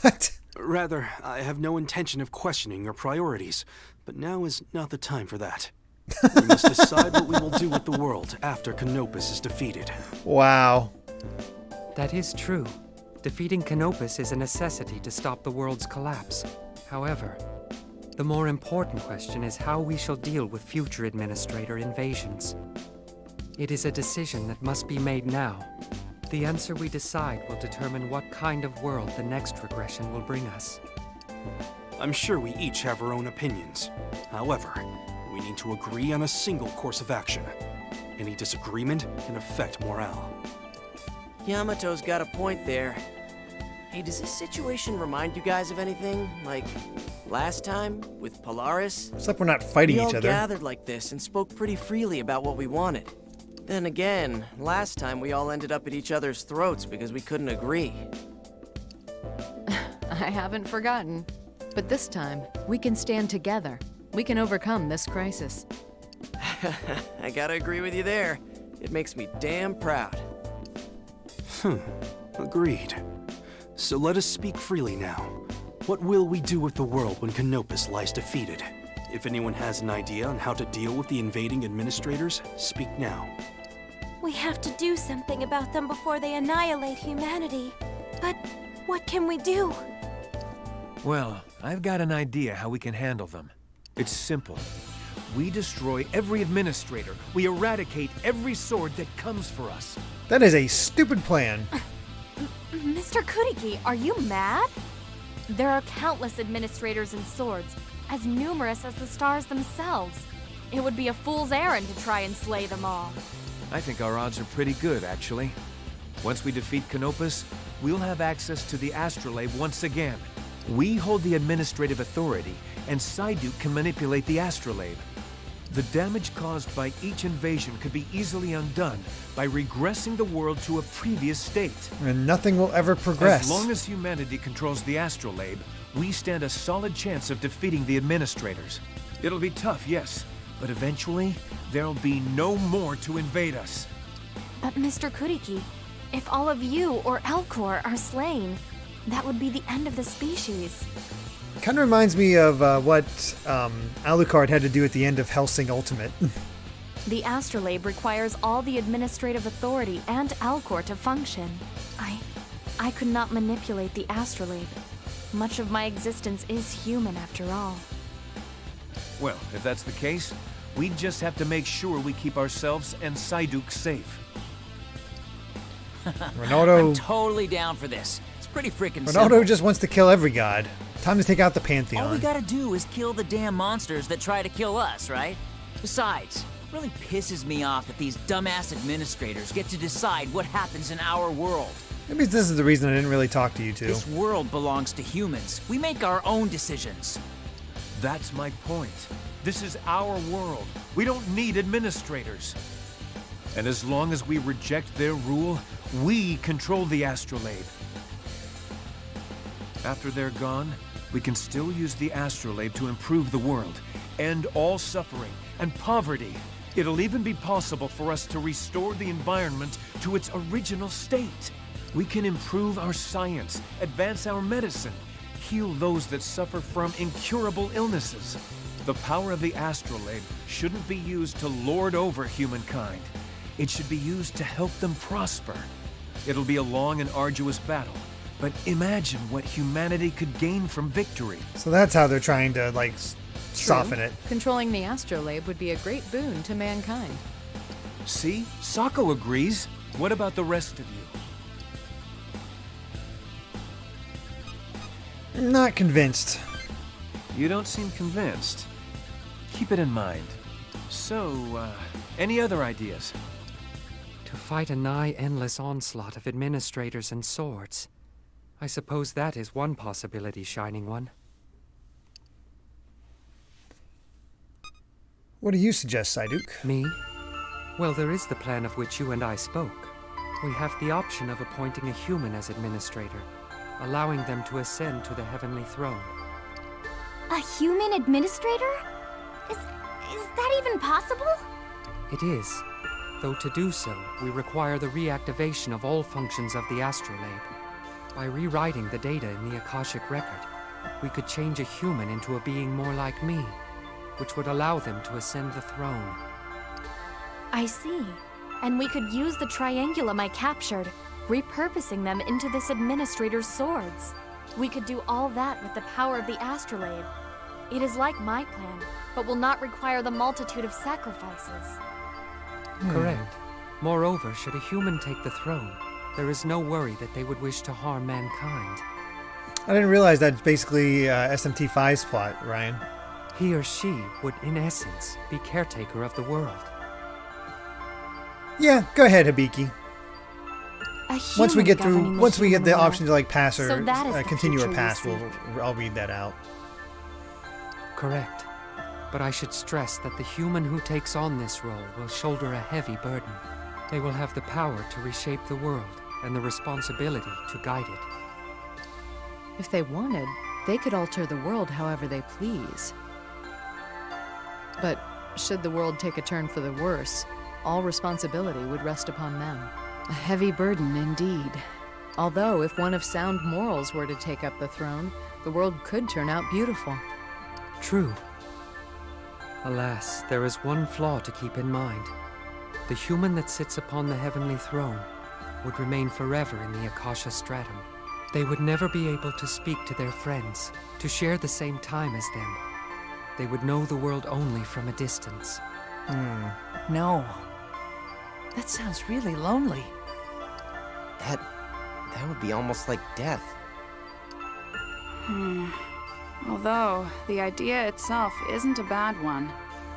What? Rather, I have no intention of questioning your priorities, but now is not the time for that. We must decide what we will do with the world after Canopus is defeated. Wow. That is true. Defeating Canopus is a necessity to stop the world's collapse. However, the more important question is how we shall deal with future administrator invasions. It is a decision that must be made now. The answer we decide will determine what kind of world the next regression will bring us. I'm sure we each have our own opinions. However, we need to agree on a single course of action. Any disagreement can affect morale. Yamato's got a point there. Hey, does this situation remind you guys of anything? Like last time with Polaris? Except we're not fighting each other. We all gathered like this and spoke pretty freely about what we wanted. Then again, last time we all ended up at each other's throats because we couldn't agree. I haven't forgotten. But this time, we can stand together. We can overcome this crisis. I gotta agree with you there. It makes me damn proud. Agreed. So let us speak freely now. What will we do with the world when Canopus lies defeated? If anyone has an idea on how to deal with the invading administrators, speak now. We have to do something about them before they annihilate humanity. But what can we do? Well, I've got an idea how we can handle them. It's simple. We destroy every administrator. We eradicate every sword that comes for us. That is a stupid plan. Mr. Kuriki, are you mad? There are countless administrators and swords, as numerous as the stars themselves. It would be a fool's errand to try and slay them all. I think our odds are pretty good, actually. Once we defeat Canopus, we'll have access to the astrolabe once again. We hold the administrative authority, and Psyduke can manipulate the astrolabe. The damage caused by each invasion could be easily undone by regressing the world to a previous state. And nothing will ever progress. As long as humanity controls the astrolabe, we stand a solid chance of defeating the administrators. It'll be tough, yes, but eventually, there'll be no more to invade us. But Mr. Kuriki, if all of you or Alcor are slain, that would be the end of the species. Kind of reminds me of what Alucard had to do at the end of Hellsing Ultimate. The astrolabe requires all the administrative authority and Alcor to function. I could not manipulate the astrolabe. Much of my existence is human after all. Well, if that's the case, we just have to make sure we keep ourselves and Psyduke safe. Ronaldo... I'm totally down for this. It's pretty freaking Ronaldo simple. just wants to kill every god. Time to take out the Pantheon. All we gotta do is kill the damn monsters that try to kill us, right? Besides, it really pisses me off that these dumbass administrators get to decide what happens in our world. Maybe this is the reason I didn't really talk to you two. This world belongs to humans. We make our own decisions. That's my point. This is our world. We don't need administrators. And as long as we reject their rule, we control the astrolabe. After they're gone, we can still use the astrolabe to improve the world, end all suffering and poverty. It'll even be possible for us to restore the environment to its original state. We can improve our science, advance our medicine, heal those that suffer from incurable illnesses. The power of the astrolabe shouldn't be used to lord over humankind. It should be used to help them prosper. It'll be a long and arduous battle, but imagine what humanity could gain from victory. So that's how they're trying to, like, soften it. Controlling the astrolabe would be a great boon to mankind. See? Sako agrees. What about the rest of you? Not convinced. You don't seem convinced. Keep it in mind. So, any other ideas? To fight a nigh-endless onslaught of administrators and swords. I suppose that is one possibility, Shining One. What do you suggest, Psyduke? Me? Well, there is the plan of which you and I spoke. We have the option of appointing a human as administrator, allowing them to ascend to the heavenly throne. A human administrator? Is that even possible? It is. Though to do so, we require the reactivation of all functions of the astrolabe. By rewriting the data in the Akashic record, we could change a human into a being more like me, which would allow them to ascend the throne. I see. And we could use the triangulum I captured, repurposing them into this administrator's swords. We could do all that with the power of the astrolabe. It is like my plan, but will not require the multitude of sacrifices. Correct. Moreover, should a human take the throne, there is no worry that they would wish to harm mankind. I didn't realize that's basically SMT5's plot, Ryan. He or she would, in essence, be caretaker of the world. Yeah, go ahead, Hibiki. Once we get the option to like pass or continue or pass, I'll read that out. Correct. But I should stress that the human who takes on this role will shoulder a heavy burden. They will have the power to reshape the world and the responsibility to guide it. If they wanted, they could alter the world however they please. But should the world take a turn for the worse, all responsibility would rest upon them. A heavy burden indeed. Although if one of sound morals were to take up the throne, the world could turn out beautiful. True. Alas, there is one flaw to keep in mind. The human that sits upon the heavenly throne would remain forever in the Akasha stratum. They would never be able to speak to their friends, to share the same time as them. They would know the world only from a distance. No. That sounds really lonely. That would be almost like death. Although, the idea itself isn't a bad one.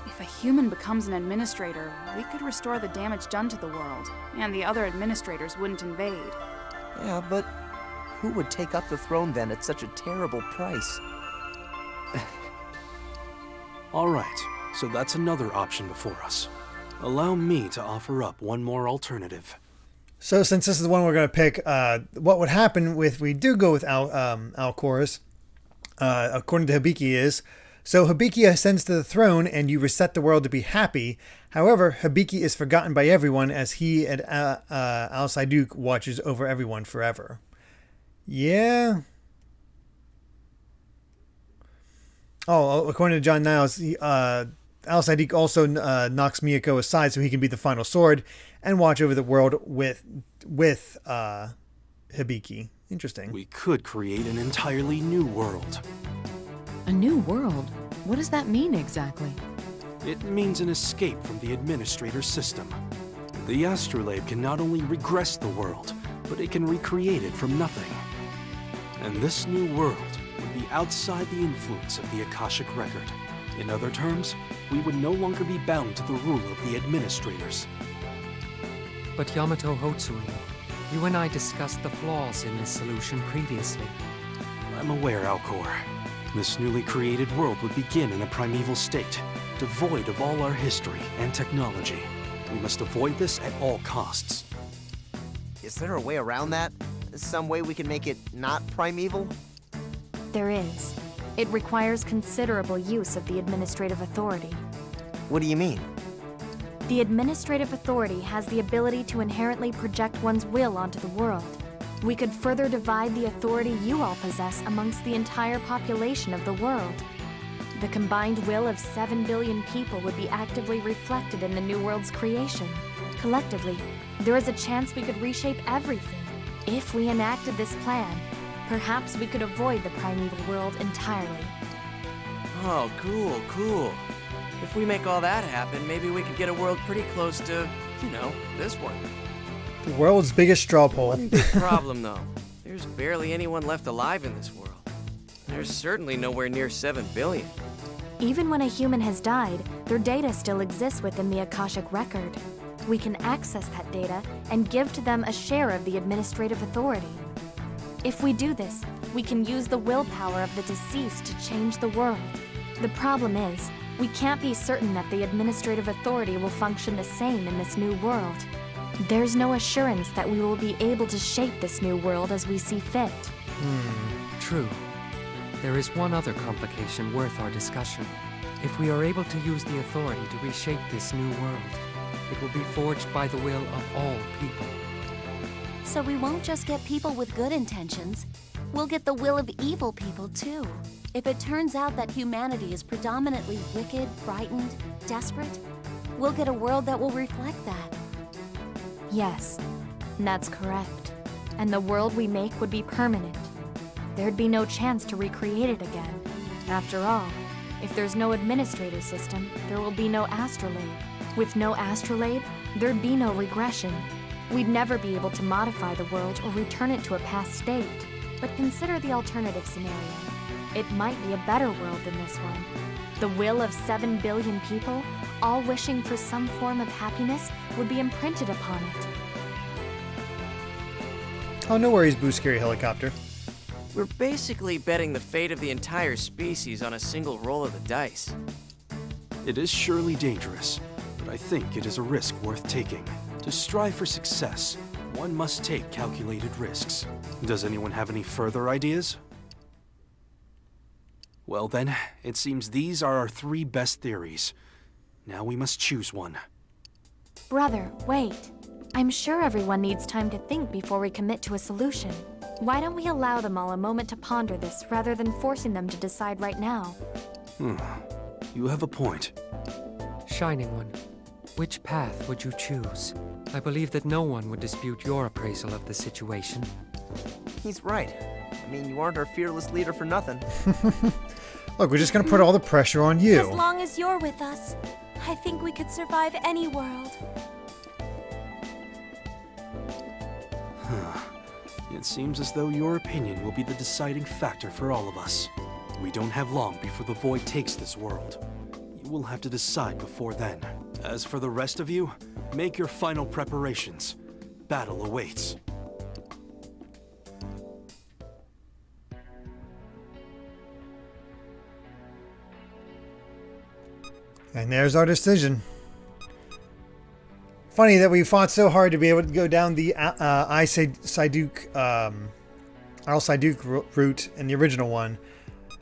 If a human becomes an administrator, we could restore the damage done to the world, and the other administrators wouldn't invade. Yeah, but who would take up the throne then at such a terrible price? All right, so that's another option before us. Allow me to offer up one more alternative. So since this is the one we're going to pick, what would happen if we do go with Alcorus, according to Hibiki is, so Hibiki ascends to the throne and you reset the world to be happy. However, Hibiki is forgotten by everyone as he and Al Psyduke watches over everyone forever. Yeah. Oh, according to John Niles, Al Psyduke also knocks Miyako aside so he can be the final sword and watch over the world with Hibiki. Interesting. We could create an entirely new world. A new world? What does that mean exactly? It means an escape from the administrator system. The astrolabe can not only regress the world, but it can recreate it from nothing. And this new world would be outside the influence of the Akashic Record. In other terms, we would no longer be bound to the rule of the administrators. But Yamato Hotsui, you and I discussed the flaws in this solution previously. I'm aware, Alcor. This newly created world would begin in a primeval state, devoid of all our history and technology. We must avoid this at all costs. Is there a way around that? Some way we can make it not primeval? There is. It requires considerable use of the administrative authority. What do you mean? The administrative authority has the ability to inherently project one's will onto the world. We could further divide the authority you all possess amongst the entire population of the world. The combined will of 7 billion people would be actively reflected in the new world's creation. Collectively, there is a chance we could reshape everything. If we enacted this plan, perhaps we could avoid the primeval world entirely. Oh, cool, cool. If we make all that happen, maybe we could get a world pretty close to, you know, this one. The world's biggest straw poll. One big problem, though. There's barely anyone left alive in this world. There's certainly nowhere near 7 billion. Even when a human has died, their data still exists within the Akashic Record. We can access that data and give to them a share of the administrative authority. If we do this, we can use the willpower of the deceased to change the world. The problem is, we can't be certain that the administrative authority will function the same in this new world. There's no assurance that we will be able to shape this new world as we see fit. True. There is one other complication worth our discussion. If we are able to use the authority to reshape this new world, it will be forged by the will of all people. So we won't just get people with good intentions. We'll get the will of evil people, too. If it turns out that humanity is predominantly wicked, frightened, desperate, we'll get a world that will reflect that. Yes, that's correct. And the world we make would be permanent. There'd be no chance to recreate it again. After all, if there's no administrator system, there will be no astrolabe. With no astrolabe, there'd be no regression. We'd never be able to modify the world or return it to a past state. But consider the alternative scenario. It might be a better world than this one. The will of 7 billion people, all wishing for some form of happiness, would be imprinted upon it. Oh, no worries, Boo Scary Helicopter. We're basically betting the fate of the entire species on a single roll of the dice. It is surely dangerous, but I think it is a risk worth taking. To strive for success, one must take calculated risks. Does anyone have any further ideas? Well then, it seems these are our 3 best theories. Now we must choose one. Brother, wait. I'm sure everyone needs time to think before we commit to a solution. Why don't we allow them all a moment to ponder this rather than forcing them to decide right now? You have a point. Shining One, which path would you choose? I believe that no one would dispute your appraisal of the situation. He's right. I mean, you aren't our fearless leader for nothing. Look, we're just gonna put all the pressure on you. As long as you're with us, I think we could survive any world. It seems as though your opinion will be the deciding factor for all of us. We don't have long before the Void takes this world. You will have to decide before then. As for the rest of you, make your final preparations. Battle awaits. And there's our decision. Funny that we fought so hard to be able to go down the Al Sayduke route in the original one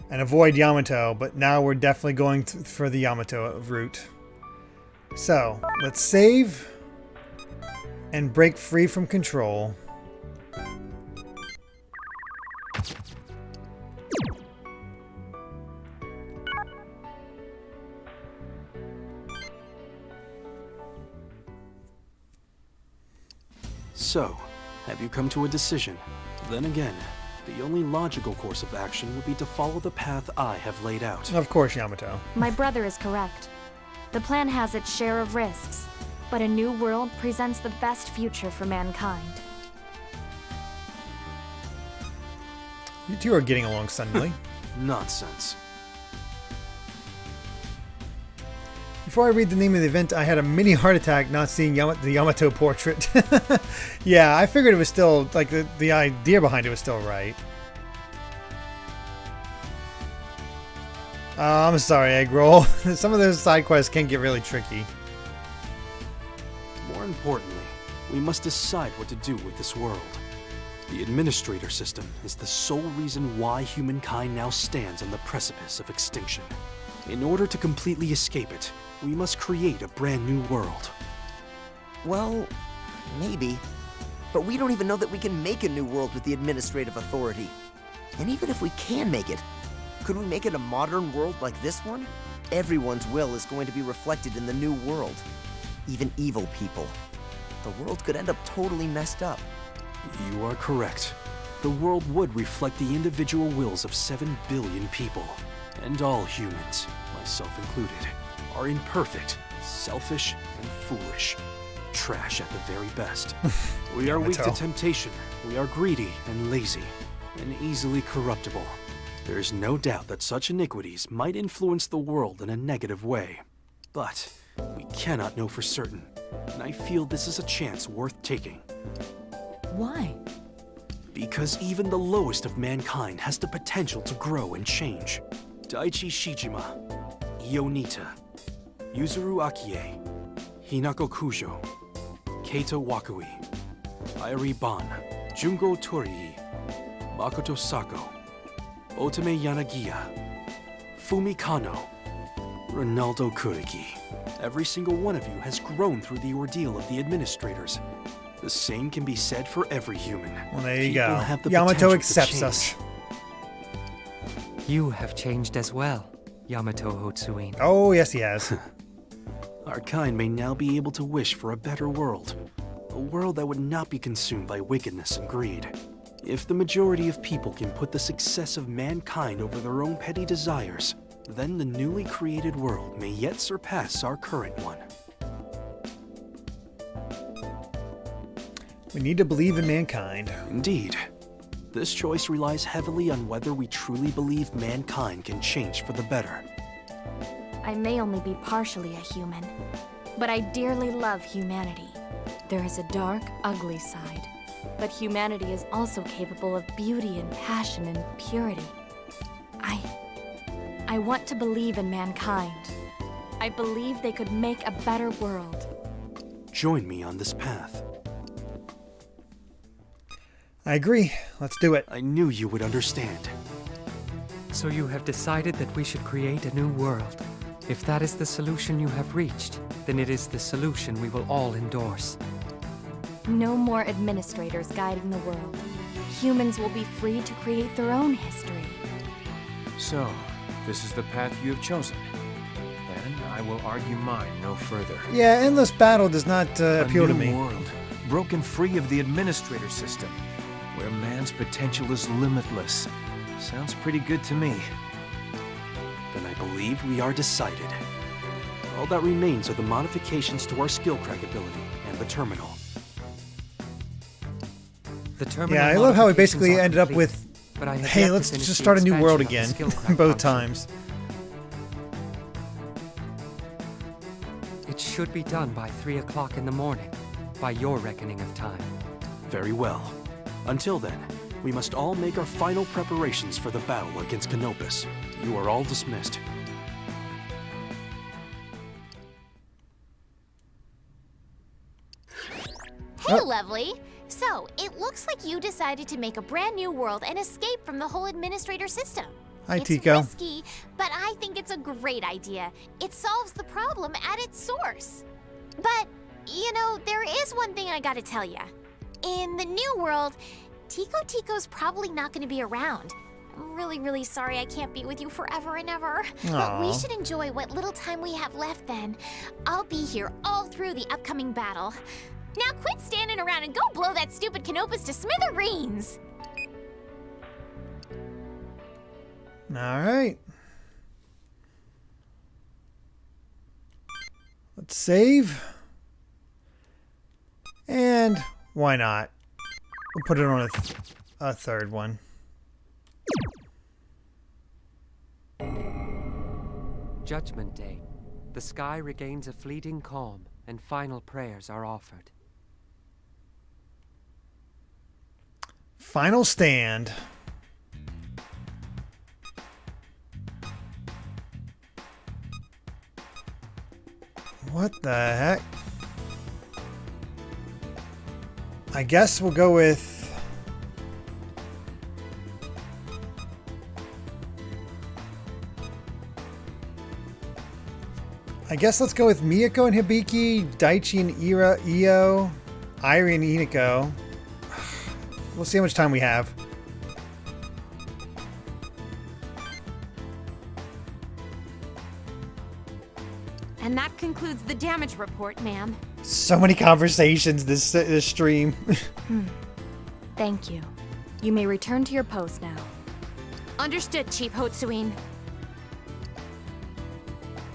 and avoid Yamato, but now we're definitely going for the Yamato route. So, let's save and break free from control. So, have you come to a decision? Then again, the only logical course of action would be to follow the path I have laid out. Of course, Yamato. My brother is correct. The plan has its share of risks, But a new world presents the best future for mankind. You two are getting along suddenly. Nonsense. Before I read the name of the event, I had a mini heart attack not seeing the Yamato portrait. Yeah, I figured it was still, like, the idea behind it was still right. I'm sorry, Egg Roll. Some of those side quests can get really tricky. More importantly, we must decide what to do with this world. The administrator system is the sole reason why humankind now stands on the precipice of extinction. In order to completely escape it, we must create a brand new world. Well, maybe. But we don't even know that we can make a new world with the administrative authority. And even if we can make it, could we make it a modern world like this one? Everyone's will is going to be reflected in the new world. Even evil people. The world could end up totally messed up. You are correct. The world would reflect the individual wills of 7 billion people. And all humans, myself included, are imperfect, selfish, and foolish. Trash at the very best. We are weak to temptation. We are greedy and lazy, and easily corruptible. There is no doubt that such iniquities might influence the world in a negative way. But we cannot know for certain, and I feel this is a chance worth taking. Why? Because even the lowest of mankind has the potential to grow and change. Daichi Shijima, Ionita, Yuzuru Akie, Hinako Kujo, Keito Wakui, Airi Ban, Jungo Torii, Makoto Sako, Otome Yanagiya, Fumi Kano, Ronaldo Kurigi. Every single one of you has grown through the ordeal of the administrators. The same can be said for every human. Well, there you go. Have the Yamato potential to accepts change. us. You have changed as well, Yamato Hotsuin. Oh, yes, he has. Our kind may now be able to wish for a better world. A world that would not be consumed by wickedness and greed. If the majority of people can put the success of mankind over their own petty desires, then the newly created world may yet surpass our current one. We need to believe in mankind. Indeed. This choice relies heavily on whether we truly believe mankind can change for the better. I may only be partially a human, but I dearly love humanity. There is a dark, ugly side, but humanity is also capable of beauty and passion and purity. I want to believe in mankind. I believe they could make a better world. Join me on this path. I agree. Let's do it. I knew you would understand. So you have decided that we should create a new world. If that is the solution you have reached, then it is the solution we will all endorse. No more administrators guiding the world. Humans will be free to create their own history. So, this is the path you have chosen. Then I will argue mine no further. Yeah, endless battle does not appeal to me. A new world, broken free of the administrator system, where man's potential is limitless. Sounds pretty good to me. Then I believe we are decided. All that remains are the modifications to our skill crack ability and the terminal. The terminal Yeah, I love how we basically modifications are ended up complete, with, but I have hey, yet to let's finish just the start a new world expansion again, of the skill crack both function. times. It should be done by 3 o'clock in the morning, by your reckoning of time. Very well. Until then, we must all make our final preparations for the battle against Canopus. You are all dismissed. Hey, lovely. So, it looks like you decided to make a brand new world and escape from the whole administrator system. Hi, It's Tico. risky, but I think it's a great idea. It solves the problem at its source. But, you know, there is one thing I gotta tell ya. In the new world, Tico's probably not gonna be around. I'm really, really sorry I can't be with you forever and ever. But we Aw. should enjoy what little time we have left then. I'll be here all through the upcoming battle. Now quit standing around and go blow that stupid Canopus to smithereens! All right. Let's save. And why not? We'll put it on a third one. Judgment Day. The sky regains a fleeting calm, and final prayers are offered. Final stand. What the heck? I guess we'll go with... let's go with Miyako and Hibiki, Daichi and Io, Airi and Hinako. We'll see how much time we have. And that concludes the damage report, ma'am. So many conversations this stream. Thank you. You may return to your post now. Understood, Chief Hotsuin.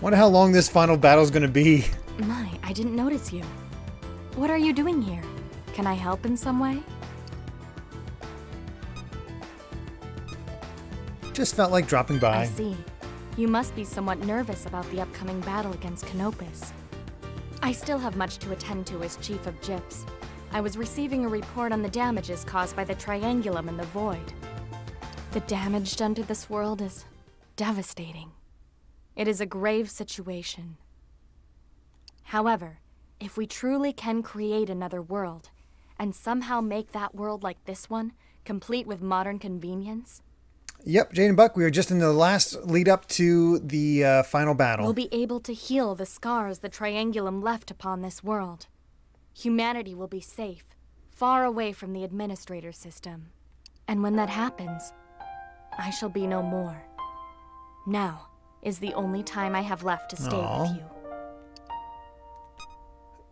Wonder how long this final battle is going to be. My, I didn't notice you. What are you doing here? Can I help in some way? Just felt like dropping by. I see. You must be somewhat nervous about the upcoming battle against Canopus. I still have much to attend to as Chief of Gyps. I was receiving a report on the damages caused by the Triangulum and the Void. The damage done to this world is devastating. It is a grave situation. However, if we truly can create another world, and somehow make that world like this one, complete with modern convenience... Yep, Jade and Buck, we were just in the last lead up to the final battle. We'll be able to heal the scars the Triangulum left upon this world. Humanity will be safe, far away from the administrator system. And when that happens, I shall be no more. Now is the only time I have left to stay with you.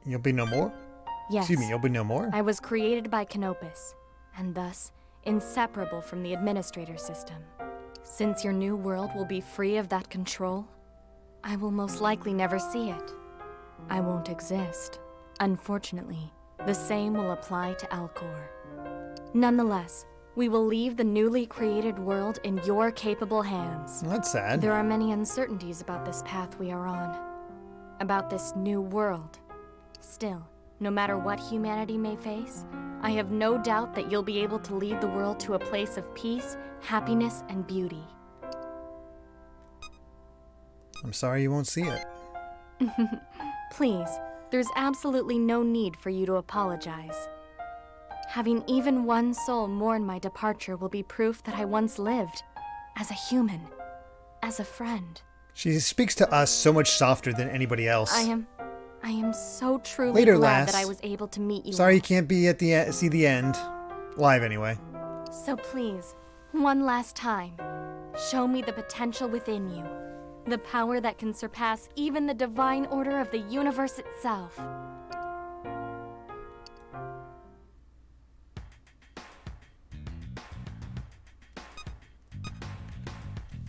You'll be no more? Yes. Excuse me, you'll be no more? I was created by Canopus, and thus inseparable from the administrator system. Since your new world will be free of that control, I will most likely never see it. I won't exist. Unfortunately, the same will apply to Alcor. Nonetheless, we will leave the newly created world in your capable hands. That's sad. There are many uncertainties about this path we are on, about this new world. Still, no matter what humanity may face, I have no doubt that you'll be able to lead the world to a place of peace, happiness, and beauty. I'm sorry you won't see it. Please, there's absolutely no need for you to apologize. Having even one soul mourn my departure will be proof that I once lived as a human, as a friend. She speaks to us so much softer than anybody else. I am so truly glad that I was able to meet you. Sorry you can't be at the see the end. Live anyway. So please, one last time, show me the potential within you. The power that can surpass even the divine order of the universe itself.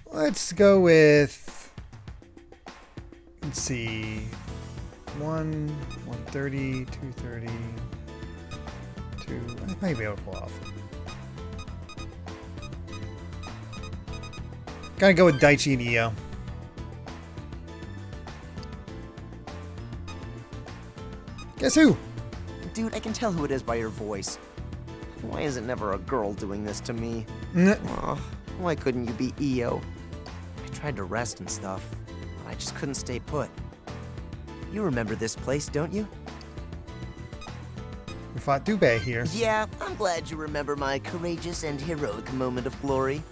Let's go with... Let's see... 130, 230, 2... I might be able to pull off. Gotta go with Daichi and Io. Guess who? Dude, I can tell who it is by your voice. Why is it never a girl doing this to me? Aw, why couldn't you be Io? I tried to rest and stuff, but I just couldn't stay put. You remember this place, don't you? We fought Dubei here. Yeah, I'm glad you remember my courageous and heroic moment of glory.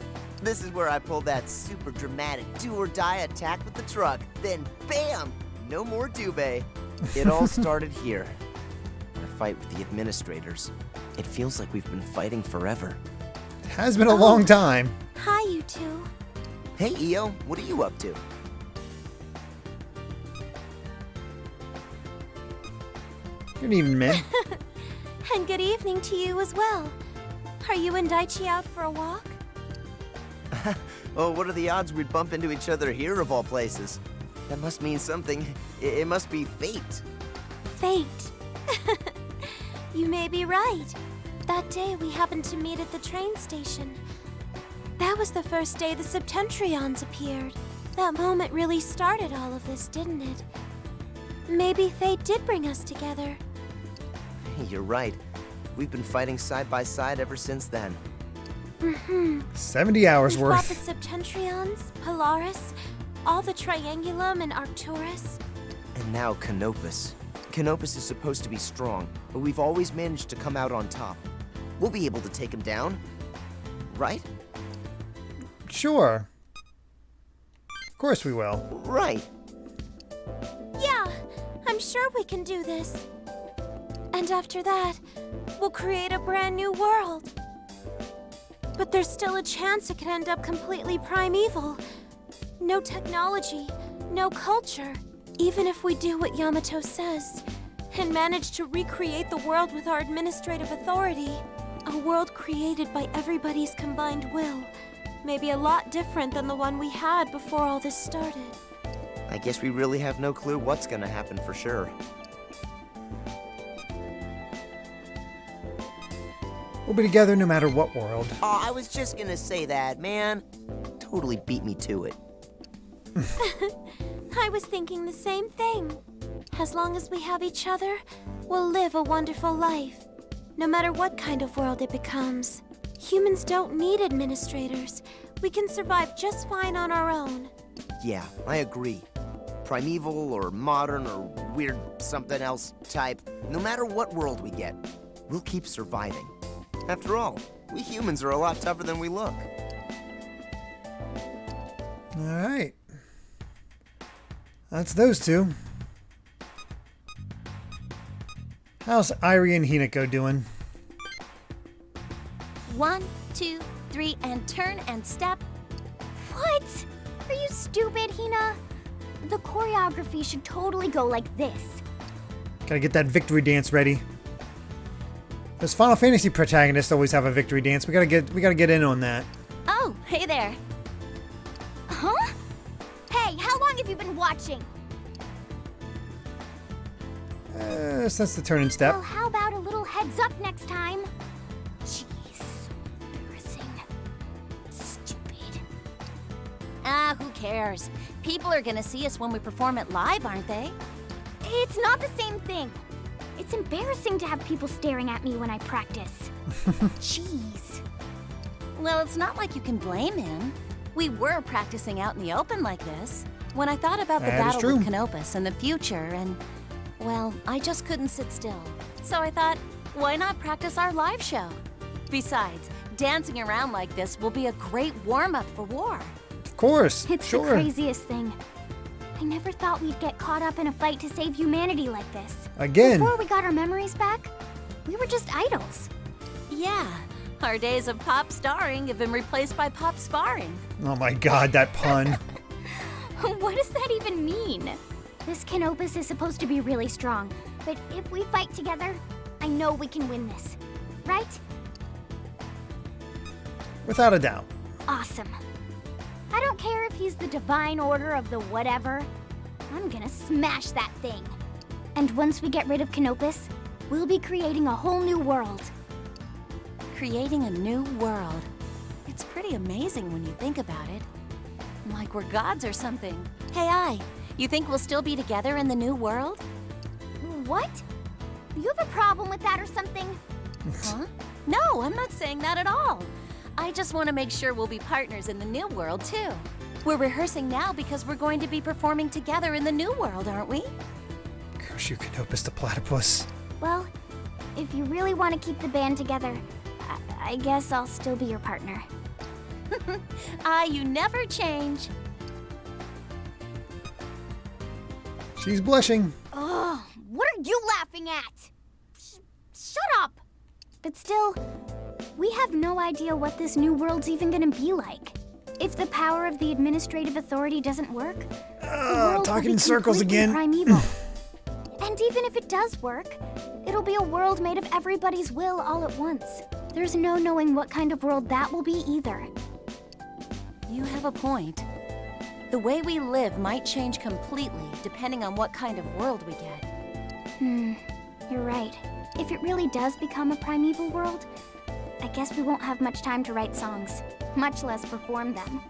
This is where I pulled that super dramatic do-or-die attack with the truck. Then, bam! No more Dubei. It all started here. Our fight with the administrators. It feels like we've been fighting forever. It has been a long time. Hi, you two. Hey, Io, what are you up to? Good evening, man. And good evening to you as well. Are you and Daichi out for a walk? Oh, what are the odds we'd bump into each other here of all places? That must mean something. It must be fate. Fate. You may be right. That day we happened to meet at the train station. That was the first day the Septentrions appeared. That moment really started all of this, didn't it? Maybe fate did bring us together. You're right. We've been fighting side by side ever since then. 70 hours We worth. fought the Septentrions, Polaris, all the Triangulum and Arcturus. And now Canopus. Canopus is supposed to be strong, but we've always managed to come out on top. We'll be able to take him down, right? Sure. Of course we will. Right. Yeah, I'm sure we can do this. And after that, we'll create a brand new world. But there's still a chance it could end up completely primeval. No technology, no culture. Even if we do what Yamato says, and manage to recreate the world with our administrative authority, a world created by everybody's combined will, may be a lot different than the one we had before all this started. I guess we really have no clue what's gonna happen for sure. We'll be together no matter what world. Oh, I was just gonna say that, man. Totally beat me to it. I was thinking the same thing. As long as we have each other, we'll live a wonderful life. No matter what kind of world it becomes. Humans don't need administrators. We can survive just fine on our own. Yeah, I agree. Primeval or modern or weird something else type, no matter what world we get, we'll keep surviving. After all, we humans are a lot tougher than we look. All right. That's those two. How's Irie and Hinako doing? 1, 2, 3, and turn and step. What? Are you stupid, Hina? The choreography should totally go like this. Gotta get that victory dance ready. Those Final Fantasy protagonists always have a victory dance. We gotta get in on that. Oh, hey there. Huh? Hey, how long have you been watching? Since the turn and step. Well, how about a little heads up next time? Jeez. Embarrassing. Stupid. Ah, who cares? People are gonna see us when we perform it live, aren't they? It's not the same thing. It's embarrassing to have people staring at me when I practice. Jeez. Well, it's not like you can blame him. We were practicing out in the open like this. When I thought about the battle with Canopus and the future and, well, I just couldn't sit still. So I thought, why not practice our live show? Besides, dancing around like this will be a great warm-up for war. Of course, It's the craziest thing. I never thought we'd get caught up in a fight to save humanity like this. Again. Before we got our memories back, we were just idols. Yeah, our days of pop starring have been replaced by pop sparring. Oh my god, that pun. What does that even mean? This Canopus is supposed to be really strong, but if we fight together, I know we can win this. Right? Without a doubt. Awesome. I don't care if he's the divine order of the whatever. I'm gonna smash that thing. And once we get rid of Canopus, we'll be creating a whole new world. Creating a new world. It's pretty amazing when you think about it. Like we're gods or something. Hey, you think we'll still be together in the new world? What? You have a problem with that or something? Huh? No, I'm not saying that at all. I just want to make sure we'll be partners in the new world, too. We're rehearsing now because we're going to be performing together in the new world, aren't we? Curse you, Canopus the platypus. Well, if you really want to keep the band together, I guess I'll still be your partner. You never change. She's blushing. Oh, what are you laughing at? Shut up! But still, we have no idea what this new world's even gonna be like. If the power of the administrative authority doesn't work, the world talking will be in circles completely again. primeval. And even if it does work, it'll be a world made of everybody's will all at once. There's no knowing what kind of world that will be either. You have a point. The way we live might change completely depending on what kind of world we get. You're right. if it really does become a primeval world, I guess we won't have much time to write songs, much less perform them.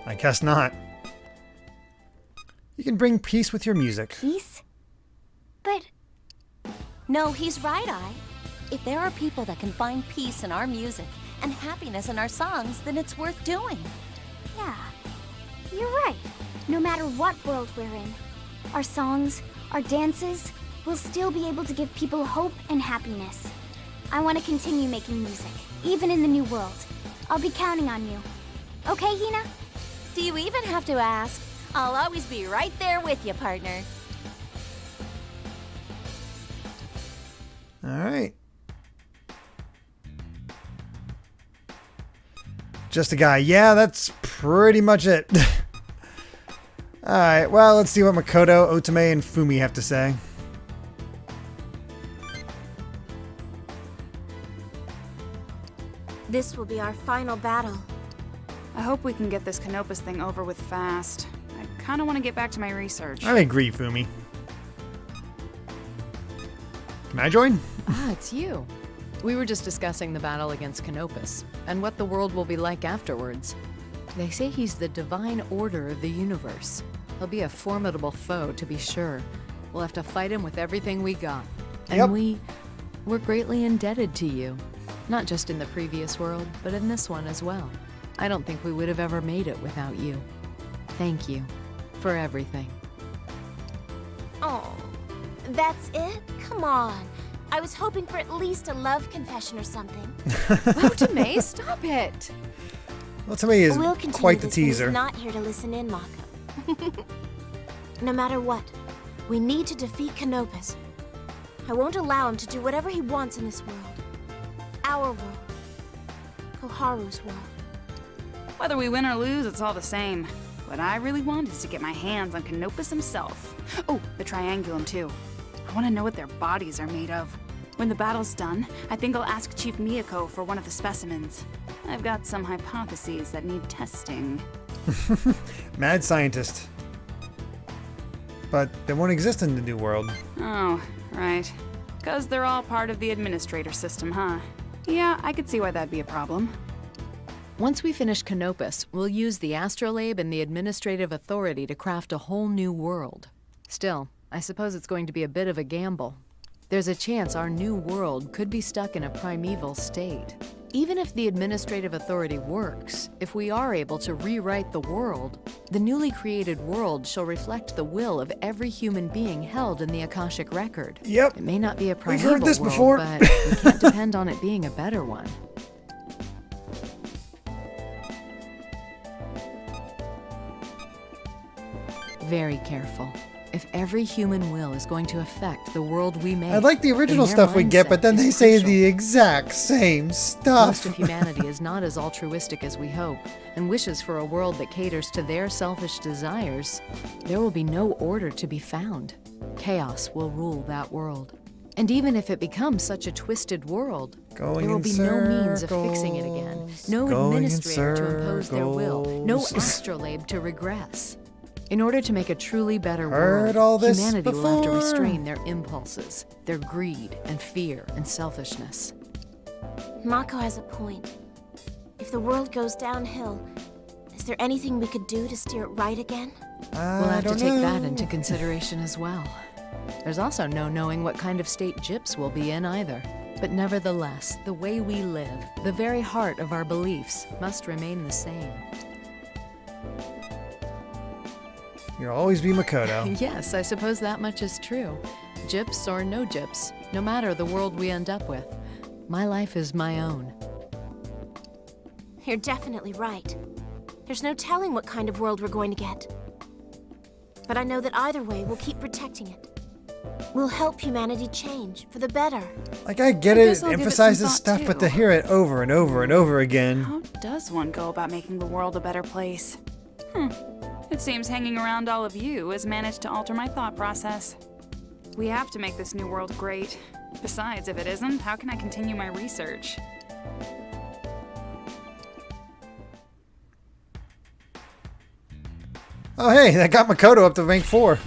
I guess not. You can bring peace with your music. Peace? But... No, he's right, If there are people that can find peace in our music and happiness in our songs, then it's worth doing. Yeah, you're right. No matter what world we're in, our songs, our dances, will still be able to give people hope and happiness. I want to continue making music, even in the new world. I'll be counting on you. Okay, Hina? Do you even have to ask? I'll always be right there with you, partner. All right. Just a guy. Yeah, that's pretty much it. Alright, well, let's see what Makoto, Otome, and Fumi have to say. This will be our final battle. I hope we can get this Canopus thing over with fast. I kind of want to get back to my research. I agree, Fumi. Can I join? Ah, it's you. We were just discussing the battle against Canopus, and what the world will be like afterwards. They say he's the divine order of the universe. He'll be a formidable foe, to be sure. We'll have to fight him with everything we got. And we're greatly indebted to you. Not just in the previous world, but in this one as well. I don't think we would have ever made it without you. Thank you for everything. Oh, that's it? Come on. I was hoping for at least a love confession or something. Otome, stop it! Otome is We'll continue quite the this when he's teaser. not here to listen in, Mako. No matter what, we need to defeat Canopus. I won't allow him to do whatever he wants in this world. Our world. Koharu's world. Whether we win or lose, it's all the same. What I really want is to get my hands on Canopus himself. Oh, the Triangulum too. I want to know what their bodies are made of. When the battle's done, I think I'll ask Chief Miyako for one of the specimens. I've got some hypotheses that need testing. Mad scientist. But they won't exist in the new world. Oh, right. 'Cause they're all part of the administrator system, huh? Yeah, I could see why that'd be a problem. Once we finish Canopus, we'll use the astrolabe and the administrative authority to craft a whole new world. Still, I suppose it's going to be a bit of a gamble. There's a chance our new world could be stuck in a primeval state. Even if the administrative authority works, if we are able to rewrite the world, the newly created world shall reflect the will of every human being held in the Akashic Record. Yep. It may not be a We've primeval heard this world, before. but we can't depend on it being a better one. Very careful. If every human will is going to affect the world we make, I like the original then their stuff we get, but then mindset they is say crucial. the exact same stuff. Most of humanity is not as altruistic as we hope, and wishes for a world that caters to their selfish desires. There will be no order to be found. Chaos will rule that world. And even if it becomes such a twisted world, there will be no means of fixing it again. No administrator to impose their will. No astrolabe to regress. In order to make a truly better Heard world, all this humanity will have to before. restrain their impulses, their greed and fear and selfishness. Mako has a point. If the world goes downhill, is there anything we could do to steer it right again? We'll have to take that into consideration as well. There's also no knowing what kind of state Gyps will be in either. But nevertheless, the way we live, the very heart of our beliefs, must remain the same. You'll always be Makoto. Yes, I suppose that much is true. Gyps or no Gyps, no matter the world we end up with, my life is my own. You're definitely right. There's no telling what kind of world we're going to get. But I know that either way, we'll keep protecting it. We'll help humanity change for the better. Like, I get guess it, I'll it give it some emphasizes thought, stuff, but too. to hear it over and over and over again. How does one go about making the world a better place? It seems hanging around all of you has managed to alter my thought process. We have to make this new world great. Besides, if it isn't, how can I continue my research? Oh, hey, that got Makoto up to rank 4.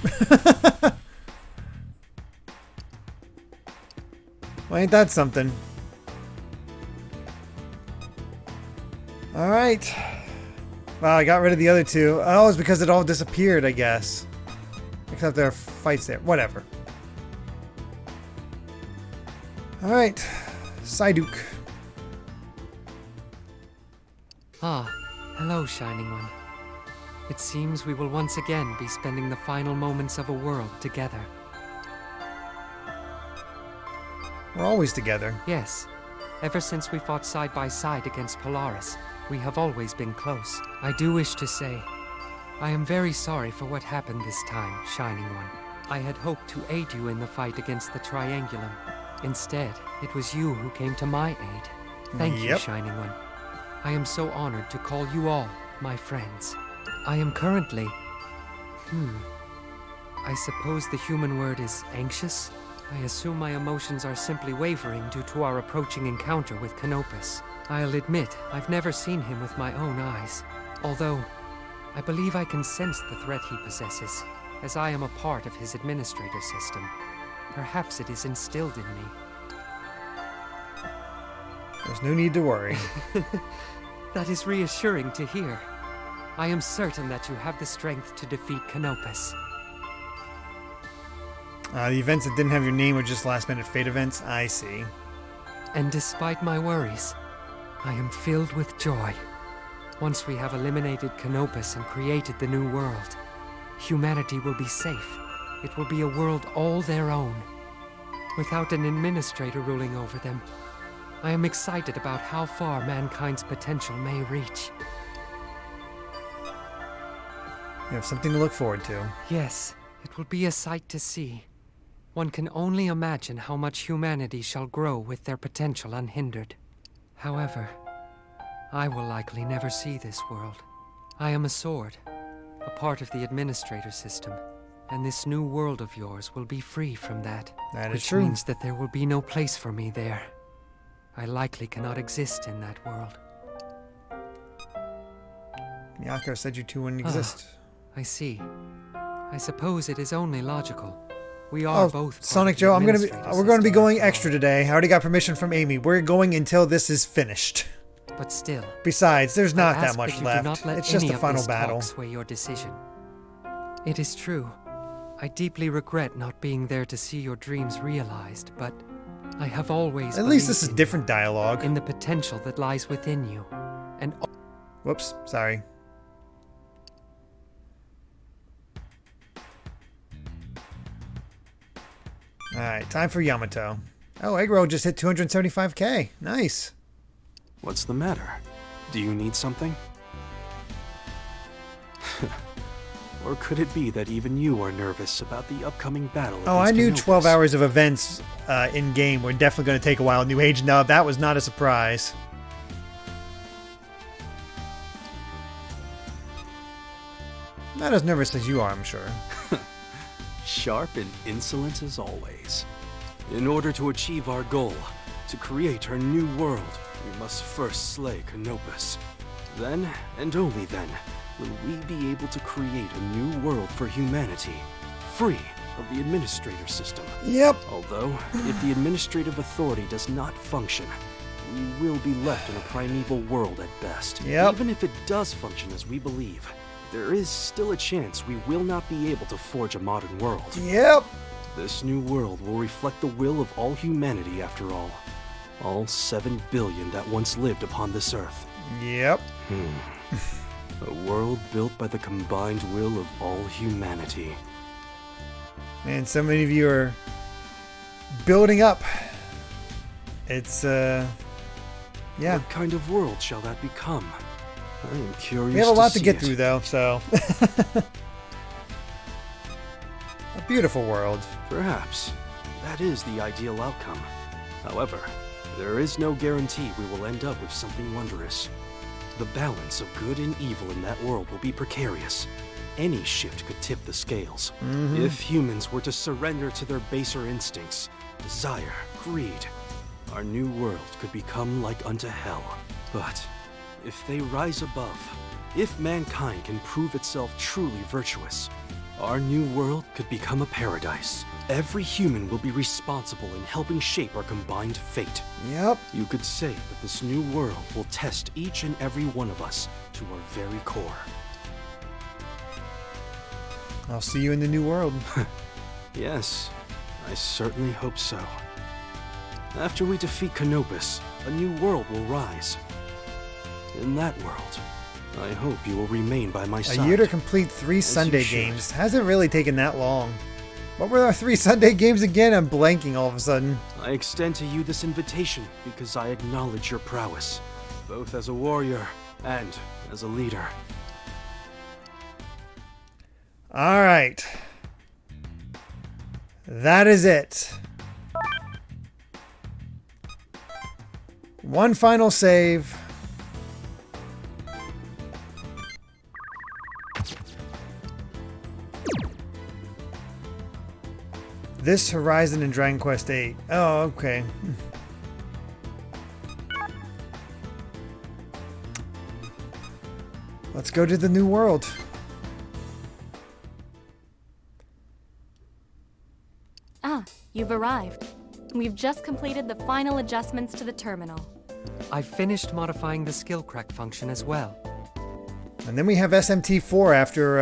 Ain't that something? Alright. Wow, I got rid of the other two. Oh, it's because it all disappeared, I guess. Except there are fights there. Whatever. Alright. Psyduke. Ah, hello, Shining One. It seems we will once again be spending the final moments of a world together. We're always together. Yes. Ever since we fought side by side against Polaris, we have always been close. I do wish to say, I am very sorry for what happened this time, Shining One. I had hoped to aid you in the fight against the Triangulum. Instead, it was you who came to my aid. Thank you, Shining One. I am so honored to call you all my friends. I am currently... I suppose the human word is anxious? I assume my emotions are simply wavering due to our approaching encounter with Canopus. I'll admit, I've never seen him with my own eyes. Although, I believe I can sense the threat he possesses, as I am a part of his administrator system. Perhaps it is instilled in me. There's no need to worry. That is reassuring to hear. I am certain that you have the strength to defeat Canopus. The events that didn't have your name were just last-minute fate events? I see. And despite my worries, I am filled with joy. Once we have eliminated Canopus and created the new world, humanity will be safe. It will be a world all their own, without an administrator ruling over them. I am excited about how far mankind's potential may reach. You have something to look forward to. Yes, it will be a sight to see. One can only imagine how much humanity shall grow with their potential unhindered. However, I will likely never see this world. I am a sword, a part of the administrator system, and this new world of yours will be free from that. That is which true. means that there will be no place for me there. I likely cannot exist in that world. Miyako said you two wouldn't exist. I see. I suppose it is only logical. We are both Sonic Joe, we're going to be going extra today. I already got permission from Amy. We're going until this is finished. But still. Besides, there's not that much that left. Do not let it's just any the of final this battle. Talk sway your decision. It is true. I deeply regret not being there to see your dreams realized, but I have always At least this is different dialogue. In the potential that lies within you. And whoops, sorry. Alright, time for Yamato. Oh, Eggroll just hit 275k. Nice. What's the matter? Do you need something? Or could it be that even you are nervous about the upcoming battle? Oh, I knew Canopus? 12 hours of events in-game were definitely going to take a while. New Age, no, that was not a surprise. Not as nervous as you are, I'm sure. Sharp and insolent as always. In order to achieve our goal, to create our new world, we must first slay Canopus. Then, and only then, will we be able to create a new world for humanity, free of the administrator system. Yep. Although, if the administrative authority does not function, we will be left in a primeval world at best. Yep. Even if it does function as we believe, there is still a chance we will not be able to forge a modern world. Yep. This new world will reflect the will of all humanity after all. All 7 billion that once lived upon this earth. Yep. A world built by the combined will of all humanity. Man, so many of you are building up. It's, yeah. What kind of world shall that become? I am curious. We have a lot to see get it. through, though, so. A beautiful world. Perhaps. That is the ideal outcome. However, there is no guarantee we will end up with something wondrous. The balance of good and evil in that world will be precarious. Any shift could tip the scales. If humans were to surrender to their baser instincts, desire, greed, our new world could become like unto hell. But if they rise above, if mankind can prove itself truly virtuous, Our new world could become a paradise. Every human will be responsible in helping shape our combined fate. Yep. You could say that this new world will test each and every one of us to our very core. I'll see you in the new world. Yes, I certainly hope so. After we defeat Canopus, a new world will rise. In that world, I hope you will remain by my side. A year to complete 3 Sunday games. Hasn't really taken that long. What were our 3 Sunday games again? I'm blanking all of a sudden. I extend to you this invitation because I acknowledge your prowess, both as a warrior and as a leader. All right. That is it. One final save. This Horizon and Dragon Quest VIII. Oh, okay. Let's go to the new world. Ah, you've arrived. We've just completed the final adjustments to the terminal. I finished modifying the skill crack function as well. And then we have SMT4 after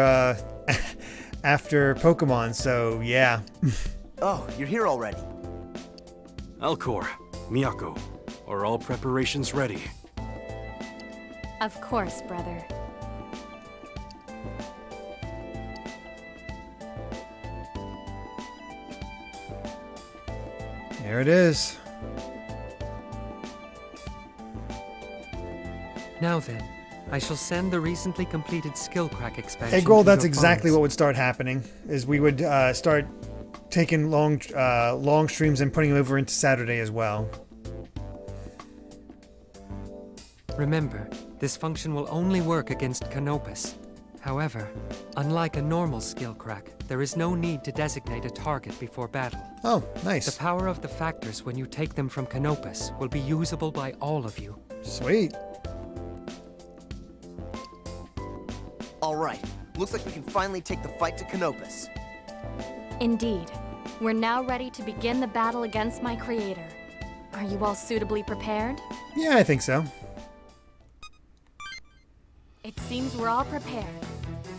after Pokemon, so yeah. Oh, you're here already. Alcor, Miyako, are all preparations ready? Of course, brother. There it is. Now then, I shall send the recently completed skill crack expansion. Eggroll, to that's your exactly phones. what would start happening. Is we would start taking long streams and putting them over into Saturday as well. Remember, this function will only work against Canopus. However, unlike a normal skill crack, there is no need to designate a target before battle. Oh, nice. The power of the factors when you take them from Canopus will be usable by all of you. Sweet. All right. Looks like we can finally take the fight to Canopus. Indeed. We're now ready to begin the battle against my creator. Are you all suitably prepared? Yeah, I think so. It seems we're all prepared.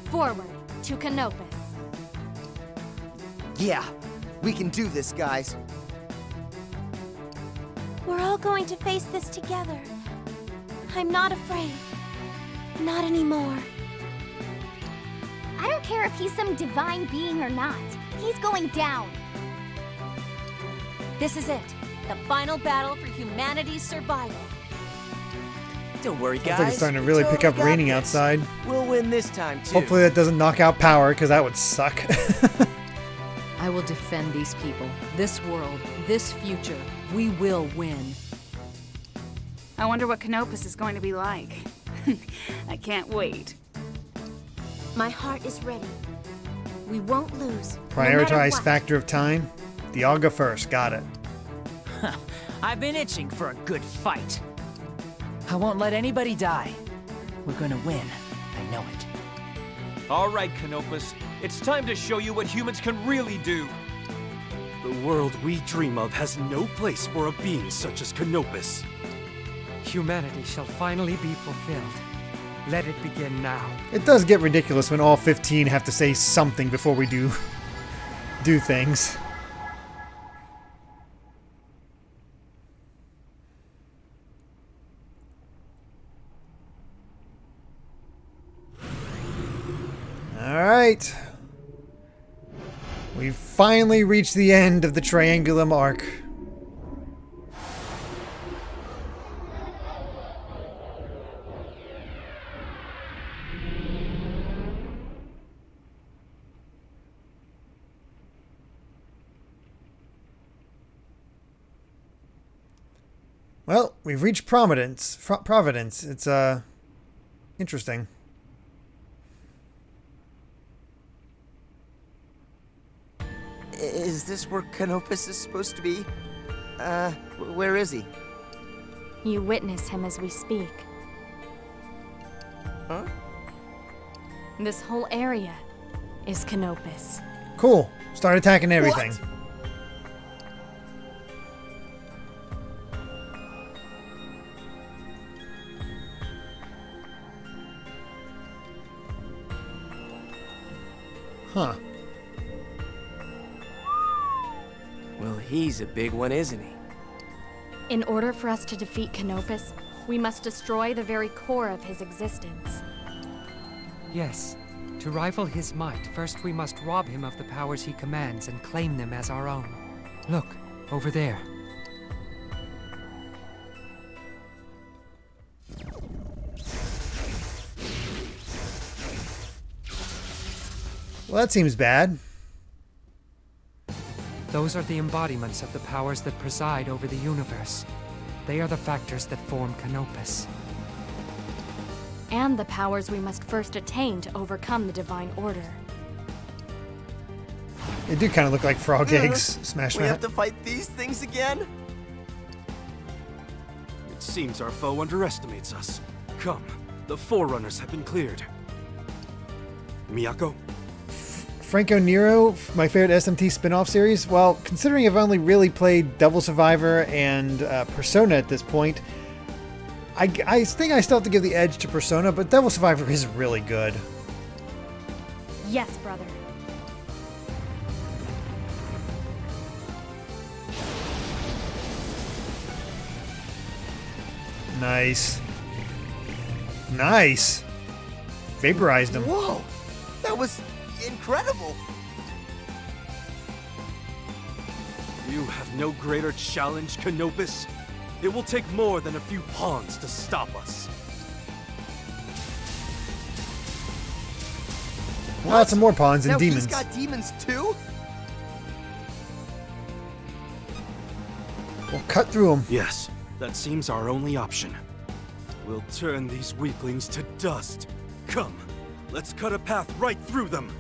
Forward to Canopus. Yeah, we can do this, guys. We're all going to face this together. I'm not afraid. Not anymore. I don't care if he's some divine being or not. He's going down. This is it. The final battle for humanity's survival. Don't worry, guys. Looks like it's starting to really pick up raining outside. We'll win this time, too. Hopefully that doesn't knock out power, because that would suck. I will defend these people, this world, this future. We will win. I wonder what Canopus is going to be like. I can't wait. My heart is ready. We won't lose. Prioritize factor of time. The Alga first. Got it. I've been itching for a good fight. I won't let anybody die. We're gonna win. I know it. All right, Canopus. It's time to show you what humans can really do. The world we dream of has no place for a being such as Canopus. Humanity shall finally be fulfilled. Let it begin now. It does get ridiculous when all 15 have to say something before we do things. Alright. We've finally reached the end of the Triangulum arc. Well, we've reached Providence. It's, interesting. Is this where Canopus is supposed to be? Where is he? You witness him as we speak. Huh? This whole area, is Canopus. Cool. Start attacking everything. What? Huh. Well, he's a big one, isn't he? In order for us to defeat Canopus, we must destroy the very core of his existence. Yes. To rival his might, first we must rob him of the powers he commands and claim them as our own. Look, over there. Well, that seems bad. Those are the embodiments of the powers that preside over the universe. They are the factors that form Canopus. And the powers we must first attain to overcome the Divine Order. They do kind of look like frog eggs. Smash We that. have to fight these things again? It seems our foe underestimates us. Come, the Forerunners have been cleared. Miyako? Franco Nero, my favorite SMT spin-off series. Well, considering I've only really played Devil Survivor and Persona at this point, I think I still have to give the edge to Persona, but Devil Survivor is really good. Yes, brother. Nice. Nice. Vaporized him. Whoa! That was incredible! You have no greater challenge, Canopus. It will take more than a few pawns to stop us. Lots of more pawns and now demons. He's got demons too? We'll cut through them. Yes, that seems our only option. We'll turn these weaklings to dust. Come, let's cut a path right through them.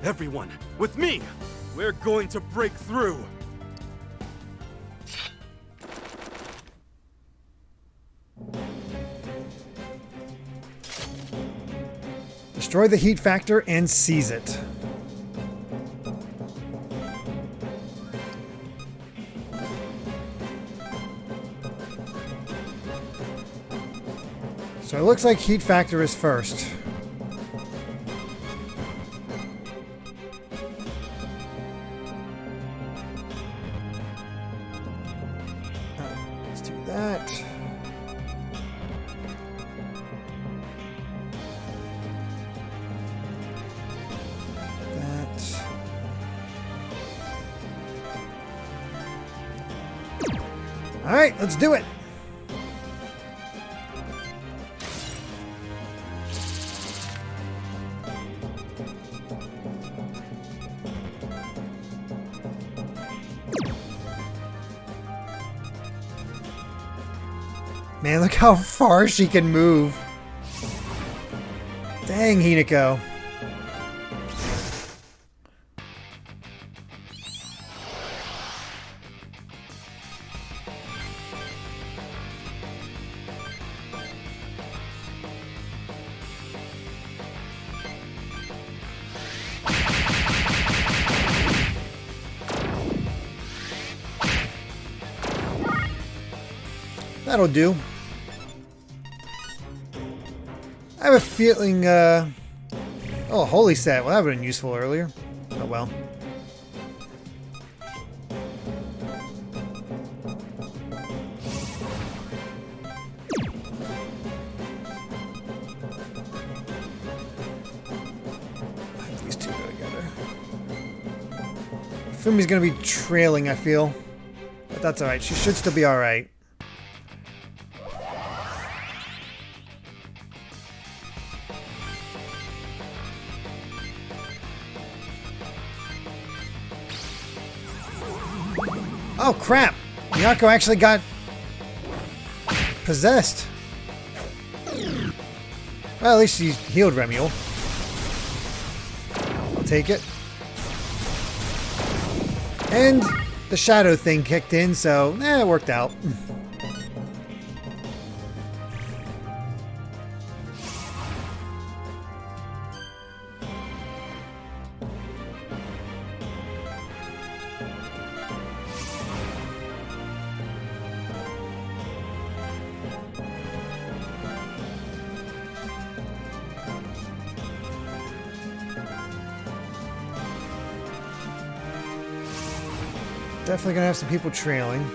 Everyone, with me! We're going to break through! Destroy the heat factor and seize it. So it looks like heat factor is first. Let's do that. All right, let's do it. Man, look how far she can move. Dang, Hinako. That'll do. I have a feeling, oh, holy set. Well, that would have been useful earlier. Oh, well. These two go together. Fumi's gonna be trailing, I feel. But that's alright. She should still be alright. Oh crap! Miyako actually got possessed. Well, at least she healed Remuel. I'll take it. And the shadow thing kicked in, so it worked out. Definitely gonna have some people trailing.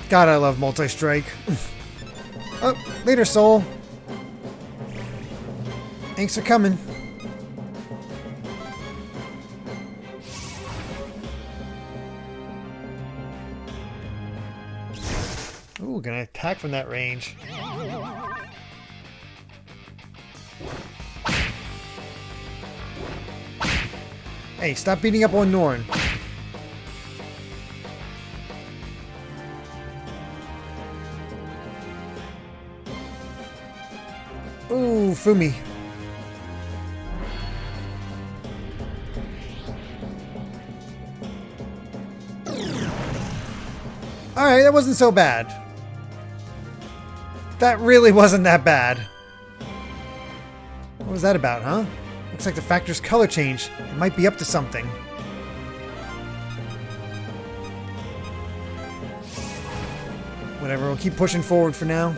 God, I love multi-strike. Oh, later, Soul. Thanks for coming. Ooh, gonna attack from that range. Hey, stop beating up on Norn. Ooh, Fumi. Alright, that wasn't so bad. That really wasn't that bad. What was that about, huh? Looks like the factor's color changed. It might be up to something. Whatever, we'll keep pushing forward for now.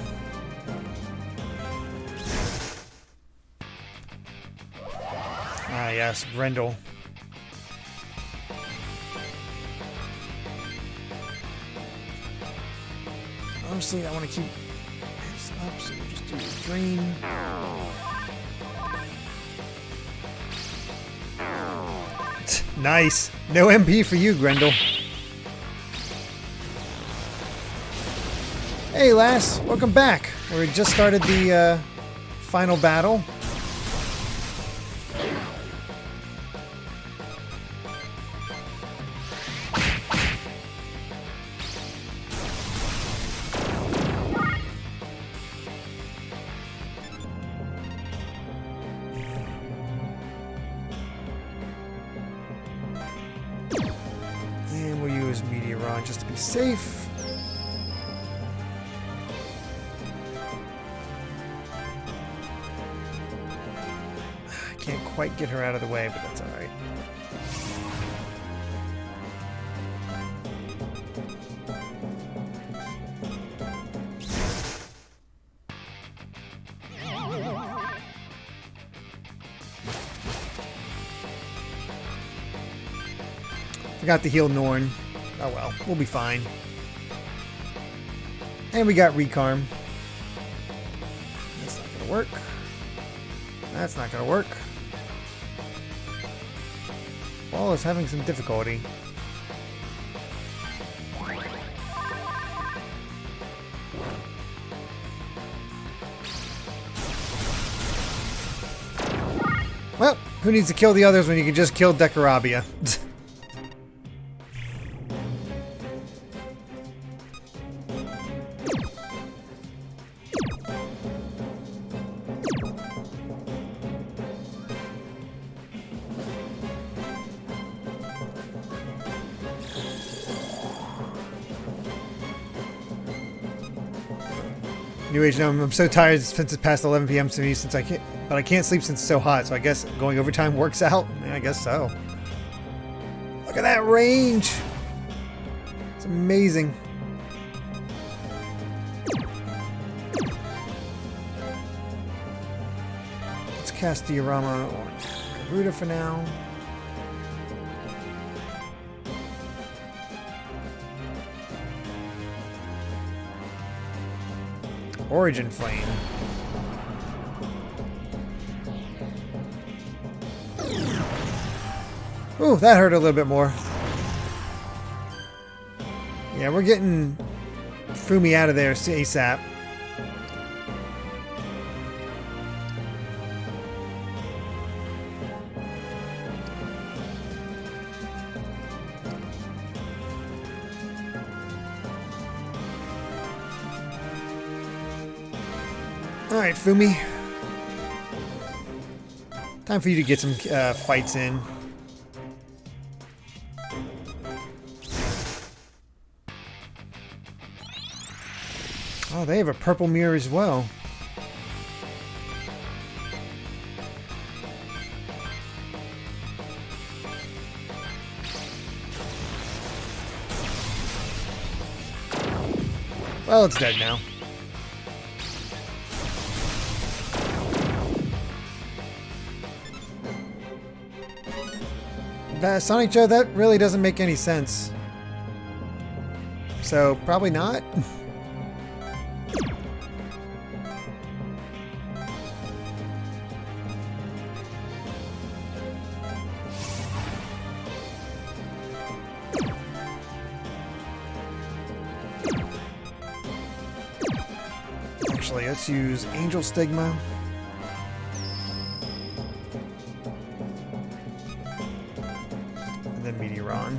Ah, yes, Grendel. Honestly, I want to keep this up, so we'll just do the drain. Nice. No MP for you, Grendel. Hey, lass. Welcome back. We just started the final battle. Just to be safe. I can't quite get her out of the way, but that's all right. Forgot to heal Norn. Oh well, we'll be fine. And we got Recarm. That's not gonna work. That's not gonna work. Ball is having some difficulty. Well, who needs to kill the others when you can just kill Decorabia? New Age, no, I'm so tired since it's past 11 p.m. to me since I can't sleep since it's so hot, so I guess going overtime works out. Yeah, I guess so. Look at that range. It's amazing. Let's cast Diorama on Garuda for now. Origin Flame. Ooh, that hurt a little bit more. Yeah, we're getting Fumi out of there ASAP. Alright, Fumi. Time for you to get some fights in. Oh, they have a purple mirror as well. Well, it's dead now. Sonic Joe, that really doesn't make any sense. So, probably not. Actually, let's use Angel Stigma. And then Meteoron.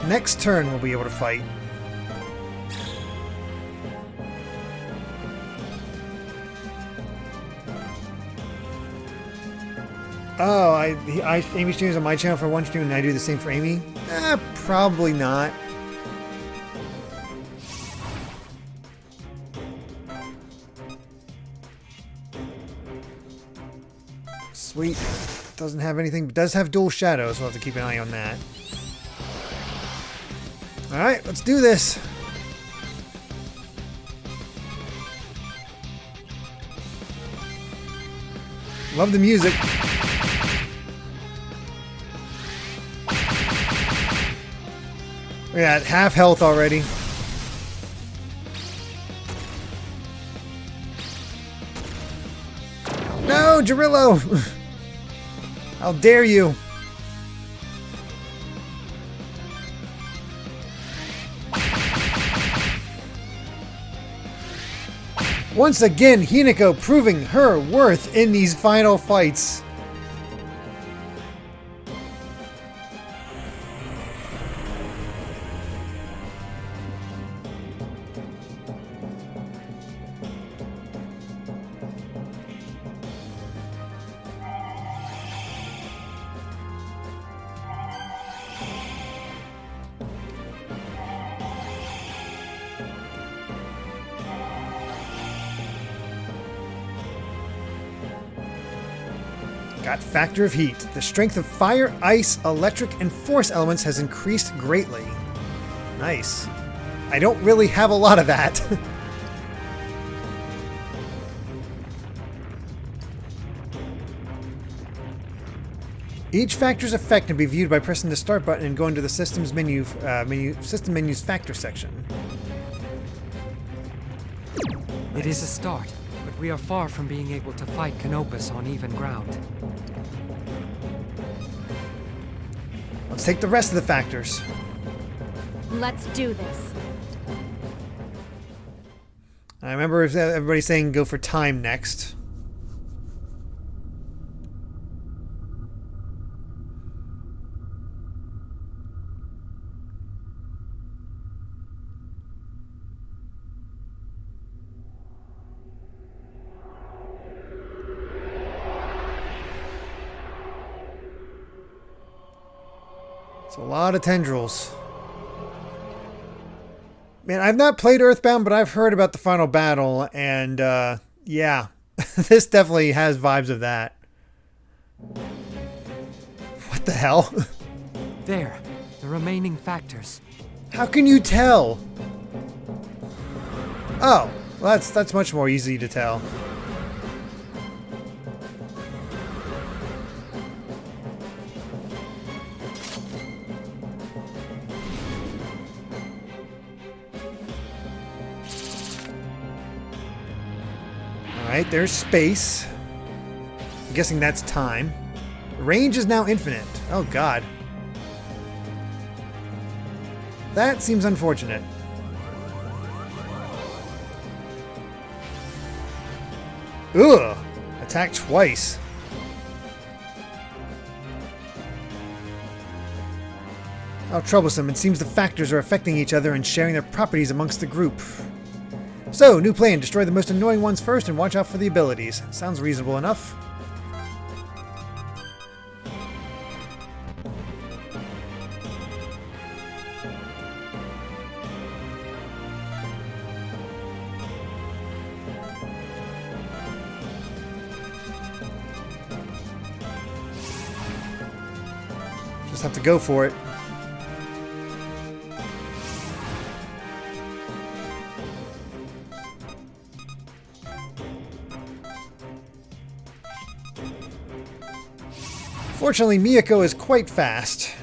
Next turn we'll be able to fight. Oh, Amy streams on my channel for one stream and I do the same for Amy? Probably not. Sweet. Doesn't have anything, but does have dual shadows. We'll have to keep an eye on that. Alright, let's do this. Love the music. We're at half health already. No, Jirillo! How dare you! Once again, Hinako proving her worth in these final fights. Got Factor of Heat. The strength of fire, ice, electric, and force elements has increased greatly. Nice. I don't really have a lot of that. Each factor's effect can be viewed by pressing the Start button and going to the System menu's Factor section. It is a start, but we are far from being able to fight Canopus on even ground. Let's take the rest of the factors. Let's do this. I remember everybody saying go for time next. It's a lot of tendrils. Man, I've not played Earthbound, but I've heard about the final battle, and yeah, this definitely has vibes of that. What the hell? There, the remaining factors. How can you tell? Oh, well, that's much more easy to tell. Alright, there's space. I'm guessing that's time. Range is now infinite. Oh god. That seems unfortunate. Ugh! Attack twice. How troublesome. It seems the factors are affecting each other and sharing their properties amongst the group. So, new plan. Destroy the most annoying ones first and watch out for the abilities. Sounds reasonable enough. Just have to go for it. Fortunately, Miyako is quite fast.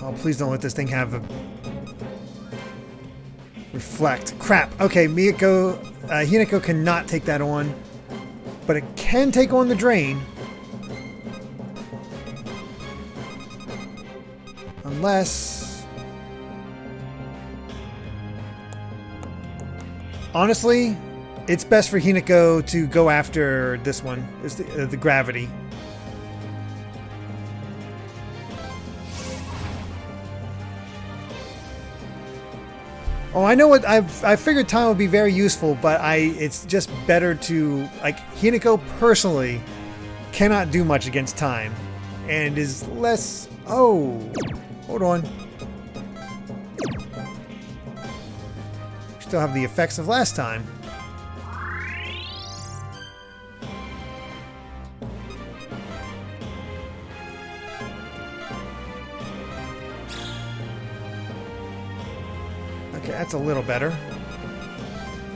Oh, please don't let this thing have a... reflect. Crap. Okay, Hinako cannot take that on. But it can take on the drain. Unless... honestly, it's best for Hinako to go after this one. Is the gravity. Oh, I know what I figured time would be very useful, but it's just better to, like, Hinako personally cannot do much against time and is less... oh, hold on. Still have the effects of last time. Okay, that's a little better.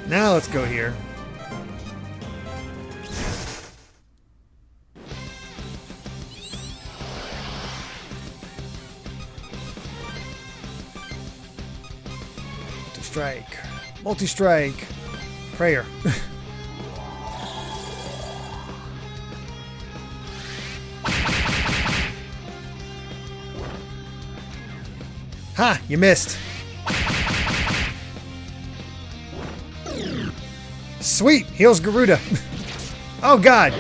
Now let's go here. Multi-strike. Multi-strike. Prayer. Ha! You missed. Sweet! Heals Garuda. Oh god!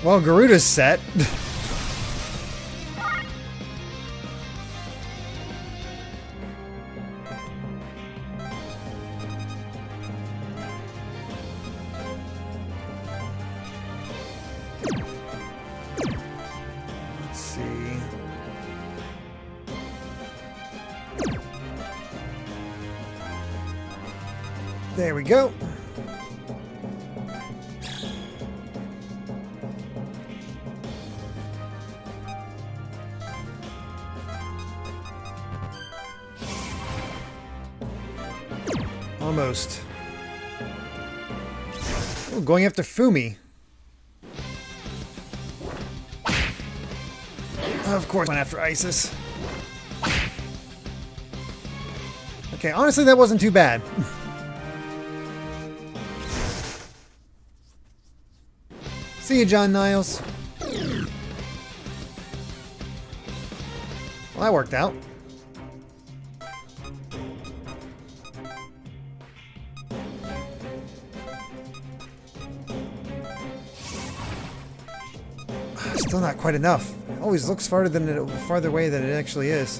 Well, Garuda's set. Let's see. There we go. Almost. Oh, going after Fumi. Of course, went after Isis. Okay, honestly, that wasn't too bad. See you, John Niles. Well, that worked out. Still not quite enough. It always looks farther away than it actually is.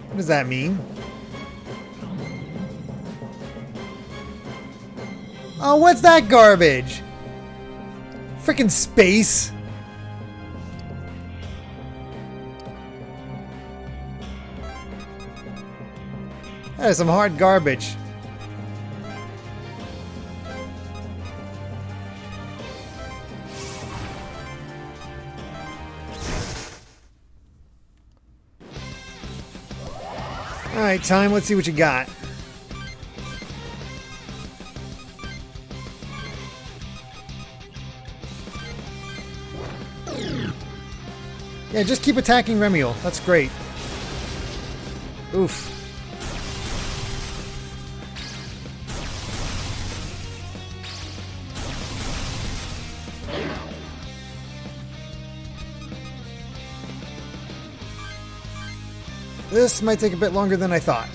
What does that mean? Oh, what's that garbage? Frickin' space. That is some hard garbage. Alright, time. Let's see what you got. Yeah, just keep attacking Remiel. That's great. Oof. This might take a bit longer than I thought.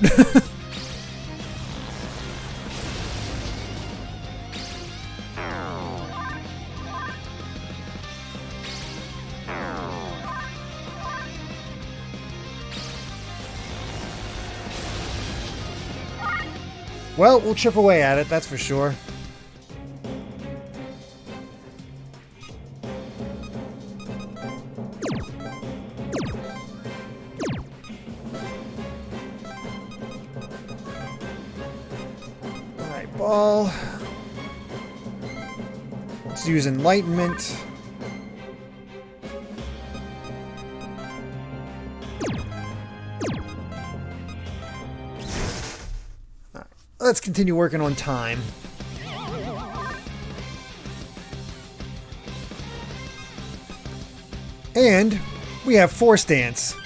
Well, we'll chip away at it, that's for sure. Alright, ball. Let's use enlightenment. Let's continue working on time. And we have Force Dance.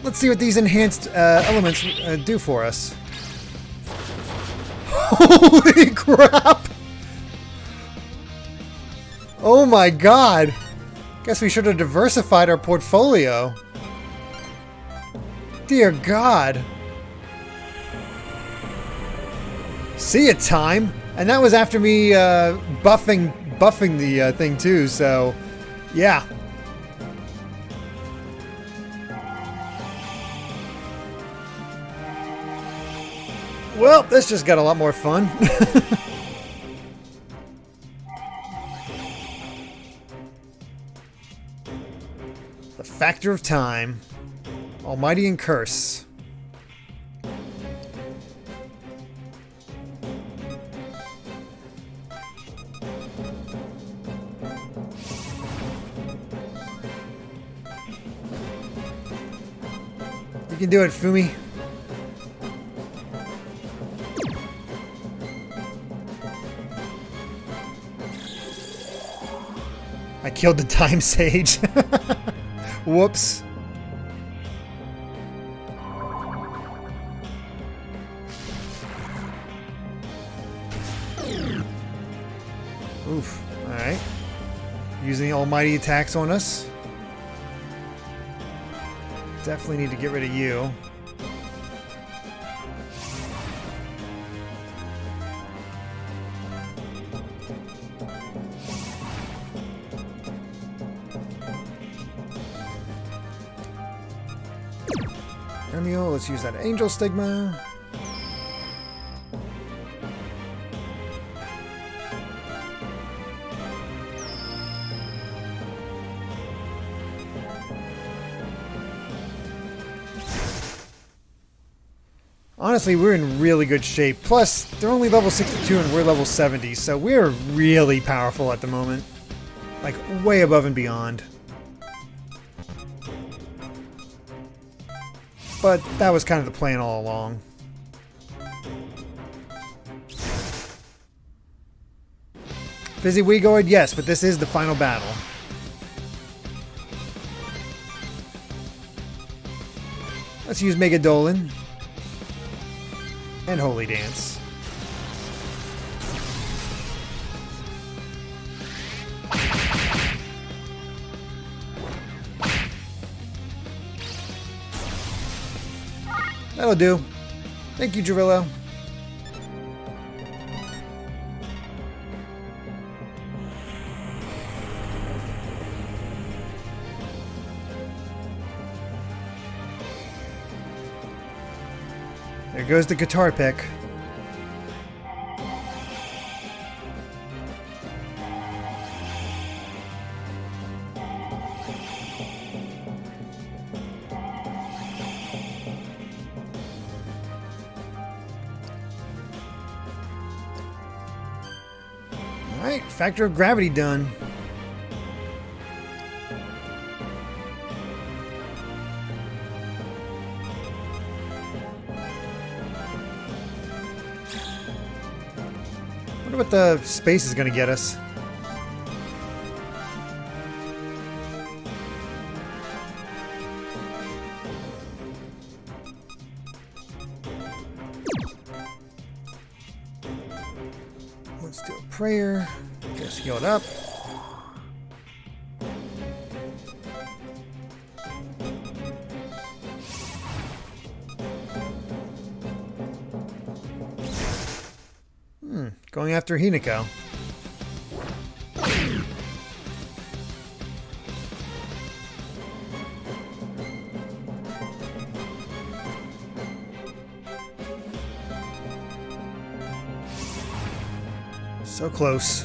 Let's see what these enhanced elements do for us. Holy crap! Oh my god! Guess we should have diversified our portfolio. Dear God. See it time. And that was after me buffing the thing too, so yeah. Well, this just got a lot more fun. The Factor of Time. Almighty and Curse. You can do it, Fumi. I killed the Time Sage. Whoops. Oof. Alright. Using the almighty attacks on us. Definitely need to get rid of you. Emil, let's use that Angel Stigma. Honestly, we're in really good shape. Plus, they're only level 62 and we're level 70, so we're really powerful at the moment. Like, way above and beyond. But that was kind of the plan all along. Fizzy Weegoid, yes, but this is the final battle. Let's use Mega Dolan. And Holy Dance. That'll do. Thank you, Jarillo. There goes the guitar pick. Alright, Factor of Gravity done. Wonder what the space is going to get us. Let's do a prayer. Get us healed up. Going after Hinako. So close.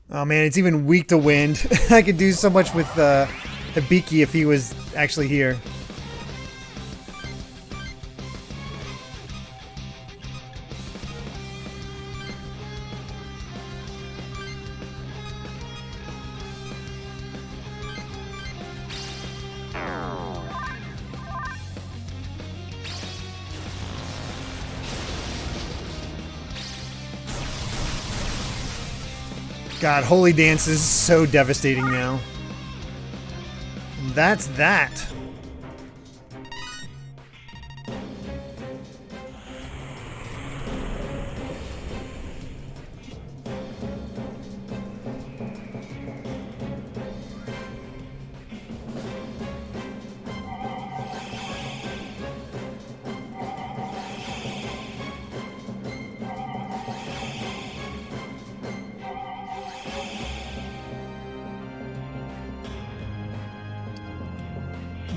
Oh man, it's even weak to wind. I could do so much with Hibiki if he was actually here. God, Holy Dance is so devastating now. And that's that.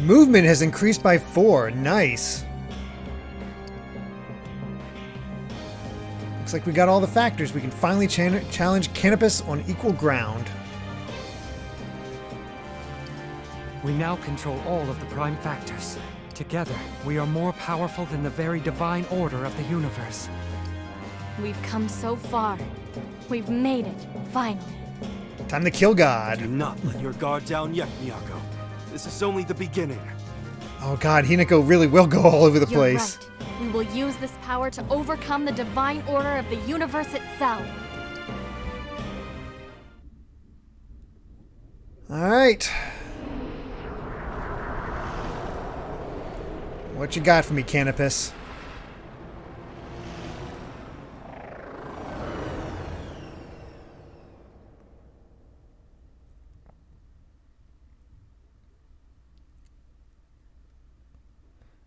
Movement has increased by 4. Nice. Looks like we got all the factors. We can finally challenge Canopus on equal ground. We now control all of the prime factors. Together, we are more powerful than the very divine order of the universe. We've come so far. We've made it, finally. Time to kill God. Do not let your guard down yet, Miyako. This is only the beginning. Oh god, Hinako really will go all over the You're place. Right. We will use this power to overcome the divine order of the universe itself. Alright. What you got for me, Canopus?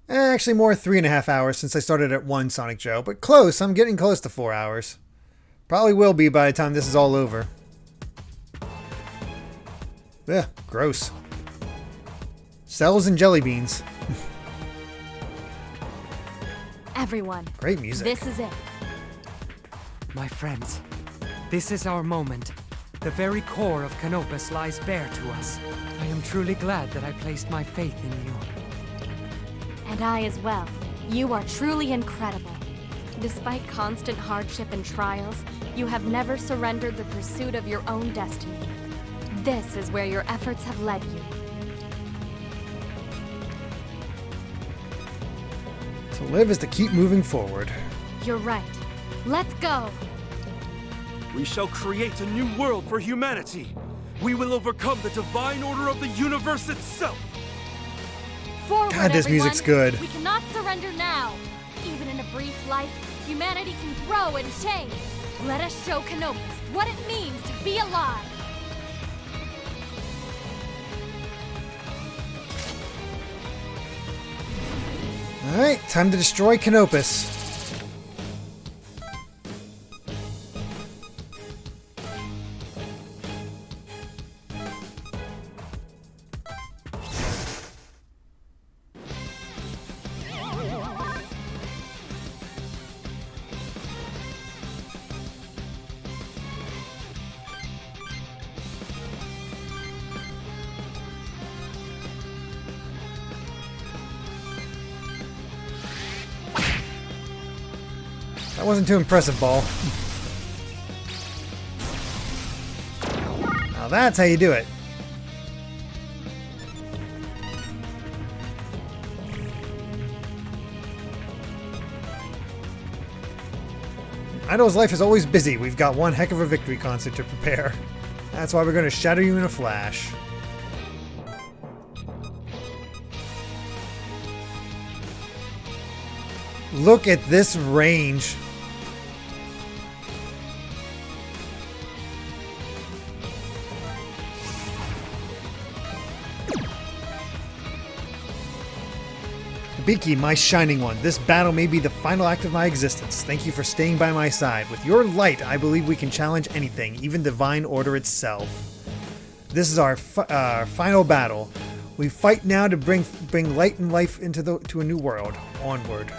Actually, more 3.5 hours since I started at 1 Sonic Joe, but close. I'm getting close to 4 hours. Probably will be by the time this is all over. Ugh, gross. Cells and jelly beans. Everyone. Great music. This is it. My friends, this is our moment. The very core of Canopus lies bare to us. I am truly glad that I placed my faith in you. And I as well. You are truly incredible. Despite constant hardship and trials, you have never surrendered the pursuit of your own destiny. This is where your efforts have led you. To live is to keep moving forward. You're right. Let's go! We shall create a new world for humanity. We will overcome the divine order of the universe itself. Forward, God, this everyone. music's good. We cannot surrender now. Even in a brief life, humanity can grow and change. Let us show Canopus what it means to be alive. Alright, time to destroy Canopus. That wasn't too impressive, Ball. Now that's how you do it. Idol's life is always busy. We've got one heck of a victory concert to prepare. That's why we're going to shatter you in a flash. Look at this range. Biki, my shining one, this battle may be the final act of my existence. Thank you for staying by my side. With your light, I believe we can challenge anything, even divine order itself. This is our final battle. We fight now to bring light and life to a new world. Onward.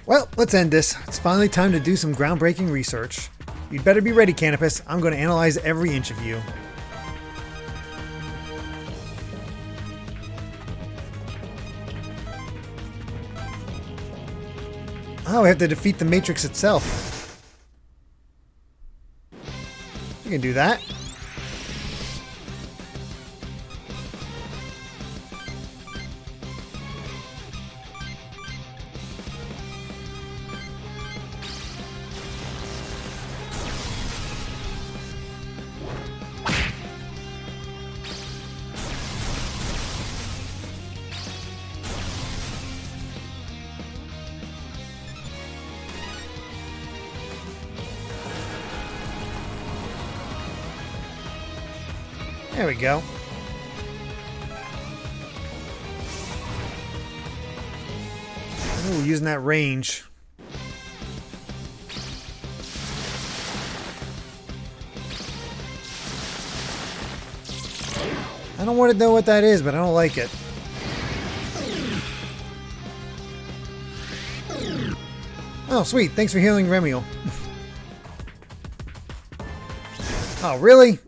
Well, let's end this. It's finally time to do some groundbreaking research. You'd better be ready, Canopus. I'm going to analyze every inch of you. Oh, we have to defeat the Matrix itself. You can do that. There we go. Ooh, using that range. I don't want to know what that is, but I don't like it. Oh, sweet. Thanks for healing Remiel. Oh, really?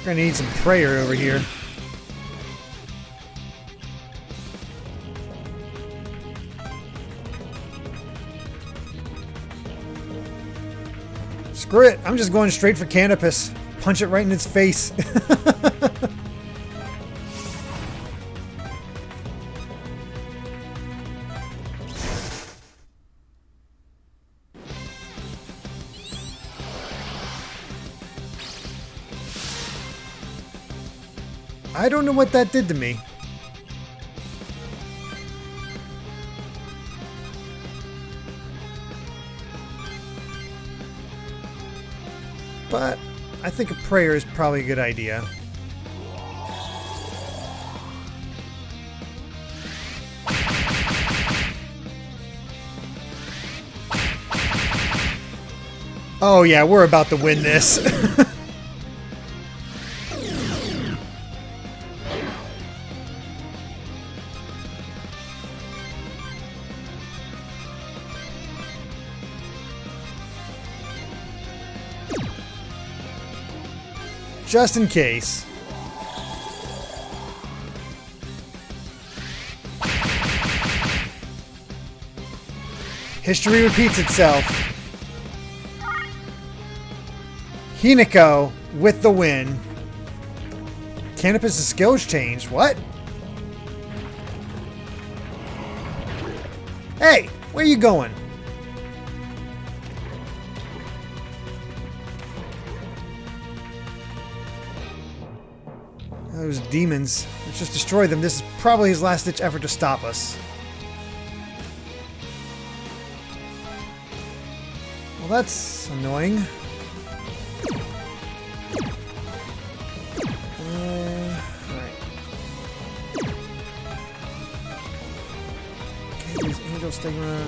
Gonna need some prayer over here. Screw it, I'm just going straight for Canopus. Punch it right in its face. I don't know what that did to me. But I think a prayer is probably a good idea. Oh yeah, we're about to win this. Just in case. History repeats itself. Hinako with the win. Canopus' skills changed. What? Hey, where are you going? Those demons. Let's just destroy them. This is probably his last-ditch effort to stop us. Well, that's annoying. Alright. Okay, use Angel Stigma.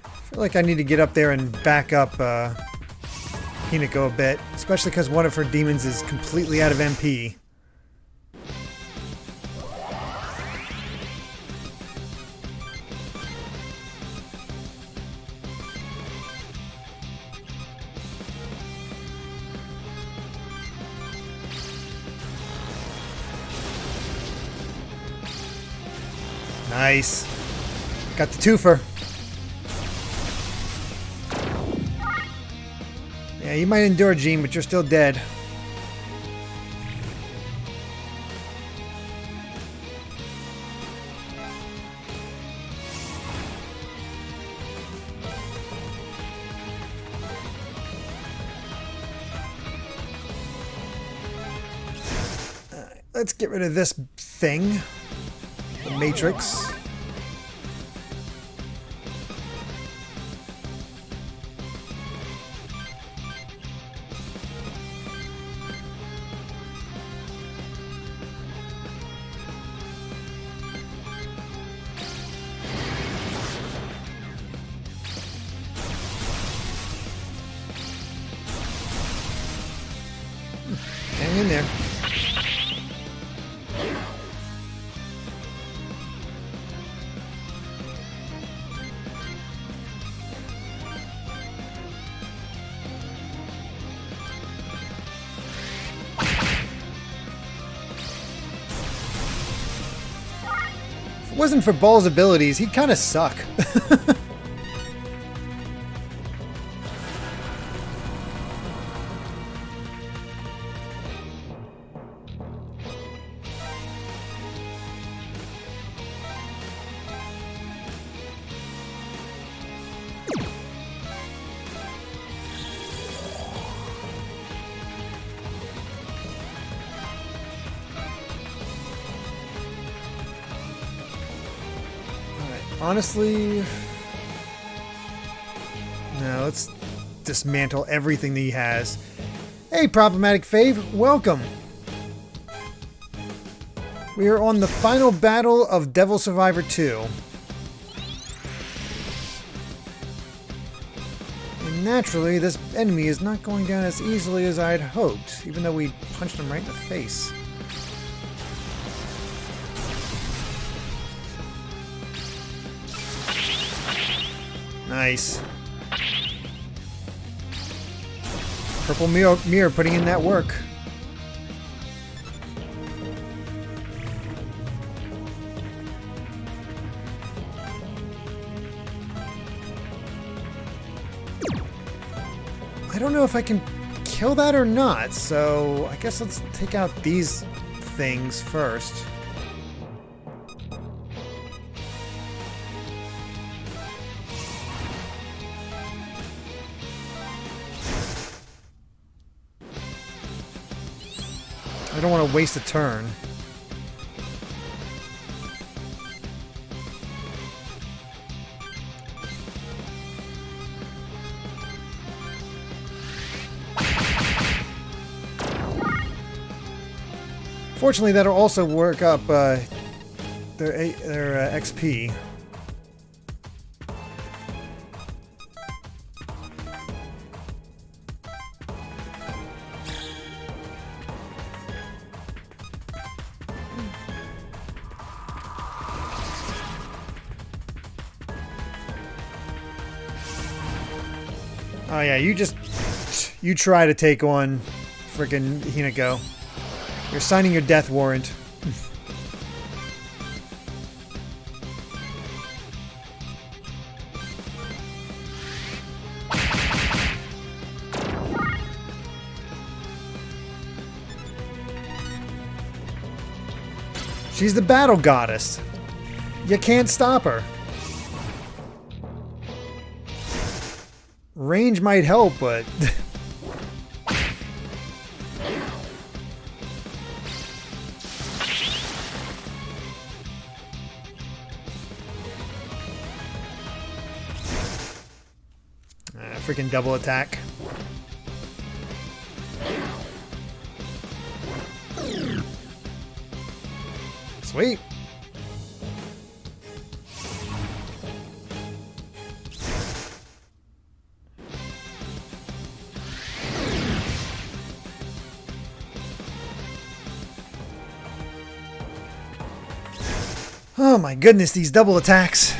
I feel like I need to get up there and back up Hinako a bit, especially because one of her demons is completely out of MP. Nice. Got the twofer. Yeah, you might endure, Gene, but you're still dead. let's get rid of this thing. The Matrix. Hang in there. If it wasn't for Ball's abilities, he'd kind of suck. Honestly, no, let's dismantle everything that he has. Hey, Problematic Fave, welcome. We are on the final battle of Devil Survivor 2. And naturally, this enemy is not going down as easily as I had hoped, even though we punched him right in the face. Nice. Purple mirror putting in that work. I don't know if I can kill that or not, so I guess let's take out these things first. I don't want to waste a turn. Fortunately, that'll also work up their XP. Oh yeah, you try to take on frickin' Hinako. You're signing your death warrant. She's the battle goddess. You can't stop her. Range might help, but... freaking double attack. Sweet. Oh my goodness, these double attacks.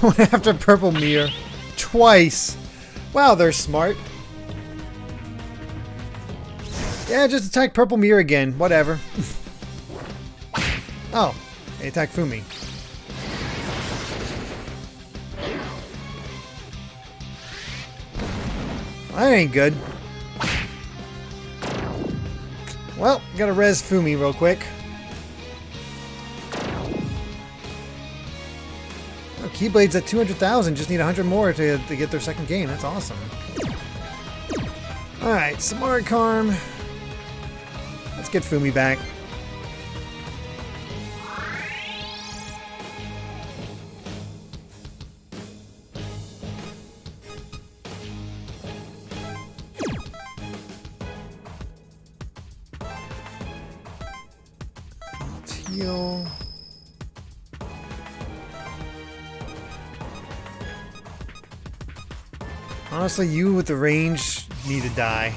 Went after Purple Mirror twice. Wow, they're smart. Yeah, just attack Purple Mirror again. Whatever. Oh, they attack Fumi. That ain't good. Well, gotta res Fumi real quick. Oh, Keyblade's at 200,000. Just need 100 more to get their second game. That's awesome. Alright, Samari Karm. Let's get Fumi back. Teal. Honestly, you with the range need to die.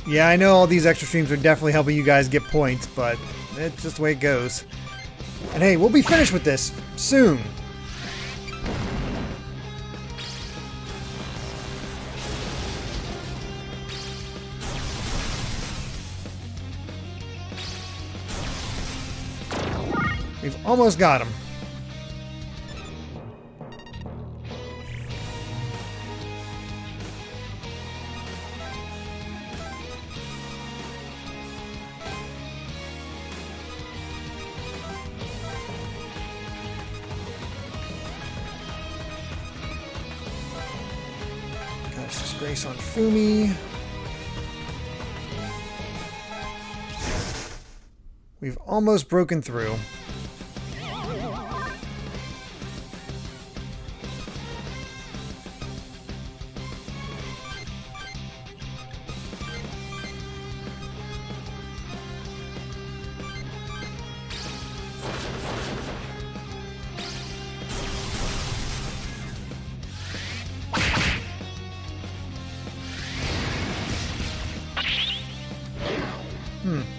Yeah, I know all these extra streams are definitely helping you guys get points, but it's just the way it goes. And hey, we'll be finished with this soon. We've almost got him. That's disgrace on Fumi. We've almost broken through.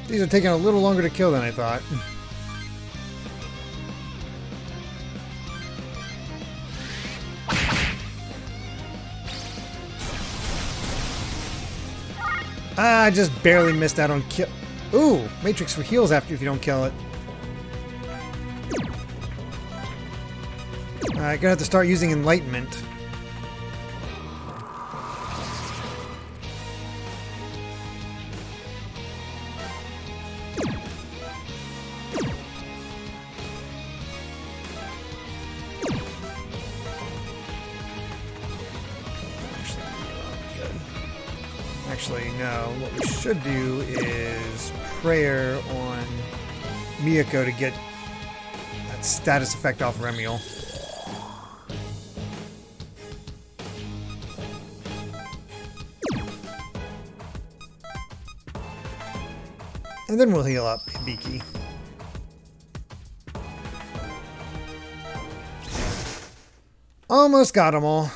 These are taking a little longer to kill than I thought. I just barely missed out on kill. Ooh, Matrix for heals after if you don't kill it. Alright, gonna have to start using Enlightenment. Actually, no. What we should do is prayer on Miyako to get that status effect off Remiel. And then we'll heal up Hibiki. Almost got them all.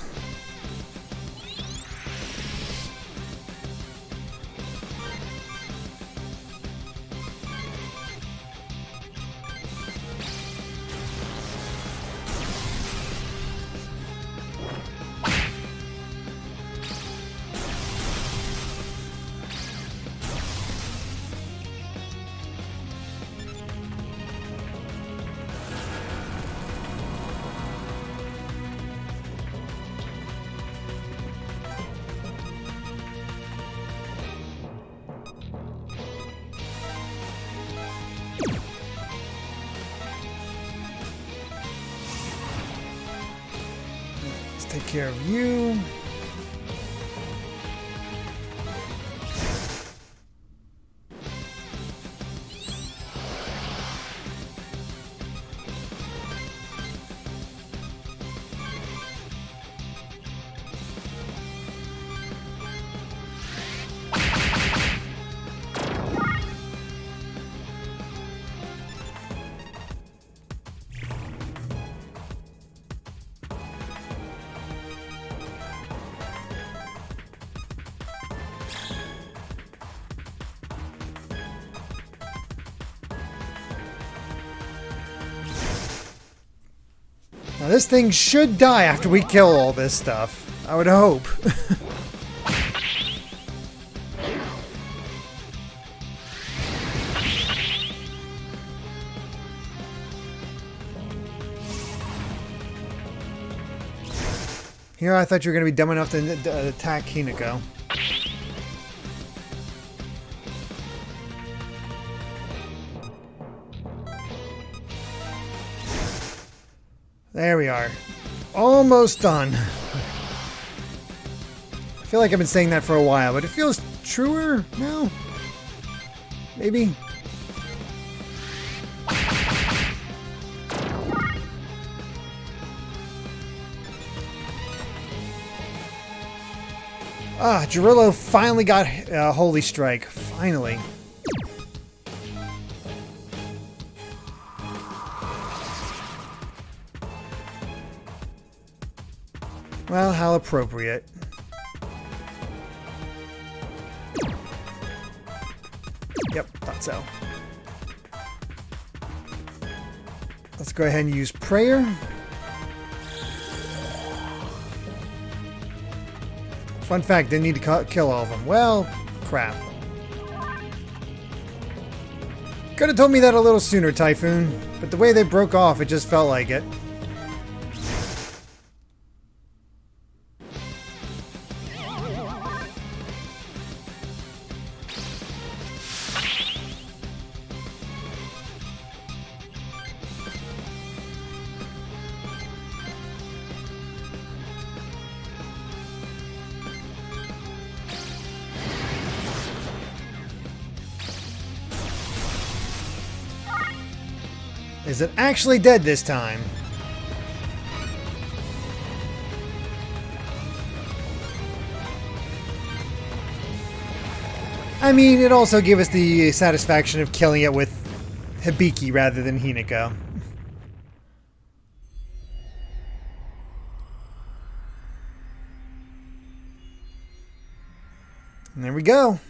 Take care of you. Now this thing should die after we kill all this stuff. I would hope. Here I thought you were going to be dumb enough to attack Hinako. There we are. Almost done. I feel like I've been saying that for a while, but it feels truer now. Maybe. Ah, Gerillo finally got Holy Strike. Finally. Well, how appropriate. Yep, thought so. Let's go ahead and use Prayer. Fun fact, didn't need to kill all of them. Well, crap. Could have told me that a little sooner, Typhoon. But the way they broke off, it just felt like it. Is it actually dead this time? I mean, it also gave us the satisfaction of killing it with Hibiki rather than Hinako. And there we go.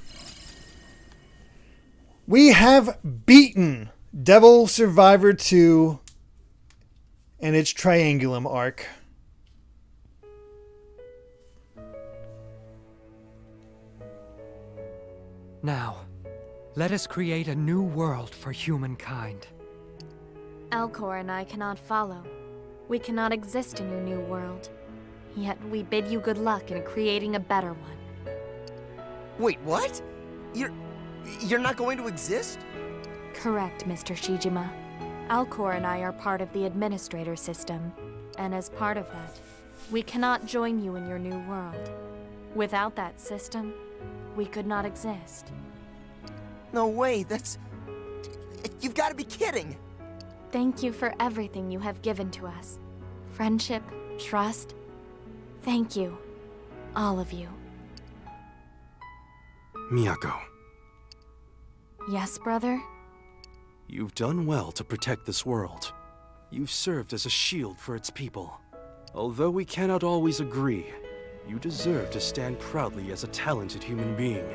We have beaten Devil Survivor 2 and its Triangulum arc. Now, let us create a new world for humankind. Alcor and I cannot follow. We cannot exist in your new world. Yet we bid you good luck in creating a better one. Wait, what? You're not going to exist? Correct, Mr. Shijima. Alcor and I are part of the administrator system, and as part of that, we cannot join you in your new world. Without that system, we could not exist. No way, you've got to be kidding! Thank you for everything you have given to us. Friendship, trust. Thank you. All of you. Miyako. Yes, brother? You've done well to protect this world. You've served as a shield for its people. Although we cannot always agree, you deserve to stand proudly as a talented human being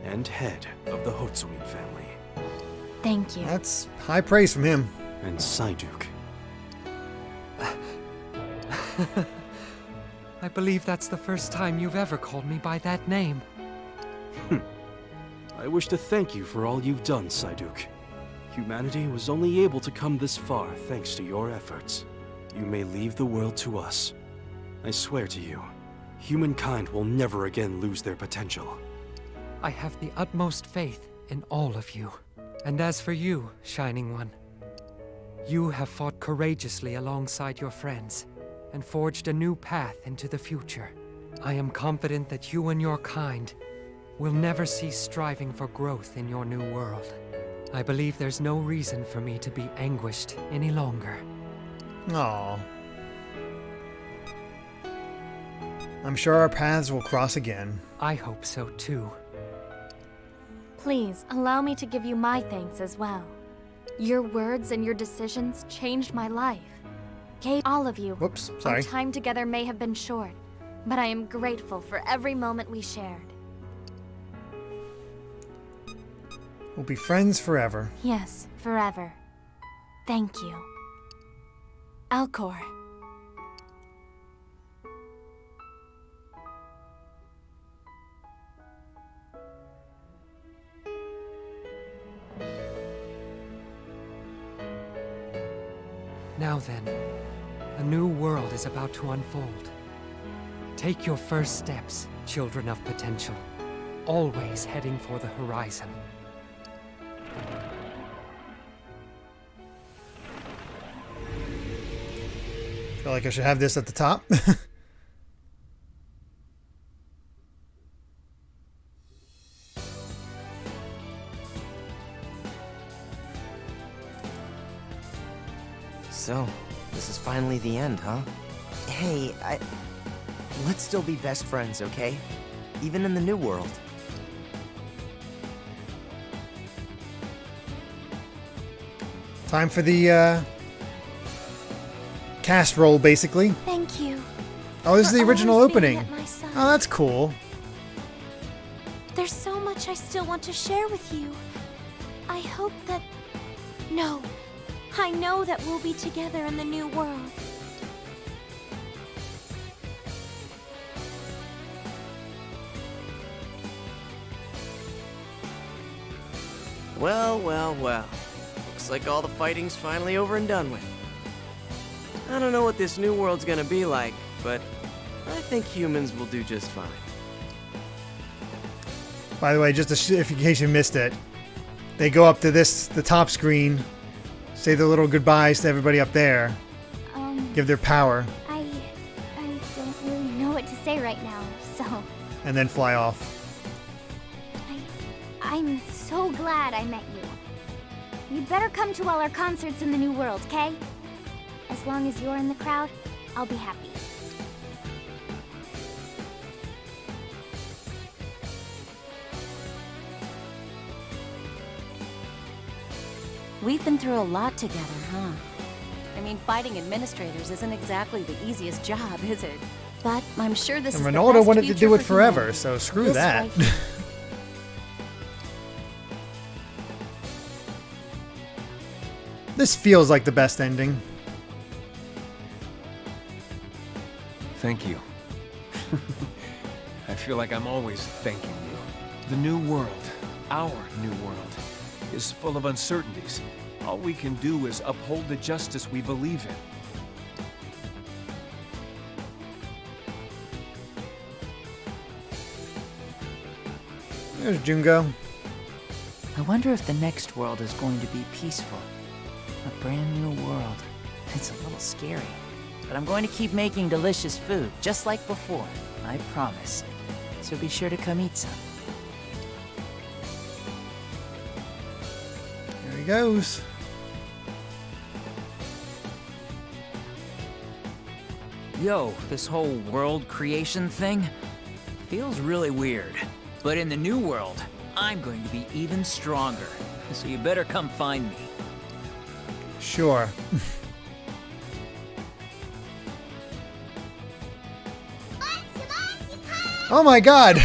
and head of the Hotsuin family. Thank you. That's high praise from him. And Psyduke. I believe that's the first time you've ever called me by that name. I wish to thank you for all you've done, Psyduke. Humanity was only able to come this far thanks to your efforts. You may leave the world to us. I swear to you, humankind will never again lose their potential. I have the utmost faith in all of you. And as for you, Shining One, you have fought courageously alongside your friends and forged a new path into the future. I am confident that you and your kind will never cease striving for growth in your new world. I believe there's no reason for me to be anguished any longer. Aww. I'm sure our paths will cross again. I hope so too. Please, allow me to give you my thanks as well. Your words and your decisions changed my life. All of you. Whoops, sorry. Our time together may have been short, but I am grateful for every moment we shared. We'll be friends forever. Yes, forever. Thank you. Alcor. Now then, a new world is about to unfold. Take your first steps, children of potential, always heading for the horizon. Feel like I should have this at the top. So, this is finally the end, huh? Hey, let's still be best friends, okay? Even in the new world. Time for the cast roll, basically. Thank you. Oh, this is the for original always being opening. at my side. Oh, that's cool. There's so much I still want to share with you. I hope that... No. I know that we'll be together in the new world. Well, well, well. Looks like all the fighting's finally over and done with. I don't know what this new world's gonna be like, but I think humans will do just fine. By the way, just in case you missed it, they go up to the top screen, say their little goodbyes to everybody up there, give their power, I don't really know what to say right now, so... and then fly off. I'm so glad I met you. You'd better come to all our concerts in the new world, okay? As long as you're in the crowd, I'll be happy. We've been through a lot together, huh? I mean, fighting administrators isn't exactly the easiest job, is it? But I'm sure this And is Ronaldo the best wanted to future do it for forever, humanity. so screw This that. right here. This feels like the best ending. Thank you. I feel like I'm always thanking you. The new world, our new world, is full of uncertainties. All we can do is uphold the justice we believe in. There's Jungo. I wonder if the next world is going to be peaceful. A brand new world. It's a little scary. But I'm going to keep making delicious food, just like before. I promise. So be sure to come eat some. There he goes. Yo, this whole world creation thing feels really weird. But in the new world, I'm going to be even stronger. So you better come find me. Sure. Oh my god!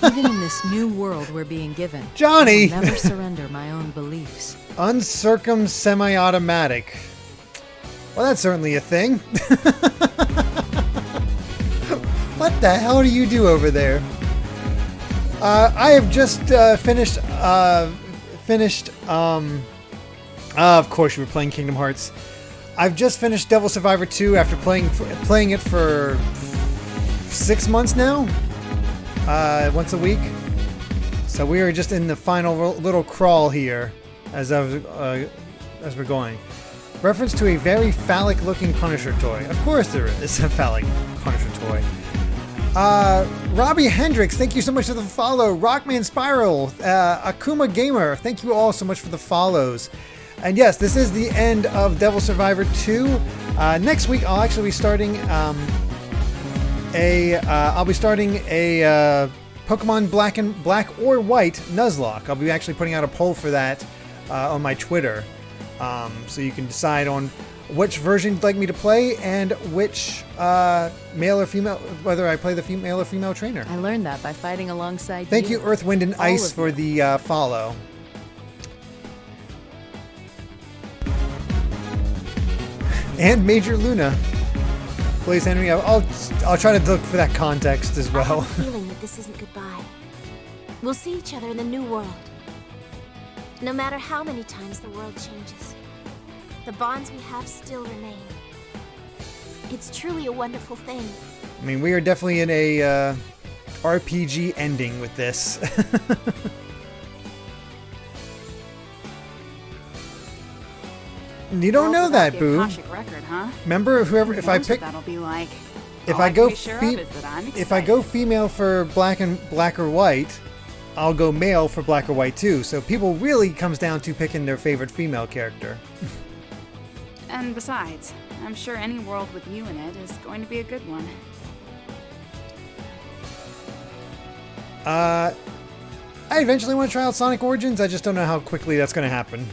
Even in this new world we're being given, Johnny! I will never surrender my own beliefs. Uncircumcised semi-automatic. Well, that's certainly a thing. What the hell do you do over there? I have just finished. Of course, you were playing Kingdom Hearts. I've just finished Devil Survivor 2 after playing it for 6 months now. Once a week. So we are just in the final little crawl here, as we're going. Reference to a very phallic-looking Punisher toy. Of course there is a phallic Punisher toy. Robbie Hendricks, thank you so much for the follow. Rockman Spiral, Akuma Gamer, thank you all so much for the follows. And yes, this is the end of Devil Survivor 2. Next week I'll actually be starting a Pokemon Black or White Nuzlocke. I'll be actually putting out a poll for that on my Twitter, so you can decide on which version you'd like me to play and which male or female, whether I play the male or female trainer. I learned that by fighting alongside Thank you, Earth, Wind, and Ice, for the follow. And Major Luna. Please, Henry, I'll try to look for that context as well. I have a feeling that this isn't goodbye. We'll see each other in the new world. No matter how many times the world changes, the bonds we have still remain. It's truly a wonderful thing. I mean, we are definitely in a RPG ending with this. You don't know that, Boo. record, huh? Remember, whoever if Who I knows pick what that'll be like. if All I I go can be sure of is that I'm if I go female for black or white, I'll go male for black or white too. So people really comes down to picking their favorite female character. And besides, I'm sure any world with you in it is going to be a good one. I eventually want to try out Sonic Origins. I just don't know how quickly that's going to happen.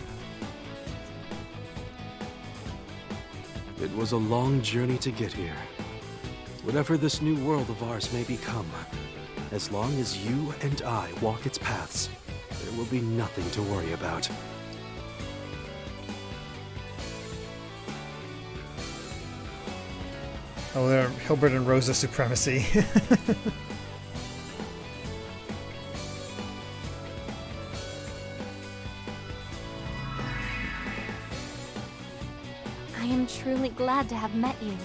It was a long journey to get here. Whatever this new world of ours may become, as long as you and I walk its paths, there will be nothing to worry about. Oh, they're Hilbert and Rosa supremacy. I am truly glad to have met you.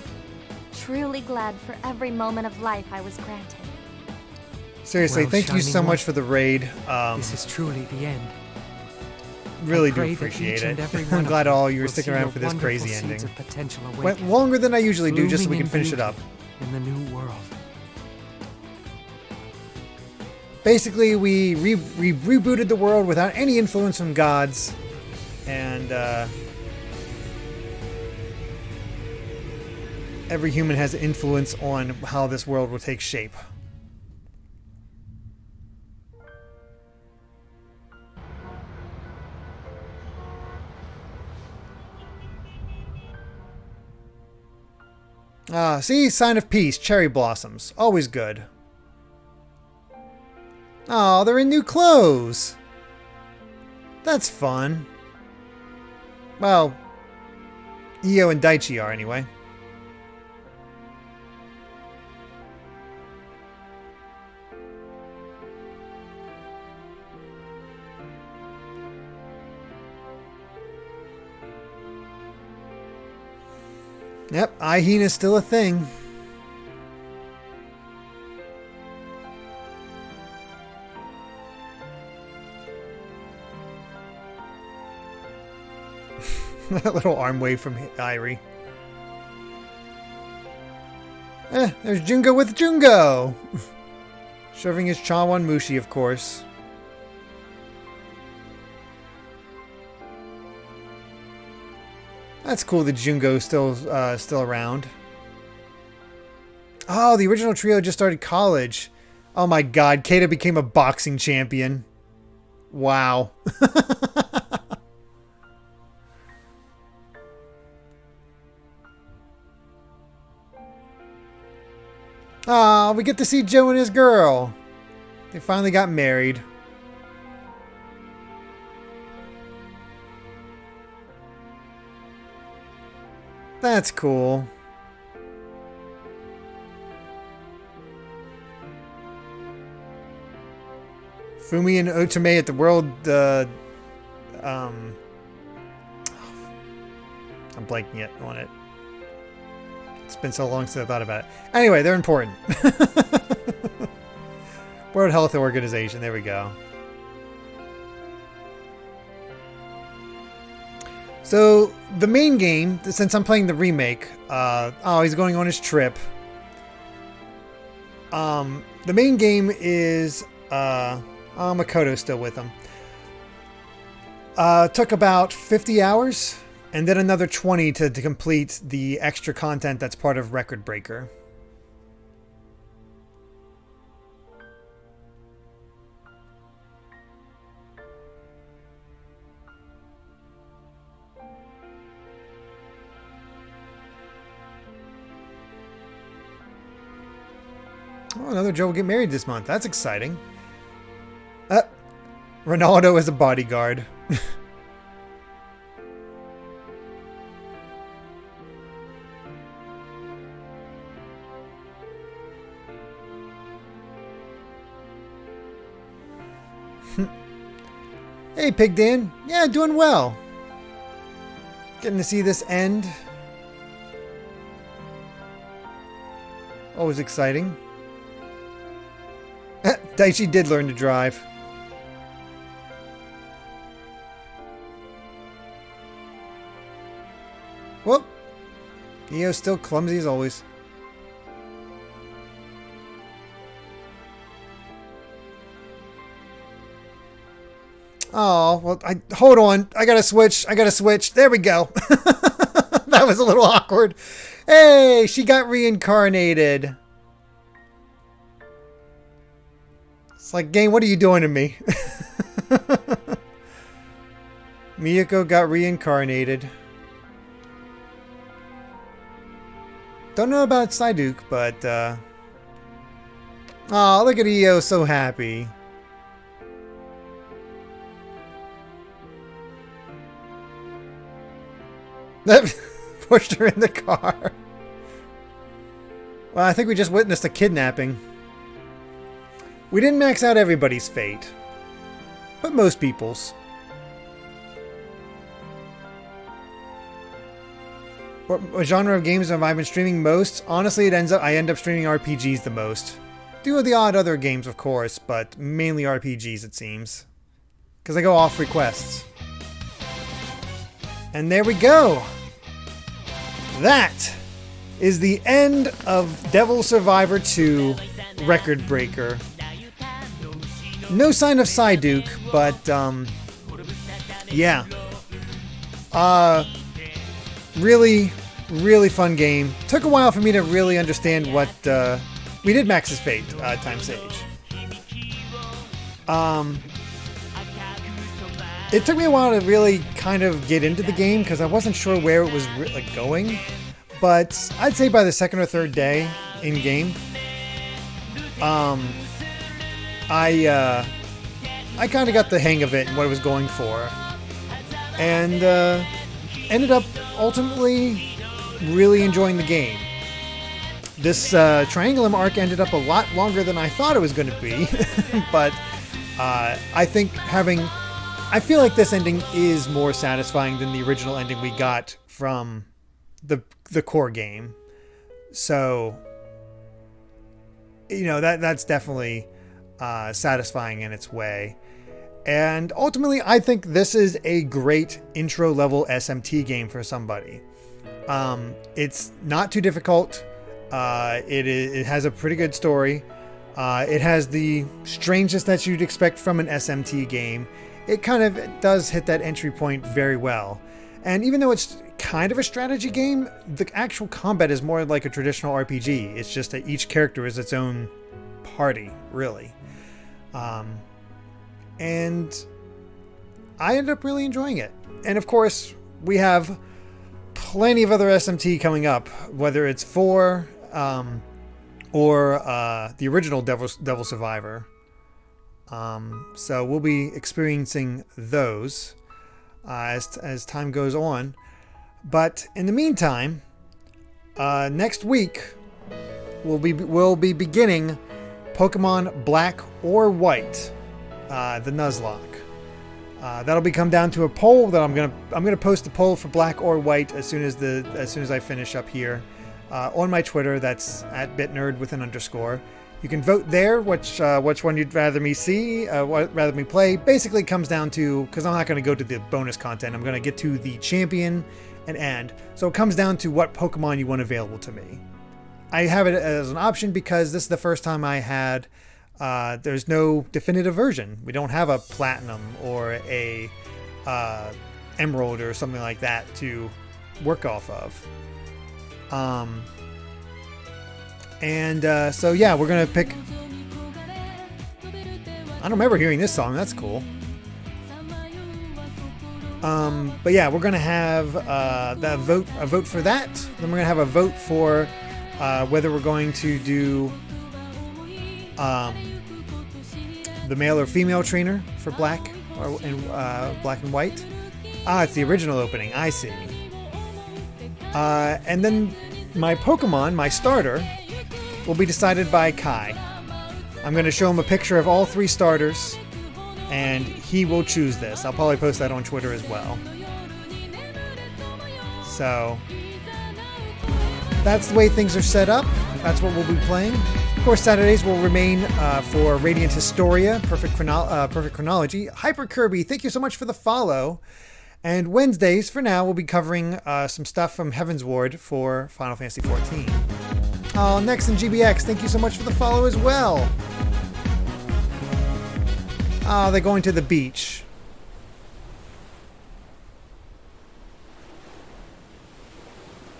Truly glad for every moment of life I was granted. Seriously, Well, thank you so Shining much One, for the raid. This is truly the end. Really I do pray that appreciate each and it. every I'm one of glad you all you were will sticking see around your for this wonderful crazy seeds ending. of potential Went awaken, longer than I usually do, just so we blooming can finish it in up. beauty in the new world. Basically, we rebooted the world without any influence from gods, and every human has influence on how this world will take shape. See? Sign of peace. Cherry blossoms. Always good. Oh, they're in new clothes. That's fun. Well, Io and Daichi are anyway. Yep, Aihin is still a thing. That little arm wave from Irie. There's Jungo with Jungo! Serving his Chawan Mushi, of course. That's cool that Jungo's still around. Oh, the original trio just started college. Oh my god, Keita became a boxing champion. Wow. Ah, we get to see Joe and his girl. They finally got married. That's cool. Fumi and Otome at the world, I'm blanking it on it. It's been so long since I thought about it. Anyway, they're important. World Health Organization, there we go. So, the main game, since I'm playing the remake, oh, he's going on his trip. The main game is, Makoto's still with him. Took about 50 hours, and then another 20 to complete the extra content that's part of Record Breaker. Oh, another Joe will get married this month. That's exciting. Ronaldo as a bodyguard. Hey, Pig Dan. Yeah, doing well. Getting to see this end. Always exciting. Daichi did learn to drive. Whoop. Neo's still clumsy as always. Oh, well, hold on. I gotta switch. There we go. That was a little awkward. Hey, she got reincarnated. It's like, game, what are you doing to me? Miyako got reincarnated. Don't know about Psyduke, but, oh, look at Io, so happy. That pushed her in the car. Well, I think we just witnessed a kidnapping. We didn't max out everybody's fate, but most people's. What genre of games have I been streaming most? Honestly, I end up streaming RPGs the most. Do the odd other games, of course, but mainly RPGs, it seems. Because I go off requests. And there we go. That is the end of Devil Survivor 2 Record Breaker. No sign of Psyduke, but yeah. Really fun game. Took a while for me to really understand what we did max his fate, Time Sage. It took me a while to really kind of get into the game because I wasn't sure where it was going. But I'd say by the second or third day in game, I kind of got the hang of it and what it was going for, and ended up ultimately really enjoying the game. This Triangulum arc ended up a lot longer than I thought it was going to be, but I think I feel like this ending is more satisfying than the original ending we got from the core game. So, you know, that's definitely satisfying in its way. And ultimately, I think this is a great intro level SMT game for somebody. It's not too difficult. It has a pretty good story. It has the strangeness that you'd expect from an SMT game. It kind of does hit that entry point very well. And even though it's kind of a strategy game, the actual combat is more like a traditional RPG. It's just that each character is its own party, really. And I ended up really enjoying it. And of course, we have plenty of other SMT coming up, whether it's 4 or the original Devil Survivor. So we'll be experiencing those as time goes on. But in the meantime, next week we'll be beginning Pokemon Black or White, the Nuzlocke. That'll come down to a poll that I'm gonna post the poll for Black or White as soon as I finish up here on my Twitter. That's @bitnerd with an _. You can vote there which one you'd rather me see, rather me play. Basically comes down to, because I'm not going to go to the bonus content, I'm going to get to the champion and end. So it comes down to what Pokemon you want available to me. I have it as an option because this is the first time I had, there's no definitive version. We don't have a Platinum or a Emerald or something like that to work off of. So yeah, we're gonna pick. I don't remember hearing this song. That's cool. But yeah, we're gonna have a vote for that. Then we're gonna have a vote for whether we're going to do the male or female trainer for Black Black and White. It's the original opening. I see. And then my Pokemon, my starter, will be decided by Kai. I'm going to show him a picture of all 3 starters, and he will choose this. I'll probably post that on Twitter as well. So, that's the way things are set up. That's what we'll be playing. Of course, Saturdays will remain for Radiant Historia, Perfect Chronology. Hyper Kirby, thank you so much for the follow. And Wednesdays, for now, we'll be covering some stuff from Heaven's Ward for Final Fantasy XIV. Oh, Next in GBX, thank you so much for the follow as well. Oh, they're going to the beach.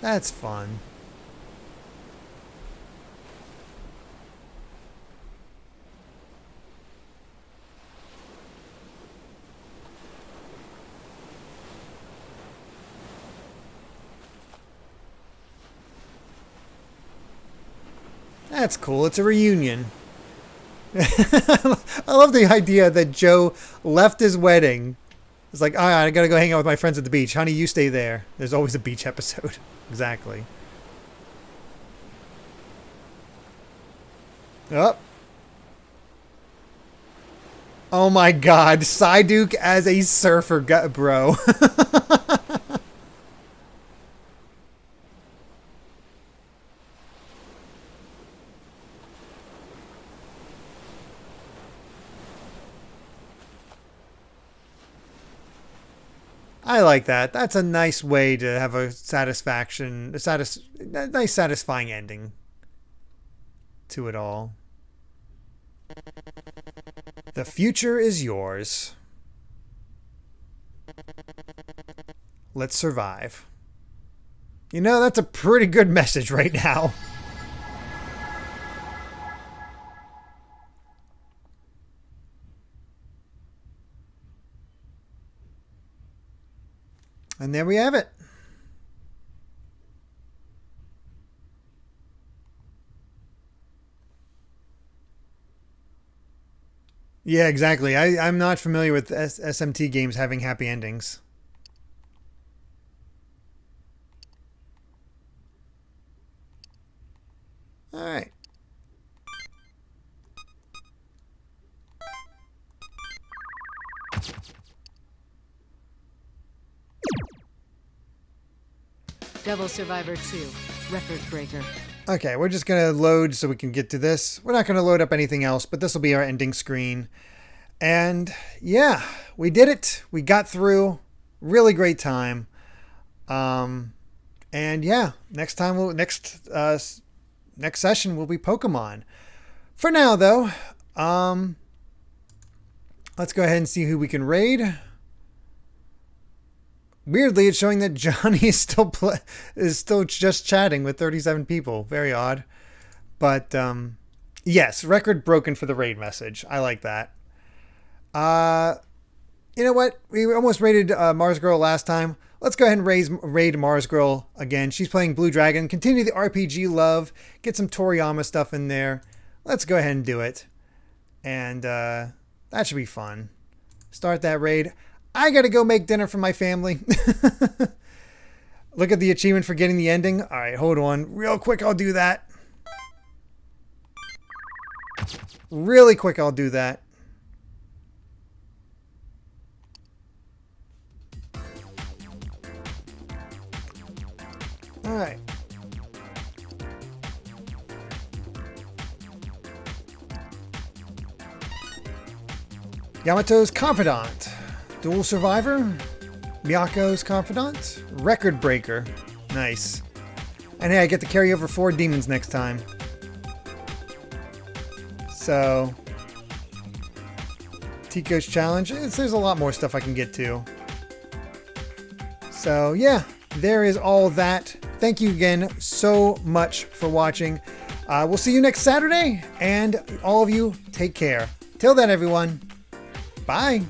That's fun. That's cool. It's a reunion. I love the idea that Joe left his wedding. It's like, all right, I gotta go hang out with my friends at the beach. Honey, you stay there. There's always a beach episode. Exactly. Oh. Oh my god. Psyduke as a surfer, bro. I like that. That's a nice way to have a nice satisfying ending to it all. The future is yours. Let's survive. You know, that's a pretty good message right now. And there we have it. Yeah, exactly. I'm not familiar with SMT games having happy endings. All right. Devil Survivor 2, Record Breaker. Okay, we're just going to load so we can get to this. We're not going to load up anything else, but this will be our ending screen. And yeah, we did it. We got through. Really great time. And yeah, next session will be Pokemon. For now, though, let's go ahead and see who we can raid. Weirdly, it's showing that Johnny is still just chatting with 37 people. Very odd. But yes, record broken for the raid message. I like that. You know what? We almost raided Mars Girl last time. Let's go ahead and raid Mars Girl again. She's playing Blue Dragon. Continue the RPG love. Get some Toriyama stuff in there. Let's go ahead and do it. And that should be fun. Start that raid. I gotta go make dinner for my family. Look at the achievement for getting the ending. All right, hold on. Real quick, I'll do that. Really quick, I'll do that. All right. Yamato's Confidant. Dual Survivor, Miyako's Confidant, Record Breaker. Nice. And hey, I get to carry over 4 demons next time. So, Tico's Challenge. There's a lot more stuff I can get to. So yeah, there is all that. Thank you again so much for watching. We'll see you next Saturday, and all of you, take care. Till then, everyone, bye.